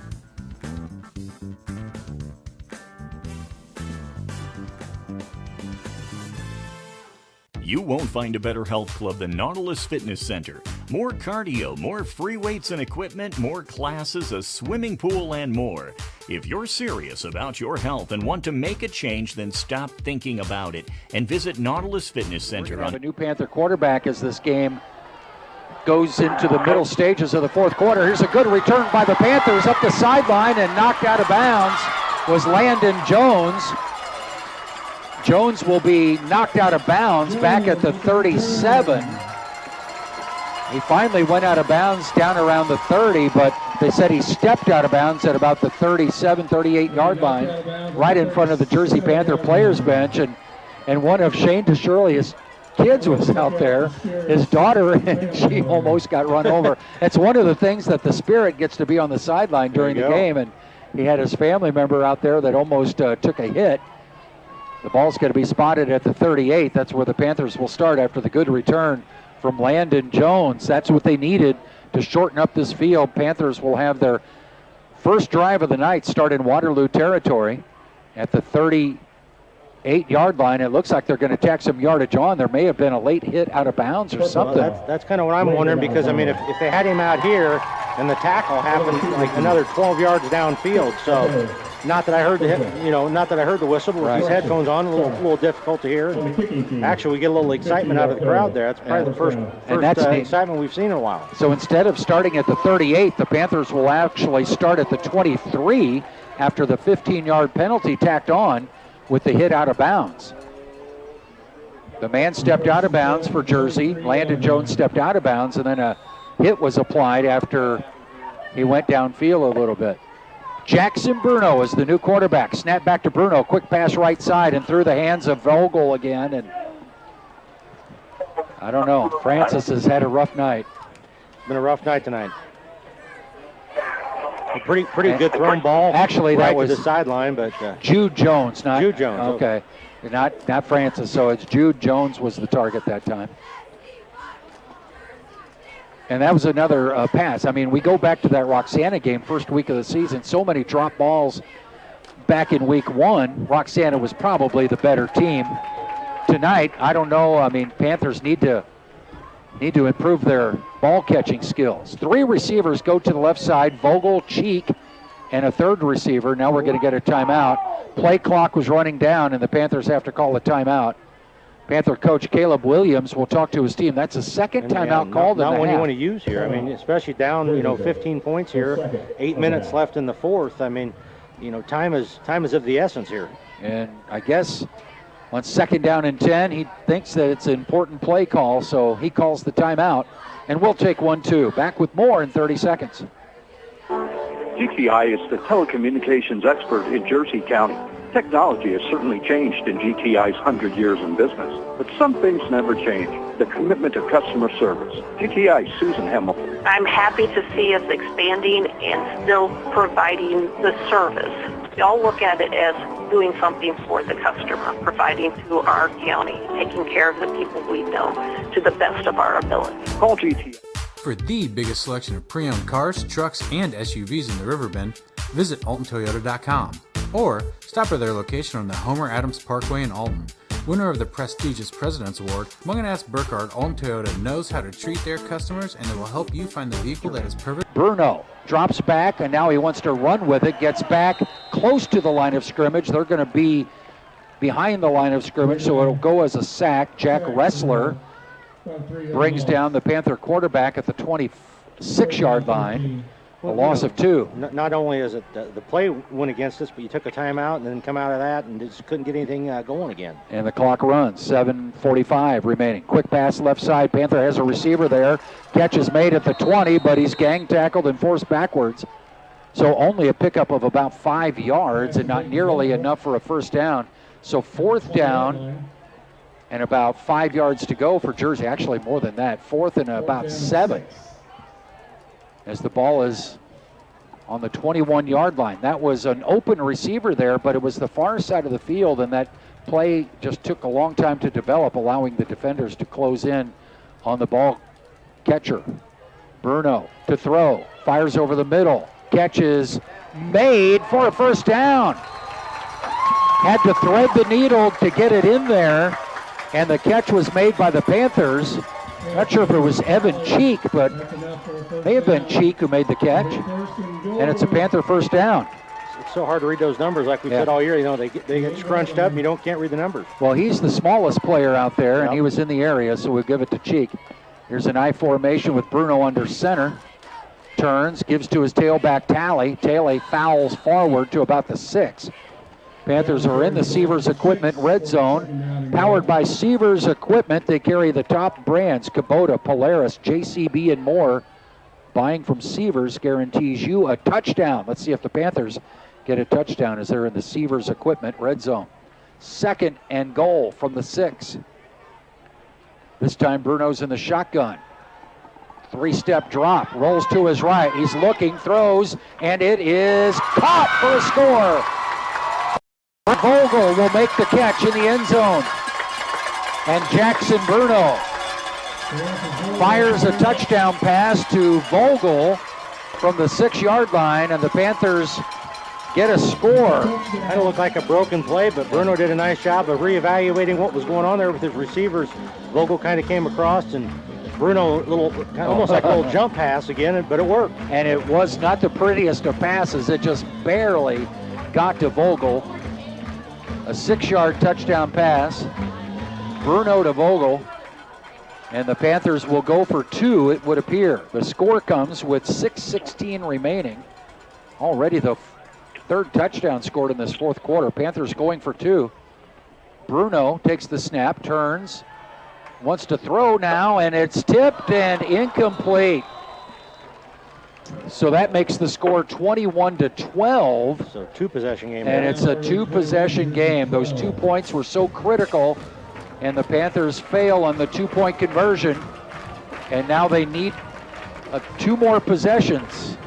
You won't find a better health club than Nautilus Fitness Center. More cardio, more free weights and equipment, more classes, a swimming pool, and more. If you're serious about your health and want to make a change, then stop thinking about it and visit Nautilus Fitness Center. We're gonna have a new Panther quarterback as this game goes into the middle stages of the fourth quarter. Here's a good return by the Panthers up the sideline, and knocked out of bounds was Landon Jones. Jones will be knocked out of bounds back at the 37. He finally went out of bounds down around the 30, but they said he stepped out of bounds at about the 37, 38-yard line, right in front of the Jersey Panther players bench. And one of Shane DeShirley's kids was out there, his daughter, and she almost got run over. It's one of the things that the Spirit gets to be on the sideline during the game, and he had his family member out there that almost took a hit. The ball's going to be spotted at the 38. That's where the Panthers will start after the good return from Landon Jones. That's what they needed to shorten up this field. Panthers will have their first drive of the night start in Waterloo territory at the 38-yard line. It looks like they're going to tack some yardage on. There may have been a late hit out of bounds or something. Well, that's kind of what I'm wondering, because, I mean, if they had him out here and the tackle happened like another 12 yards downfield, so... Not that I heard the whistle, but with these headphones on, a little difficult to hear. Actually, we get a little excitement out of the crowd there. That's probably the first excitement we've seen in a while. So instead of starting at the 38, the Panthers will actually start at the 23 after the 15-yard penalty tacked on with the hit out of bounds. The man stepped out of bounds for Jersey. Landon Jones stepped out of bounds, and then a hit was applied after he went downfield a little bit. Jackson Bruno is the new quarterback. Snap back to Bruno. Quick pass right side and through the hands of Vogel again. And I don't know. Francis has had a rough night. Been a rough night tonight. A pretty good thrown ball. Actually, right that was to the sideline, but Jude Jones, not Jude Jones. Okay, not Francis. So it's Jude Jones was the target that time. And that was another pass. I mean, we go back to that Roxana game, first week of the season. So many drop balls back in week 1. Roxana was probably the better team. Tonight, I don't know. I mean, Panthers need to improve their ball catching skills. 3 receivers go to the left side, Vogel, Cheek, and a third receiver. Now we're going to get a timeout. Play clock was running down, and the Panthers have to call a timeout Panther coach Caleb Williams will talk to his team. That's a second timeout called in the Not one half. you want to use here. I mean, especially down, 15 points here, 8 minutes left in the fourth. I mean, time is of the essence here. And I guess on 2nd down and 10, he thinks that it's an important play call, so he calls the timeout. And we'll take 1-2. Back with more in 30 seconds. GTI is the telecommunications expert in Jersey County. Technology has certainly changed in GTI's 100 years in business, but some things never change. The commitment to customer service. GTI, Susan Hamilton. I'm happy to see us expanding and still providing the service. We all look at it as doing something for the customer, providing to our county, taking care of the people we know to the best of our ability. Call GTI. For the biggest selection of pre-owned cars, trucks, and SUVs in the Riverbend, visit AltonToyota.com or stop by their location on the Homer Adams Parkway in Alton. Winner of the prestigious President's Award, Mungan Burkhardt Alton Toyota knows how to treat their customers, and they will help you find the vehicle that is perfect. Bruno drops back, and now he wants to run with it, gets back close to the line of scrimmage. They're going to be behind the line of scrimmage, so it'll go as a sack. Jack Ressler brings down the Panther quarterback at the 26-yard line. A loss of 2. Not only is it the play went against us, but you took a timeout and then come out of that and just couldn't get anything going again. And the clock runs, 7:45 remaining. Quick pass left side. Panther has a receiver there. Catch is made at the 20, but he's gang tackled and forced backwards. So only a pickup of about 5 yards and not nearly enough for a first down. So 4th down and about 5 yards to go for Jersey. Actually more than that. 4th and about 7. As the ball is on the 21-yard line. That was an open receiver there, but it was the far side of the field, and that play just took a long time to develop, allowing the defenders to close in on the ball catcher. Bruno to throw, fires over the middle. Catch is made for a first down. Had to thread the needle to get it in there, and the catch was made by the Panthers. Not sure if it was Evan Cheek, but may have been Cheek who made the catch. And it's a Panther first down. It's so hard to read those numbers, like we said all year. They get scrunched up, and you can't read the numbers. Well, he's the smallest player out there, and he was in the area, so we'll give it to Cheek. Here's an I formation with Bruno under center. Turns, gives to his tailback Talley. Talley fouls forward to about the 6. Panthers are in the Sievers Equipment red zone. Powered by Sievers Equipment, they carry the top brands, Kubota, Polaris, JCB, and more. Buying from Sievers guarantees you a touchdown. Let's see if the Panthers get a touchdown as they're in the Sievers Equipment red zone. 2nd and goal from the 6. This time Bruno's in the shotgun. 3-step drop, rolls to his right. He's looking, throws, and it is caught for a score. Vogel will make the catch in the end zone. And Jackson Bruno fires a touchdown pass to Vogel from the 6-yard line, and the Panthers get a score. Kind of looked like a broken play, but Bruno did a nice job of reevaluating what was going on there with his receivers. Vogel kind of came across, and Bruno, almost like a little jump pass again, but it worked. And it was not the prettiest of passes. It just barely got to Vogel. A 6-yard touchdown pass. Bruno to Vogel. And the Panthers will go for 2, it would appear. The score comes with 6:16 remaining. Already the 3rd touchdown scored in this 4th quarter. Panthers going for 2. Bruno takes the snap, turns, wants to throw now, and it's tipped and incomplete. So that makes the score 21-12. So 2-possession game. And it's a 2-possession game. Those 2 points were so critical, and the Panthers fail on the 2-point conversion. And now they need 2 more possessions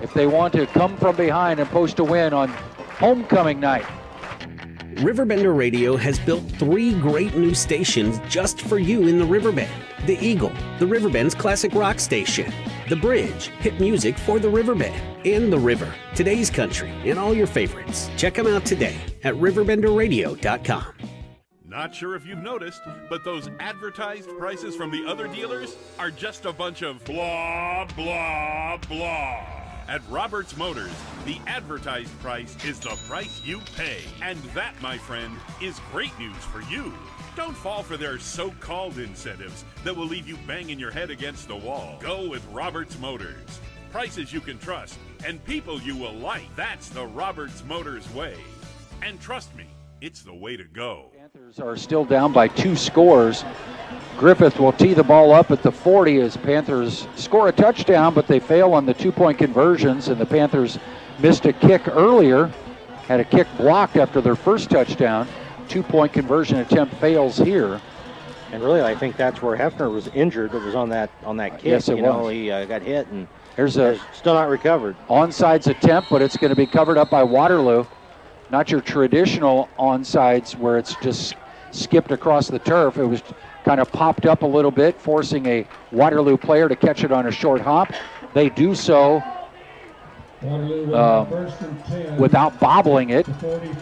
if they want to come from behind and post a win on homecoming night. RiverBender Radio has built 3 great new stations just for you in the Riverbend. The Eagle, the Riverbend's classic rock station. The Bridge, hit music for the Riverbend. And The River, today's country, and all your favorites. Check them out today at RiverBender.com. Not sure if you've noticed, but those advertised prices from the other dealers are just a bunch of blah, blah, blah. At Roberts Motors, the advertised price is the price you pay. And that, my friend, is great news for you. Don't fall for their so-called incentives that will leave you banging your head against the wall. Go with Roberts Motors. Prices you can trust and people you will like. That's the Roberts Motors way. And trust me, it's the way to go. Panthers are still down by 2 scores. Griffith will tee the ball up at the 40 as Panthers score a touchdown, but they fail on the 2-point conversions, and the Panthers missed a kick earlier, had a kick blocked after their first touchdown. 2-point conversion attempt fails here. And really, I think that's where Hefner was injured. It was on that kick. Yes, it was. He got hit and there's a still not recovered. Onside attempt, but it's going to be covered up by Waterloo. Not your traditional onsides where it's just skipped across the turf. It was kind of popped up a little bit, forcing a Waterloo player to catch it on a short hop. They do so without bobbling it,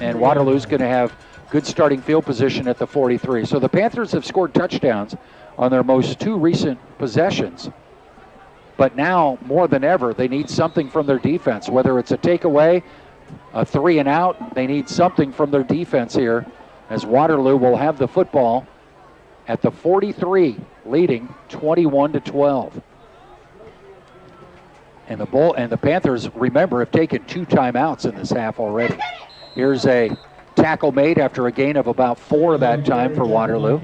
and Waterloo's going to have good starting field position at the 43. So the Panthers have scored touchdowns on their most 2 recent possessions. But now, more than ever, they need something from their defense, whether it's a takeaway, a 3 and out. They need something from their defense here, as Waterloo will have the football at the 43, leading 21-12. And the Panthers, remember, have taken 2 timeouts in this half already. Here's a tackle made after a gain of about 4 that time for Waterloo.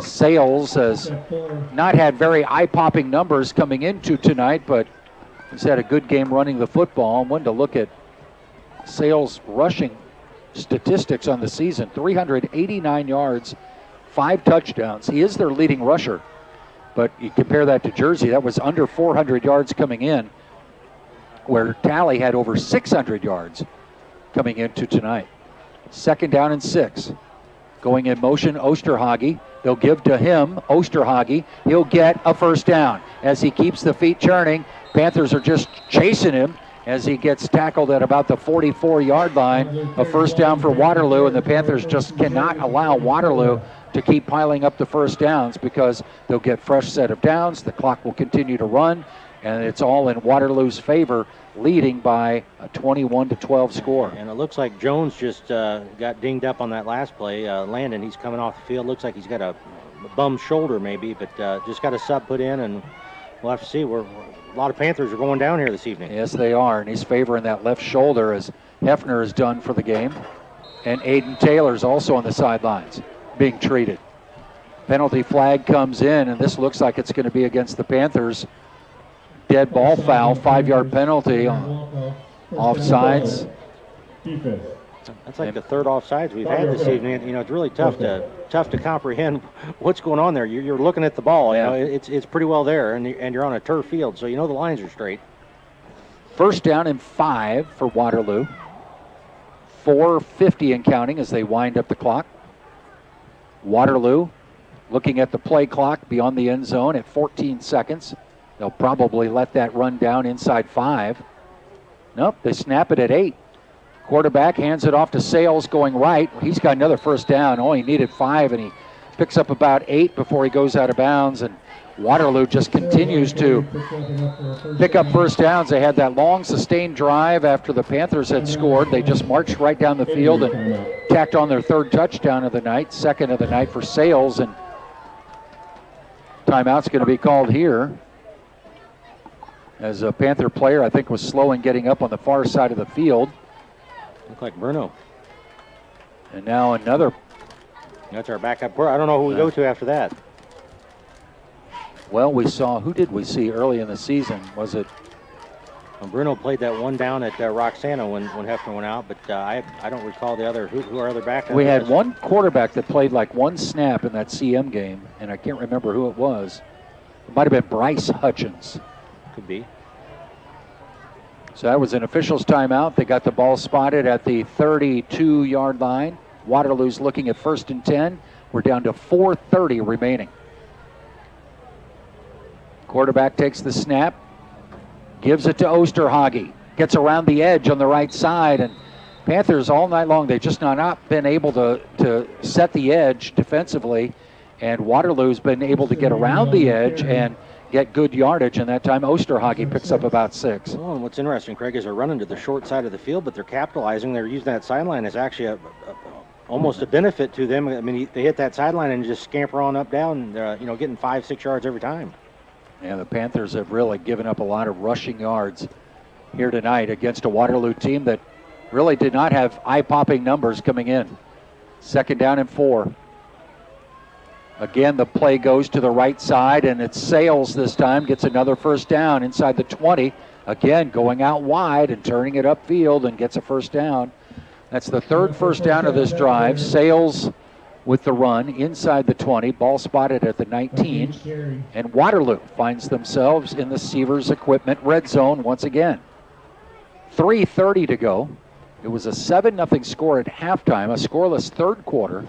Sales has not had very eye-popping numbers coming into tonight, but he's had a good game running the football. I wanted to look at Sales' rushing statistics on the season. 389 yards, 5 touchdowns. He is their leading rusher, but you compare that to Jersey, that was under 400 yards coming in, where Tally had over 600 yards coming into tonight. 2nd down and 6. Going in motion, Osterhage. They'll give to him, Osterhage. He'll get a 1st down as he keeps the feet churning. Panthers are just chasing him as he gets tackled at about the 44-yard line. A 1st down for Waterloo, and the Panthers just cannot allow Waterloo to keep piling up the 1st downs because they'll get fresh set of downs. The clock will continue to run, and it's all in Waterloo's favor, leading by a 21-12 score. And it looks like Jones just got dinged up on that last play. Landon, he's coming off the field. Looks like he's got a bum shoulder maybe, but just got a sub put in, and we'll have to see. A lot of Panthers are going down here this evening. Yes, they are, and he's favoring that left shoulder as Hefner is done for the game. And Aiden Taylor's also on the sidelines being treated. Penalty flag comes in, and this looks like it's going to be against the Panthers. Dead ball foul, 5-yard penalty on offsides. That's like the 3rd offsides we've had this evening. You know, it's really tough to comprehend what's going on there. You're looking at the ball. You know, it's pretty well there, and you're on a turf field, so you know the lines are straight. 1st down and 5 for Waterloo. 4:50 and counting as they wind up the clock. Waterloo looking at the play clock beyond the end zone at 14 seconds. They'll probably let that run down inside 5. Nope, they snap it at 8. Quarterback hands it off to Sales going right. He's got another 1st down. Oh, he needed 5, and he picks up about 8 before he goes out of bounds. And Waterloo just continues to pick up 1st downs. They had that long sustained drive after the Panthers had scored. They just marched right down the field and tacked on their 3rd touchdown of the night, 2nd of the night for Sales. And timeout's going to be called here, as a Panther player, I think, was slow in getting up on the far side of the field. Looked like Bruno. And now another. That's our backup. I don't know who we go to after that. Well, we saw, who did we see early in the season? Was it? Well, Bruno played that one down at Roxana when Hefner went out, but I don't recall the other. Who are other backups? We had one quarterback that played like 1 snap in that CM game, and I can't remember who it was. It might have been Bryce Hutchins. Could be. So that was an official's timeout. They got the ball spotted at the 32-yard line. Waterloo's looking at 1st and 10. We're down to 4:30 remaining. Quarterback takes the snap, gives it to Osterhage. Gets around the edge on the right side, and Panthers all night long, they've just not been able to set the edge defensively, and Waterloo's been able to get around the edge and get good yardage, and that time Osterhage picks up about 6. Well, and what's interesting, Craig, is they're running to the short side of the field, but they're capitalizing. They're using that sideline as actually almost a benefit to them. I mean, they hit that sideline and just scamper on up down, getting 5-6 yards every time. Yeah, the Panthers have really given up a lot of rushing yards here tonight against a Waterloo team that really did not have eye-popping numbers coming in. 2nd down and 4. Again, the play goes to the right side, and it's Sales this time, gets another first down inside the 20. Again, going out wide and turning it upfield and gets a first down. That's the 3rd first down of this drive. Sales with the run inside the 20, ball spotted at the 19. And Waterloo finds themselves in the Sievers Equipment red zone once again. 3:30 to go. It was a 7-0 score at halftime, a scoreless third quarter.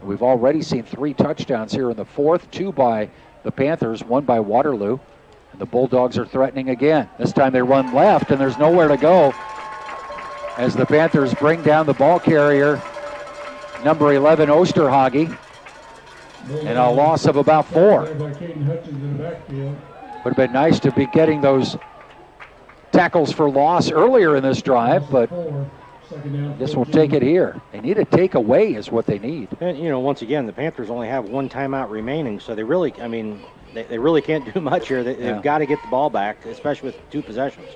We've already seen 3 touchdowns here in the 4th, 2 by the Panthers, 1 by Waterloo. And the Bulldogs are threatening again. This time they run left, and there's nowhere to go as the Panthers bring down the ball carrier, number 11, Osterhage, and a loss of about 4. Would have been nice to be getting those tackles for loss earlier in this drive, but this will take it here. They need a takeaway is what they need. And, once again, the Panthers only have 1 timeout remaining, so they really, they really can't do much here. They've got to get the ball back, especially with 2 possessions.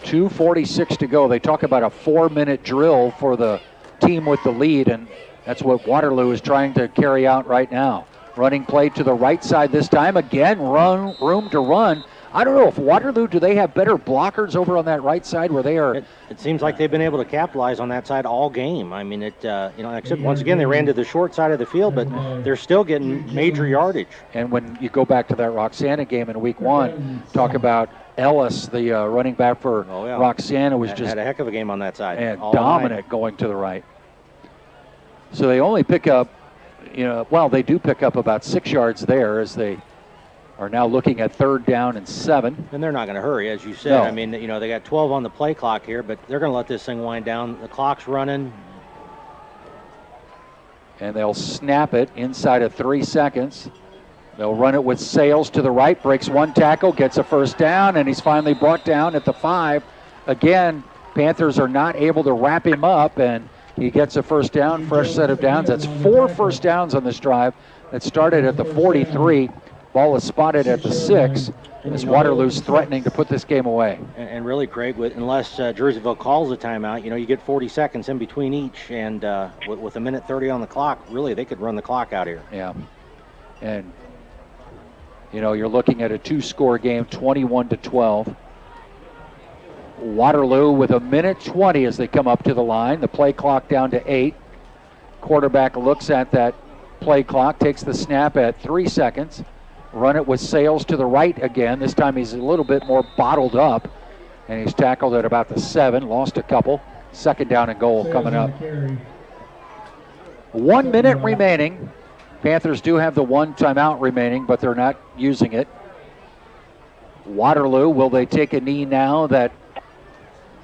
2:46 to go. They talk about a 4-minute drill for the team with the lead, and that's what Waterloo is trying to carry out right now. Running play to the right side this time. Again, room to run. I don't know if Waterloo, do they have better blockers over on that right side where they are? It seems like they've been able to capitalize on that side all game. I mean, except once again, they ran to the short side of the field, but they're still getting major yardage. And when you go back to that Roxana game in week 1, talk about Ellis, the running back for Roxana, was just had a heck of a game on that side. And dominant going to the right. So they only pick up, they do pick up about 6 yards there as they are now looking at 3rd down and 7. And they're not going to hurry, as you said. No. I mean, they got 12 on the play clock here, but they're going to let this thing wind down. The clock's running. And they'll snap it inside of 3 seconds. They'll run it with Sales to the right, breaks 1 tackle, gets a first down, and he's finally brought down at the 5. Again, Panthers are not able to wrap him up, and he gets a first down, fresh set of downs. That's 4 first downs on this drive. That started at the 43. Ball is spotted at the 6 as Waterloo's threatening to put this game away. And really, Craig, unless Jerseyville calls a timeout, you get 40 seconds in between each, and with 1:30 on the clock, really, they could run the clock out here. Yeah. And, you're looking at a 2-score game, 21-12. Waterloo with 1:20 as they come up to the line. The play clock down to 8. Quarterback looks at that play clock, takes the snap at 3 seconds. Run it with Sales to the right again. This time he's a little bit more bottled up, and he's tackled at about the 7, lost a couple. 2nd down and goal coming up. 1 minute remaining. Panthers do have the 1 timeout remaining, but they're not using it. Waterloo, will they take a knee now that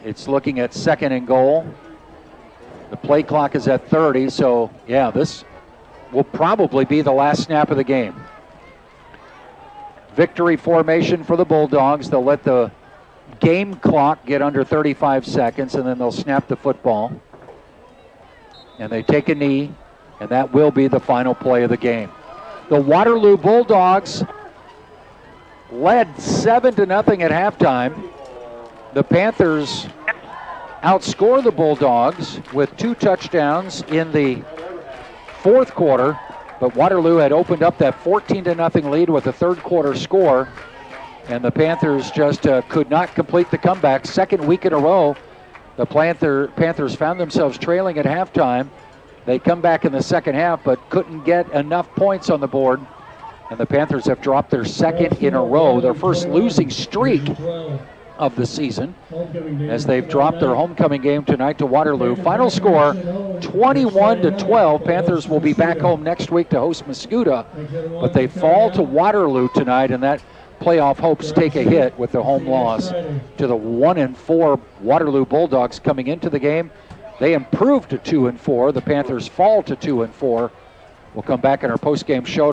it's looking at 2nd and goal? The play clock is at 30, so yeah, this will probably be the last snap of the game. Victory formation for the Bulldogs. They'll let the game clock get under 35 seconds, and then they'll snap the football. And they take a knee, and that will be the final play of the game. The Waterloo Bulldogs led 7-0 at halftime. The Panthers outscore the Bulldogs with 2 touchdowns in the 4th quarter. But Waterloo had opened up that 14-0 lead with a 3rd quarter score, and the Panthers just could not complete the comeback. 2nd week in a row, the Panthers found themselves trailing at halftime. They come back in the 2nd half, but couldn't get enough points on the board, and the Panthers have dropped their 2nd in a row, their first losing streak of the season, as they've dropped their homecoming game tonight to Waterloo. Final score, 21-12. Panthers will be back home next week to host Mascoutah, but they fall to Waterloo tonight, and that playoff hopes take a hit with the home loss to the 1-4 Waterloo Bulldogs coming into the game. They improved to 2-4. The Panthers fall to 2-4. We'll come back in our post-game show